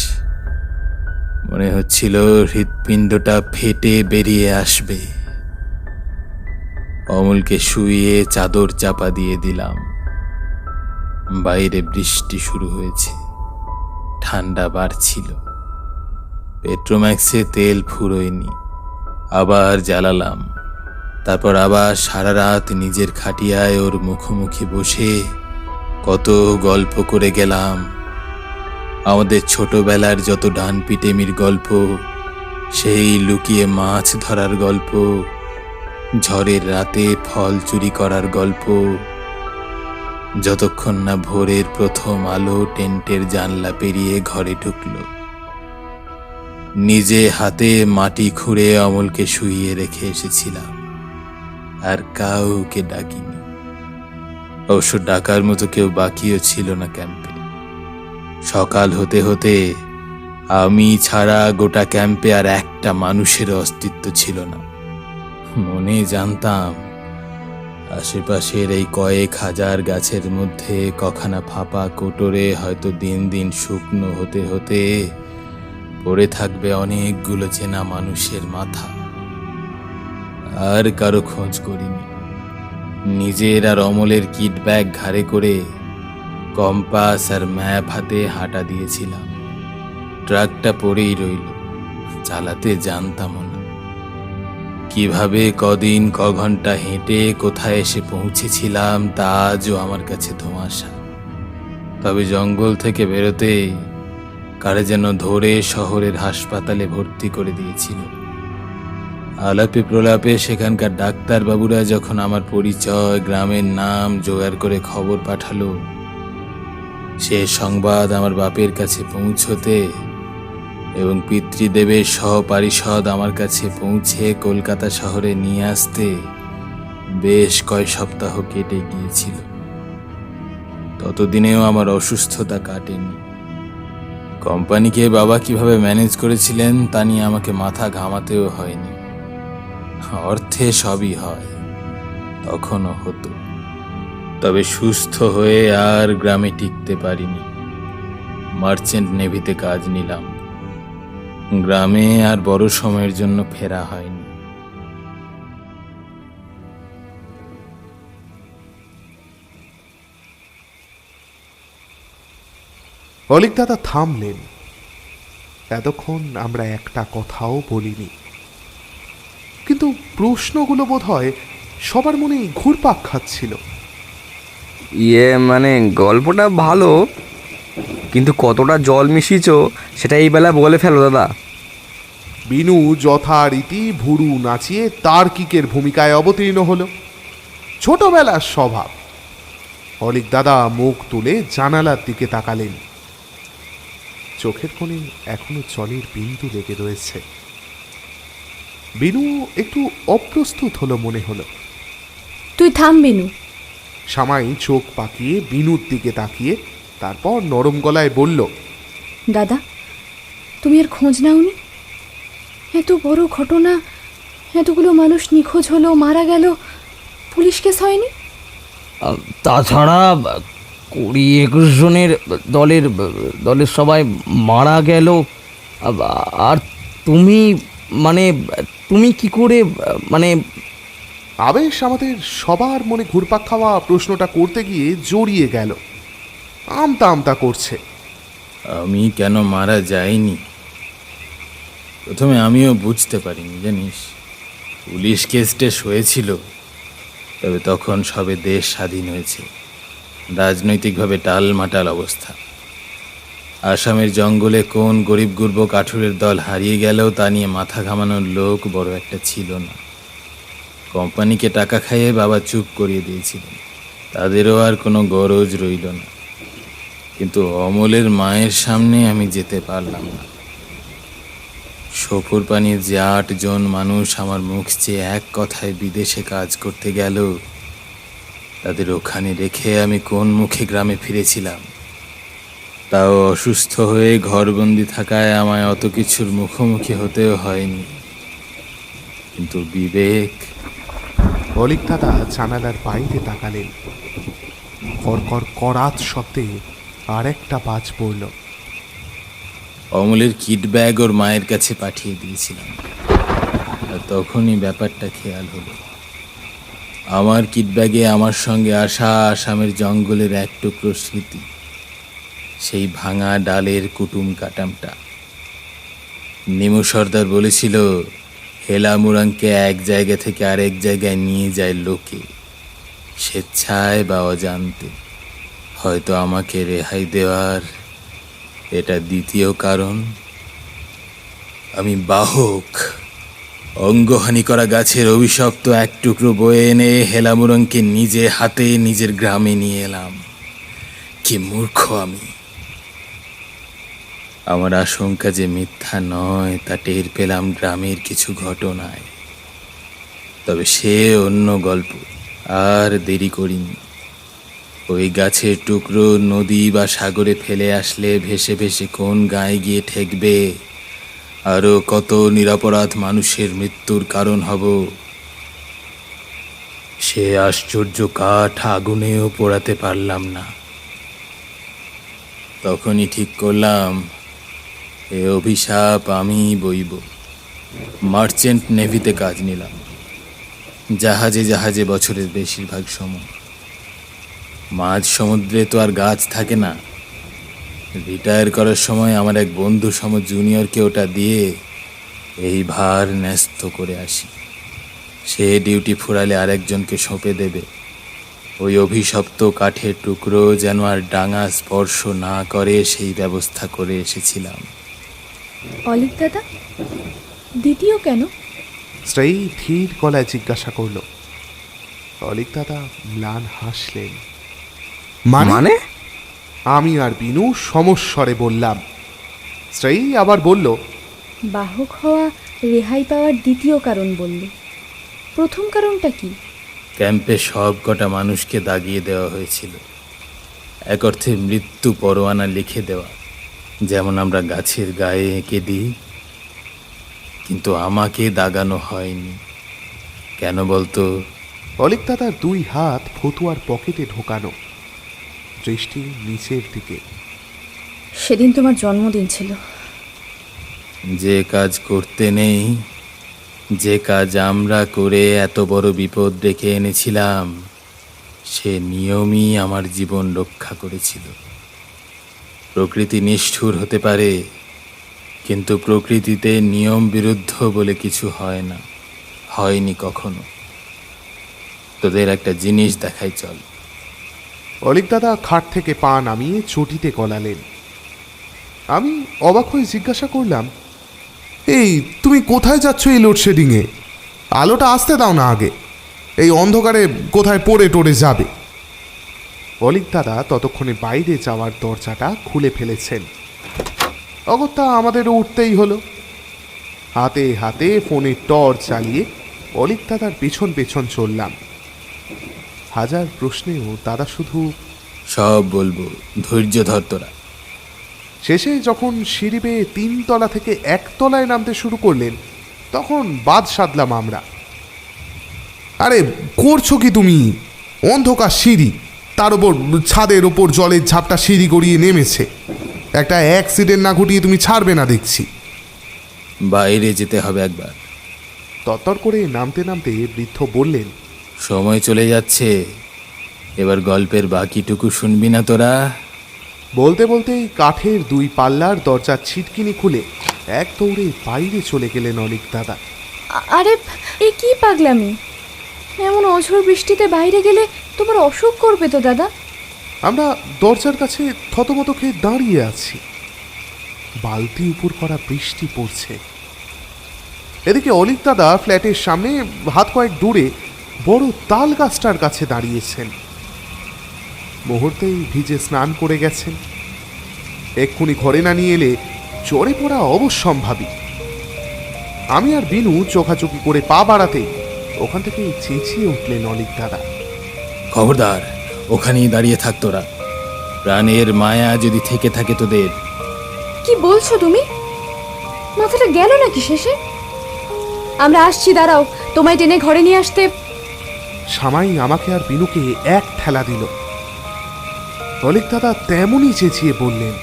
মনে হচ্ছিল হৃৎপিণ্ডটা ফেটে বেরিয়ে আসবে। অমলকে শুইয়ে চাদর চাপা দিয়ে দিলাম। বাইরে বৃষ্টি শুরু হয়েছে, ঠান্ডা বাড়ছিল। পেট্রোম্যাক্সে তেল ফুরোয়নি। আবার জ্বালালাম। তারপর আবার সারা রাত নিজের খাটিয়ায় ওর মুখোমুখি বসে কত গল্প করে গেলাম। আমাদের ছোটবেলার যত ডান পিটেমির গল্প, সেই লুকিয়ে মাছ ধরার গল্প, ঝড়ের রাতে ফল চুরি করার গল্প, যতক্ষণ না ভোরের প্রথম আলো টেন্টের জানলা পেরিয়ে ঘরে ঢুকল। নিজে হাতে মাটি খুঁড়ে অমলকে শুইয়ে রেখে এসেছিলাম। আর কাউকে ডাকিনি। অবশ্য ডাকার মতো কেউ বাকিও ছিল না ক্যাম্পে। সকাল হতে হতে আমি ছাড়া গোটা ক্যাম্পে আর একটা মানুষের অস্তিত্ব ছিল না। মনে জানতাম আশেপাশের এই কয়েক হাজার গাছের মধ্যে কখানা ফাঁপা কোটরে হয়তো দিন দিন শুকনো হতে হতে পড়ে থাকবে অনেকগুলো চেনা মানুষের মাথা। আর কারো খোঁজ করিনি। নিজের আর অমলের কিট ব্যাগ ঘাড়ে করে কম্পাস আর ম্যাপ হাতে হাঁটা দিয়েছিলাম। ট্রাকটা পড়েই রইল, চালাতে জানতামও না। কিভাবে কদিন ঘন্টা হেঁটে কোথায় এসে পৌঁছেছিলাম তা আজও আমার কাছে ধোঁয়াশা। তবে জঙ্গল থেকে বেরোতে কারে যেন ধরে শহরের হাসপাতালে ভর্তি করে দিয়েছিল। আলাপে প্রলাপে সেখানকার ডাক্তারবাবুরা যখন আমার পরিচয়, গ্রামের নাম জোগাড় করে খবর পাঠালো, সে সংবাদ আমার বাপের কাছে পৌঁছতে এবং পিতৃদেবের সহপারিষদ আমার কাছে পৌঁছে কলকাতা শহরে নিয়ে আসতে বেশ কয়েক সপ্তাহ কেটে গিয়েছিল। ততদিনেও আমার অসুস্থতা কাটেনি। কোম্পানিকে বাবা কিভাবে ম্যানেজ করেছিলেন তা নিয়ে আমাকে মাথা ঘামাতেও হয়নি। অর্থে সবই হয়, তখনও হতো। তবে সুস্থ হয়ে আর গ্রামে টিকতে পারিনি। মার্চেন্ট নেভিতে কাজ নিলাম। গ্রামে আর বড় সময়ের জন্য ফেরা হয়নি। অলিক দাদা থামলেন। এতক্ষণ আমরা একটা কথাও বলিনি, কিন্তু প্রশ্নগুলো বোধ হয় সবার মনে ঘুরপাক খাচ্ছিল। মানে গল্পটা ভালো, কিন্তু কতটা জল মিশিয়েছ সেটা এই বেলা বলে ফেলো দাদা। বিনু যথারীতি ভুরু নাচিয়ে তার্কিকের ভূমিকায় অবতীর্ণ হলো। ছোটবেলার স্বভাব। অলিক দাদা মুখ তুলে জানালার দিকে তাকালেন। চোখের কোণে এখনো জলের বিন্দু লেগে রয়েছে। বিনু একটু অপ্রস্তুত হলো মনে হলো। তুই থাম বিনু। সামাই চোখ পাকিয়ে বিনুর দিকে তাকিয়ে তারপর নরম গলায় বলল, দাদা, তুমি আর খোঁজ নাওনি? এত বড় ঘটনা, এতগুলো মানুষ নিখোঁজ হলো, মারা গেল, পুলিশ কেস হয়নি? তাছাড়া 20-21 জনের দলের সবাই মারা গেল। আর তুমি তুমি কি করে আবেশ আমাদের সবার মনে ঘুরপাক খাওয়া প্রশ্নটা করতে গিয়ে জড়িয়ে গেল। আমতা আমতা করছে। আমি কেন মারা যাইনি প্রথমে আমিও বুঝতে পারিনি, জানিস। পুলিশ কেস টেস হয়েছিল, তবে তখন সবে দেশ স্বাধীন হয়েছে। রাজনৈতিকভাবে টালমাটাল অবস্থা। আসামের জঙ্গলে কোন গরিব গুরব কাঠুরের দল হারিয়ে গেলেও তা নিয়ে মাথা ঘামানোর লোক বড় একটা ছিল না। কোম্পানিকে টাকা খাইয়ে বাবা চুপ করিয়ে দিয়েছিলেন, তাদেরও আর কোনো গরজ রইল না। কিন্তু অমলের মায়ের সামনে আমি যেতে পারলাম না। সফুর পানির যে 8 জন মানুষ আমার মুখ চেয়ে এক কথায় বিদেশে কাজ করতে গেল, তাদের ওখানে রেখে আমি কোন মুখে গ্রামে ফিরেছিলাম। তাও অসুস্থ হয়ে ঘরবন্দি থাকায় আমায় অত কিছুর মুখোমুখি হতেও হয়নি। কিন্তু বিবেক। অলিক দাদা জানালার বাইরে তাকালেন। কড়কড় করাত শব্দে আর একটা বাজ পড়ল। অমলের কিট ব্যাগ ওর মায়ের কাছে পাঠিয়ে দিয়েছিলাম, আর তখনই ব্যাপারটা খেয়াল হলো। আমার কিট ব্যাগে আমার সঙ্গে আসা আসামের জঙ্গলের এক টুকরো স্মৃতি, সেই ভাঙা ডালের কুটুম কাটামটা। নিমু সর্দার বলেছিল, হেলা মুরাংকে এক জায়গা থেকে আরেক জায়গায় নিয়ে যায় লোকে, স্বেচ্ছায় বা অজান্তে। হয়তো আমাকে রেহাই দেওয়ার এটা দ্বিতীয় কারণ। আমি বাহক। অঙ্গহানি করা গাছের অভিশপ্ত এক টুকরো বয়ে এনে হেলামুরংকে নিজে হাতে নিজের গ্রামে নিয়ে এলাম। কি মূর্খ আমি! আমার আশঙ্কা যে মিথ্যা নয় তা টের পেলাম গ্রামের কিছু ঘটনায়। তবে সে অন্য গল্প। আর দেরি করিনি। ওই গাছের টুকরো নদী বা সাগরে ফেলে আসলে ভেসে ভেসে কোন গায়ে গিয়ে ঠেকবে, আরও কত নিরপরাধ মানুষের মৃত্যুর কারণ হব, সে আশ্চর্য কাঠ আগুনেও পোড়াতে পারলাম না। তখনই ঠিক করলাম এ অভিশাপ আমি বইব। মার্চেন্ট নেভিতে কাজ নিলাম, জাহাজে জাহাজে বছরের বেশিরভাগ সময়। মাঝ সমুদ্রে তো আর গাছ থাকে না। রিটায়ার করার সময় আমার এক বন্ধু সম জুনিয়রকে ওটা দিয়ে এই ভার ন্যস্ত করে আসি। সে ডিউটি ফুরালে আরেকজনকে সঁপে দেবে। ওই অভিশপ্ত কাঠের টুকরো যেন আর ডাঙা স্পর্শ না করে সেই ব্যবস্থা করে এসেছিলাম। অলিক দাদা, দ্বিতীয় কেন? স্ত্রী ধীর গলায় জিজ্ঞাসা করল। অলিক দাদা ম্লান হাসলেন। মানে? আমি আর বিনু সমস্বরে বললাম। স্ত্রী আবার বলল, বাহক হওয়া রেহাই পাওয়ার দ্বিতীয় কারণ বললে, প্রথম কারণটা কি? ক্যাম্পে সব কটা মানুষকে দাগিয়ে দেওয়া হয়েছিল। এক অর্থে মৃত্যু পরোয়ানা লিখে দেওয়া, যেমন আমরা গাছের গায়ে এঁকে দিই। কিন্তু আমাকে দাগানো হয়নি। কেন বলতো? অলিক দাদার দুই হাত ফতুয়ার পকেটে ঢোকানো, দৃষ্টি নিচের দিকে। সেদিন তোমার জন্মদিন ছিল। যে কাজ করতে নেই, যে কাজ আমরা করে এত বড় বিপদ ডেকে এনেছিলাম, সে নিয়মই আমার জীবন রক্ষা করেছিল। প্রকৃতি নিষ্ঠুর হতে পারে, কিন্তু প্রকৃতিতে নিয়ম বিরুদ্ধ বলে কিছু হয় না, হয়নি কখনো। তোদের একটা জিনিস দেখাই চল। অলিক দাদা খাট থেকে পা নামিয়ে চটিতে গলালেন। আমি অবাক হয়ে জিজ্ঞাসা করলাম, এই তুমি কোথায় যাচ্ছ এই লোডশেডিংয়ে? আলোটা আসতে দাও না আগে, এই অন্ধকারে কোথায় পড়ে টড়ে যাবে। অলিক দাদা ততক্ষণে বাইরে যাওয়ার দরজাটা খুলে ফেলেছেন। অগত্যা আমাদের উঠতেই হলো। হাতে হাতে ফোনের টর্চ চালিয়ে অলিক দাদার পেছন পেছন চললাম। হাজার প্রশ্নেও দাদা শুধু সব বলবো, ধৈর্য ধর তোরা। শেষে যখন সিঁড়ি বেয়ে 3 তলা থেকে 1 তলায় নামতে শুরু করলেন, তখন বাদ সাধলাম আমরা। আরে করছো কি তুমি? অন্ধকার সিঁড়ি, তার ওপর ছাদের ওপর জলের ঝাপটা সিঁড়ি গড়িয়ে নেমেছে। একটা অ্যাক্সিডেন্ট না ঘটিয়ে তুমি ছাড়বে না দেখছি। বাইরে যেতে হবে একবার। তরতর করে নামতে নামতে বৃদ্ধ বললেন, সময় চলে যাচ্ছে, এবার গল্পের বাকিটুকু শুনবি না তোরা? বলতে বলতেই কাঠের 2 পাল্লার দরজার ছিটকিনি খুলে এক দৌড়ে বাইরে চলে গেলেন অলিক দাদা। আরে এ কি পাগলামি! এমন অঝোর বৃষ্টিতে বাইরে গেলে তোমার অসুখ করবে তো দাদা। আমরা দরজার কাছে থতমত খেয়ে দাঁড়িয়ে আছি। বালতি উপর করা বৃষ্টি পড়ছে। এদিকে অলিক দাদা ফ্ল্যাটের সামনে হাত কয়েক দূরে বড় তাল গাছটার কাছে দাঁড়িয়েছেন। মুহূর্তেই ভিজে স্নান করে গেছেন। এক্ষুনি ঘরে না নিয়ে এলে জ্বরে পড়া অবশ্যম্ভাবী। আমি আর বিনু চোখাচোখি করে পা বাড়াতেই ওখান থেকে চেঁচিয়ে উঠলেন অলিক দাদা। খবরদার, ওখানেই দাঁড়িয়ে থাক তোরা। প্রাণের মায়া যদি থেকে থাকে তোদের। কি বলছো তুমি? মাথাটা গেল নাকি শেষে? আমরা আসছি, দাঁড়াও, তোমায় টেনে ঘরে নিয়ে আসতে। সামাই আমাকে আর বিনুকে এক ঠেলা দিল। অলিক দাদা তেমনই চেঁচিয়ে বললেন,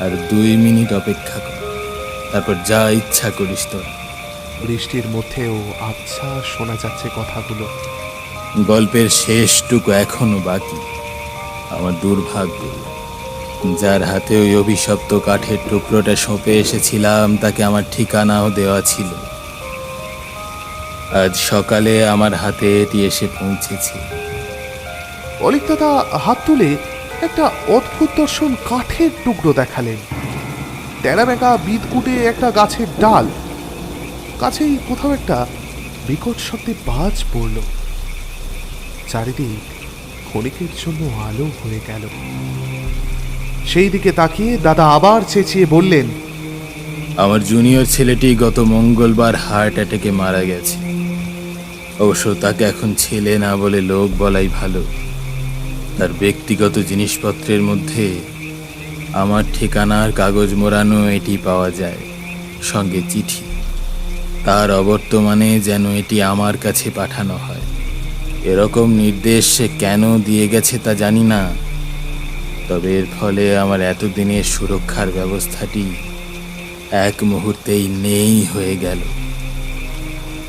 আর 2 মিনিট অপেক্ষা কর, তারপর যা ইচ্ছা করিস তোরা। বৃষ্টির মধ্যেও আবছা শোনা যাচ্ছে কথাগুলো। গল্পের শেষটুকু এখনো বাকি। আমার দুর্ভাগ্য, যার হাতে ওই অভিশপ্ত কাঠের টুকরোটা সঁপে এসেছিলাম তাকে আমার ঠিকানাও দেওয়া ছিল। আজ সকালে আমার হাতে এটি এসে পৌঁছেছে। অলিক দাদা হাত তুলে একটা অদ্ভুত দর্শন কাঠের টুকরো দেখালেন। টেরা বেঁকা বিদকুটে একটা গাছের ডাল। কাছেই কোথাও একটা বিকট শব্দে বাজ পড়ল। চারিদিক ক্ষণিকের জন্য আলো হয়ে গেল। সেই দিকে তাকিয়ে দাদা আবার চেঁচিয়ে বললেন, আমার জুনিয়র ছেলেটি গত মঙ্গলবার হার্ট অ্যাটাকে মারা গেছে। অবশ্য তাকে এখন ছেলে না বলে লোক বলাই ভালো। তার ব্যক্তিগত জিনিসপত্রের মধ্যে আমার ঠিকানার কাগজ মোড়ানো এটি পাওয়া যায়, সঙ্গে চিঠি। তার অবর্তমানে যেন এটি আমার কাছে পাঠানো হয়। এরকম নির্দেশ সে কেন দিয়ে গেছে তা জানি না, তবে এর ফলে আমার এতদিনের সুরক্ষার ব্যবস্থাটি এক মুহূর্তেই নেই হয়ে গেল।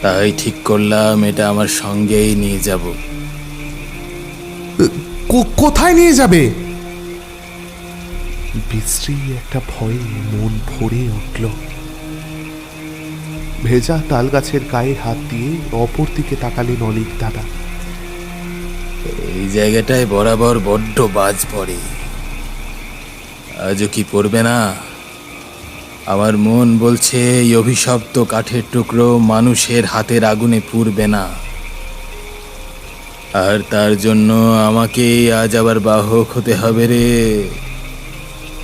তাই ঠিক করলাম এটা আমার সঙ্গেই নিয়ে যাব। কোথায় নিয়ে যাবে? বিশ্রী একটা ভয়ে মন ভরে উঠল। ভেজা তাল গাছের গায়ে হাত দিয়ে অপর দিকে তাকালেন অলিক দাদা। এই জায়গাটায় বরাবর বড্ড বাজ পড়ে, আজও কি পড়বে না? আমার মন বলছে এই অভিশপ্ত কাঠের টুকরো মানুষের হাতের আগুনে পুড়বে না, আর তার জন্য আমাকে আজ আবার বাহক হতে হবে রে।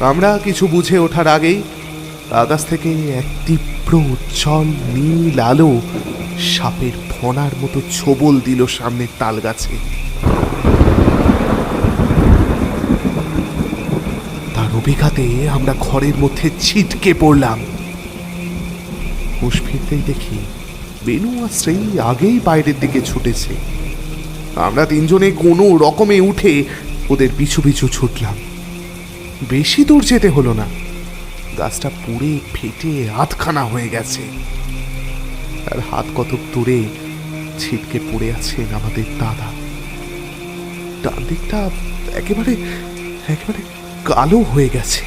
আমরা কিছু বুঝে ওঠার আগেই আকাশ থেকে এক তীব্র উজ্জ্বল নীল আলো সাপের ফণার মতো ছোবল দিল সামনের তাল গাছে। তার অভিঘাতে আমরা ঘরের মধ্যে ছিটকে পড়লাম। হুঁশ ফিরতেই দেখি বেনু আর শ্রেয়ী আগেই বাইরের দিকে ছুটেছে। আমরা তিনজনে কোনো রকমে উঠে ওদের পিছু পিছু ছুটলাম। বেশি দূর যেতে হলো না, গাছটা পুড়ে ফেটে আধখানা হয়ে গেছে। আর হাত কতক দূরে ছিটকে পড়ে আছেন আমাদের দাদা। ডান দিকটা একেবারে একেবারে কালো হয়ে গেছে।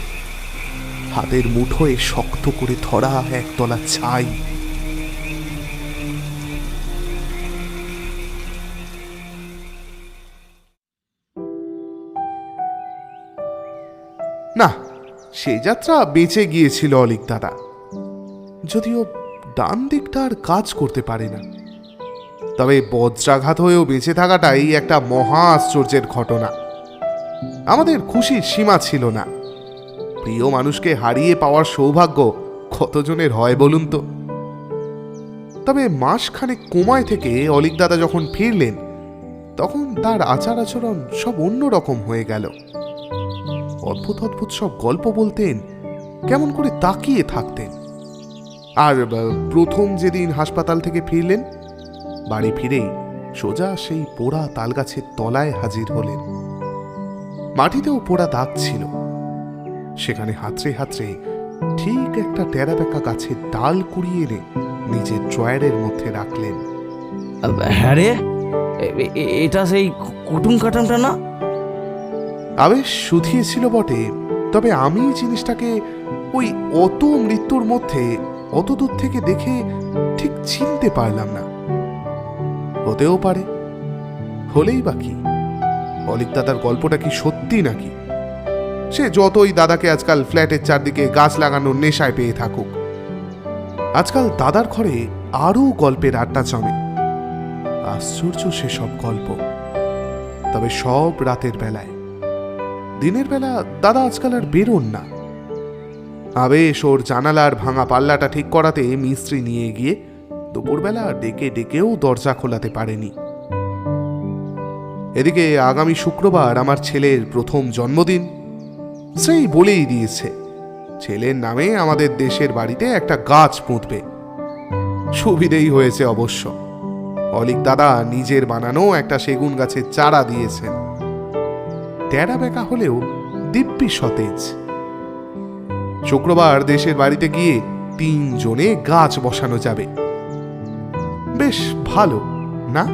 হাতের মুঠোয় শক্ত করে ধরা একতলা ছাই। না, সেই যাত্রা বেঁচে গিয়েছিল অলিক দাদা, যদিও ডান দিকটা আর কাজ করতে পারে না। তবে বজ্রাঘাত হয়েও বেঁচে থাকাটাই একটা মহা আশ্চর্যের ঘটনা। আমাদের খুশির সীমা ছিল না। প্রিয় মানুষকে হারিয়ে পাওয়ার সৌভাগ্য কতজনের হয় বলুন তো? তবে মাসখানেক কোমায় থেকে অলিক দাদা যখন ফিরলেন, তখন তার আচার আচরণ সব অন্যরকম হয়ে গেল। অদ্ভুত অদ্ভুত সব গল্প বলতেন, কেমন করে তাকিয়ে থাকতেন। আর প্রথম যেদিন হাসপাতাল থেকে ফিরলেন, বাড়ি ফিরেই সোজা সেই পোড়া তালগাছের তলায় হাজির হলেন। মাটিতেও পোড়া দাগ ছিল। সেখানে হাতড়ে হাতড়ে ঠিক একটা টেরা বেঁকা গাছের ডাল কুড়িয়ে এনে নিজের ড্রয়ারের মধ্যে রাখলেন। হ্যাঁ রে, এটা সেই কুটুম কাটামটা না? আবেশ শুধিয়েছিল বটে, তবে আমি জিনিসটাকে ওই অত মৃত্যুর মধ্যে অত দূর থেকে দেখে ঠিক চিনতে পারলাম না। হতেও পারে, হলেই বা কি? অলিক দাদার গল্পটা কি সত্যি নাকি? সে যতই দাদাকে আজকাল ফ্ল্যাটের চারদিকে গাছ লাগানোর নেশায় পেয়ে থাকুক, আজকাল দাদার ঘরে আরও গল্পের আড্ডা জমে। আশ্চর্য সেসব গল্প, তবে সব রাতের বেলায়। দিনের বেলা দাদা আজকাল আর বেরোন না। আবেশ ওর জানালার ভাঙা পাল্লাটা ঠিক করাতে মিস্ত্রি নিয়ে গিয়ে দুপুরবেলা ডেকে ডেকেও দরজা খোলাতে পারেনি। এদিকে আগামী শুক্রবার আমার ছেলের প্রথম জন্মদিন। সেই বলেই দিয়েছে ছেলের নামে আমাদের দেশের বাড়িতে একটা গাছ পুঁতবে। সুবিধেই হয়েছে অবশ্য। অলিক দাদা নিজের বানানো একটা সেগুন গাছের চারা দিয়েছেন। টেরা বেঁকা হলেও দিব্যি সতেজ। শুক্রবার দেশের বাড়িতে গিয়ে 3 জনে গাছ বসানো যাবে। বেশ ভালো না?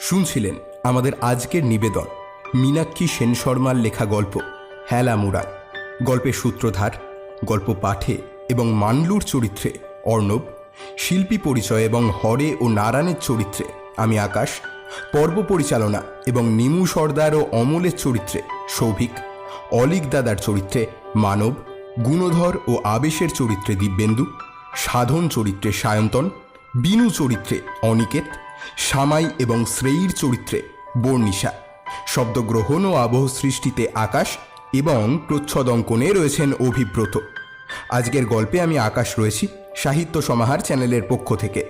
শুনছিলেন আমাদের আজকের নিবেদন মীনাক্ষী সেন শর্মার লেখা গল্প হেলা মুরাদ। গল্পের সূত্রধার, গল্প পাঠে এবং মানলুর চরিত্রে অর্ণব, শিল্পী পরিচয় এবং হরে ও নারায়ণের চরিত্রে আমি আকাশ, পর্ব পরিচালনা এবং নিমু সর্দার ও অমলের চরিত্রে সৌভিক, অলিক দাদার চরিত্রে মানব, গুণধর ও আবেশের চরিত্রে দিব্যেন্দু, সাধন চরিত্রে সায়ন্তন, বিনু চরিত্রে অনিকেত, সামাই এবং শ্রেয়ীর চরিত্রে বর্ণিশা। শব্দগ্রহণ ও আবহ সৃষ্টিতে আকাশ এবং প্রচ্ছদ অঙ্কনে রয়েছেন অভিব্রত। আজকের গল্পে আমি আকাশ রয়েছি সাহিত্য সমাহার চ্যানেলের পক্ষ থেকে।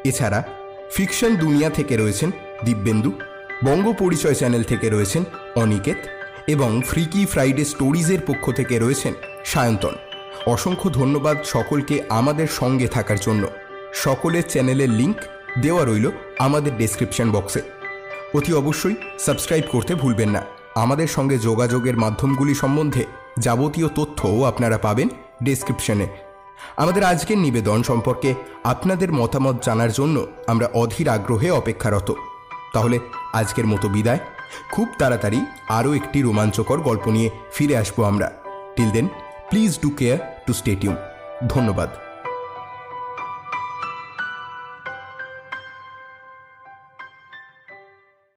এছাড়া ফিকশন দুনিয়া থেকে রয়েছেন দিব্যেন্দু, বঙ্গ পরিচয় চ্যানেল থেকে রয়েছেন অনিকেত এবং ফ্রিকি ফ্রাইডে স্টোরিজের পক্ষ থেকে রয়েছেন সায়ন্তন। অসংখ্য ধন্যবাদ সকলকে আমাদের সঙ্গে থাকার জন্য। সকলের চ্যানেলের লিংক দেওয়া রইল আমাদের ডেসক্রিপশন বক্সে। অতি অবশ্যই সাবস্ক্রাইব করতে ভুলবেন না। আমাদের সঙ্গে যোগাযোগের মাধ্যমগুলি সম্বন্ধে যাবতীয় তথ্যও আপনারা পাবেন ডেসক্রিপশনে। আমাদের আজকের নিবেদন সম্পর্কে আপনাদের মতামত জানার জন্য আমরা অধীর আগ্রহে অপেক্ষারত। তাহলে আজকের মতো বিদায়। খুব তাড়াতাড়ি আরও একটি রোমাঞ্চকর গল্প নিয়ে ফিরে আসবো আমরা। Till then please do care to stay tuned. ধন্যবাদ।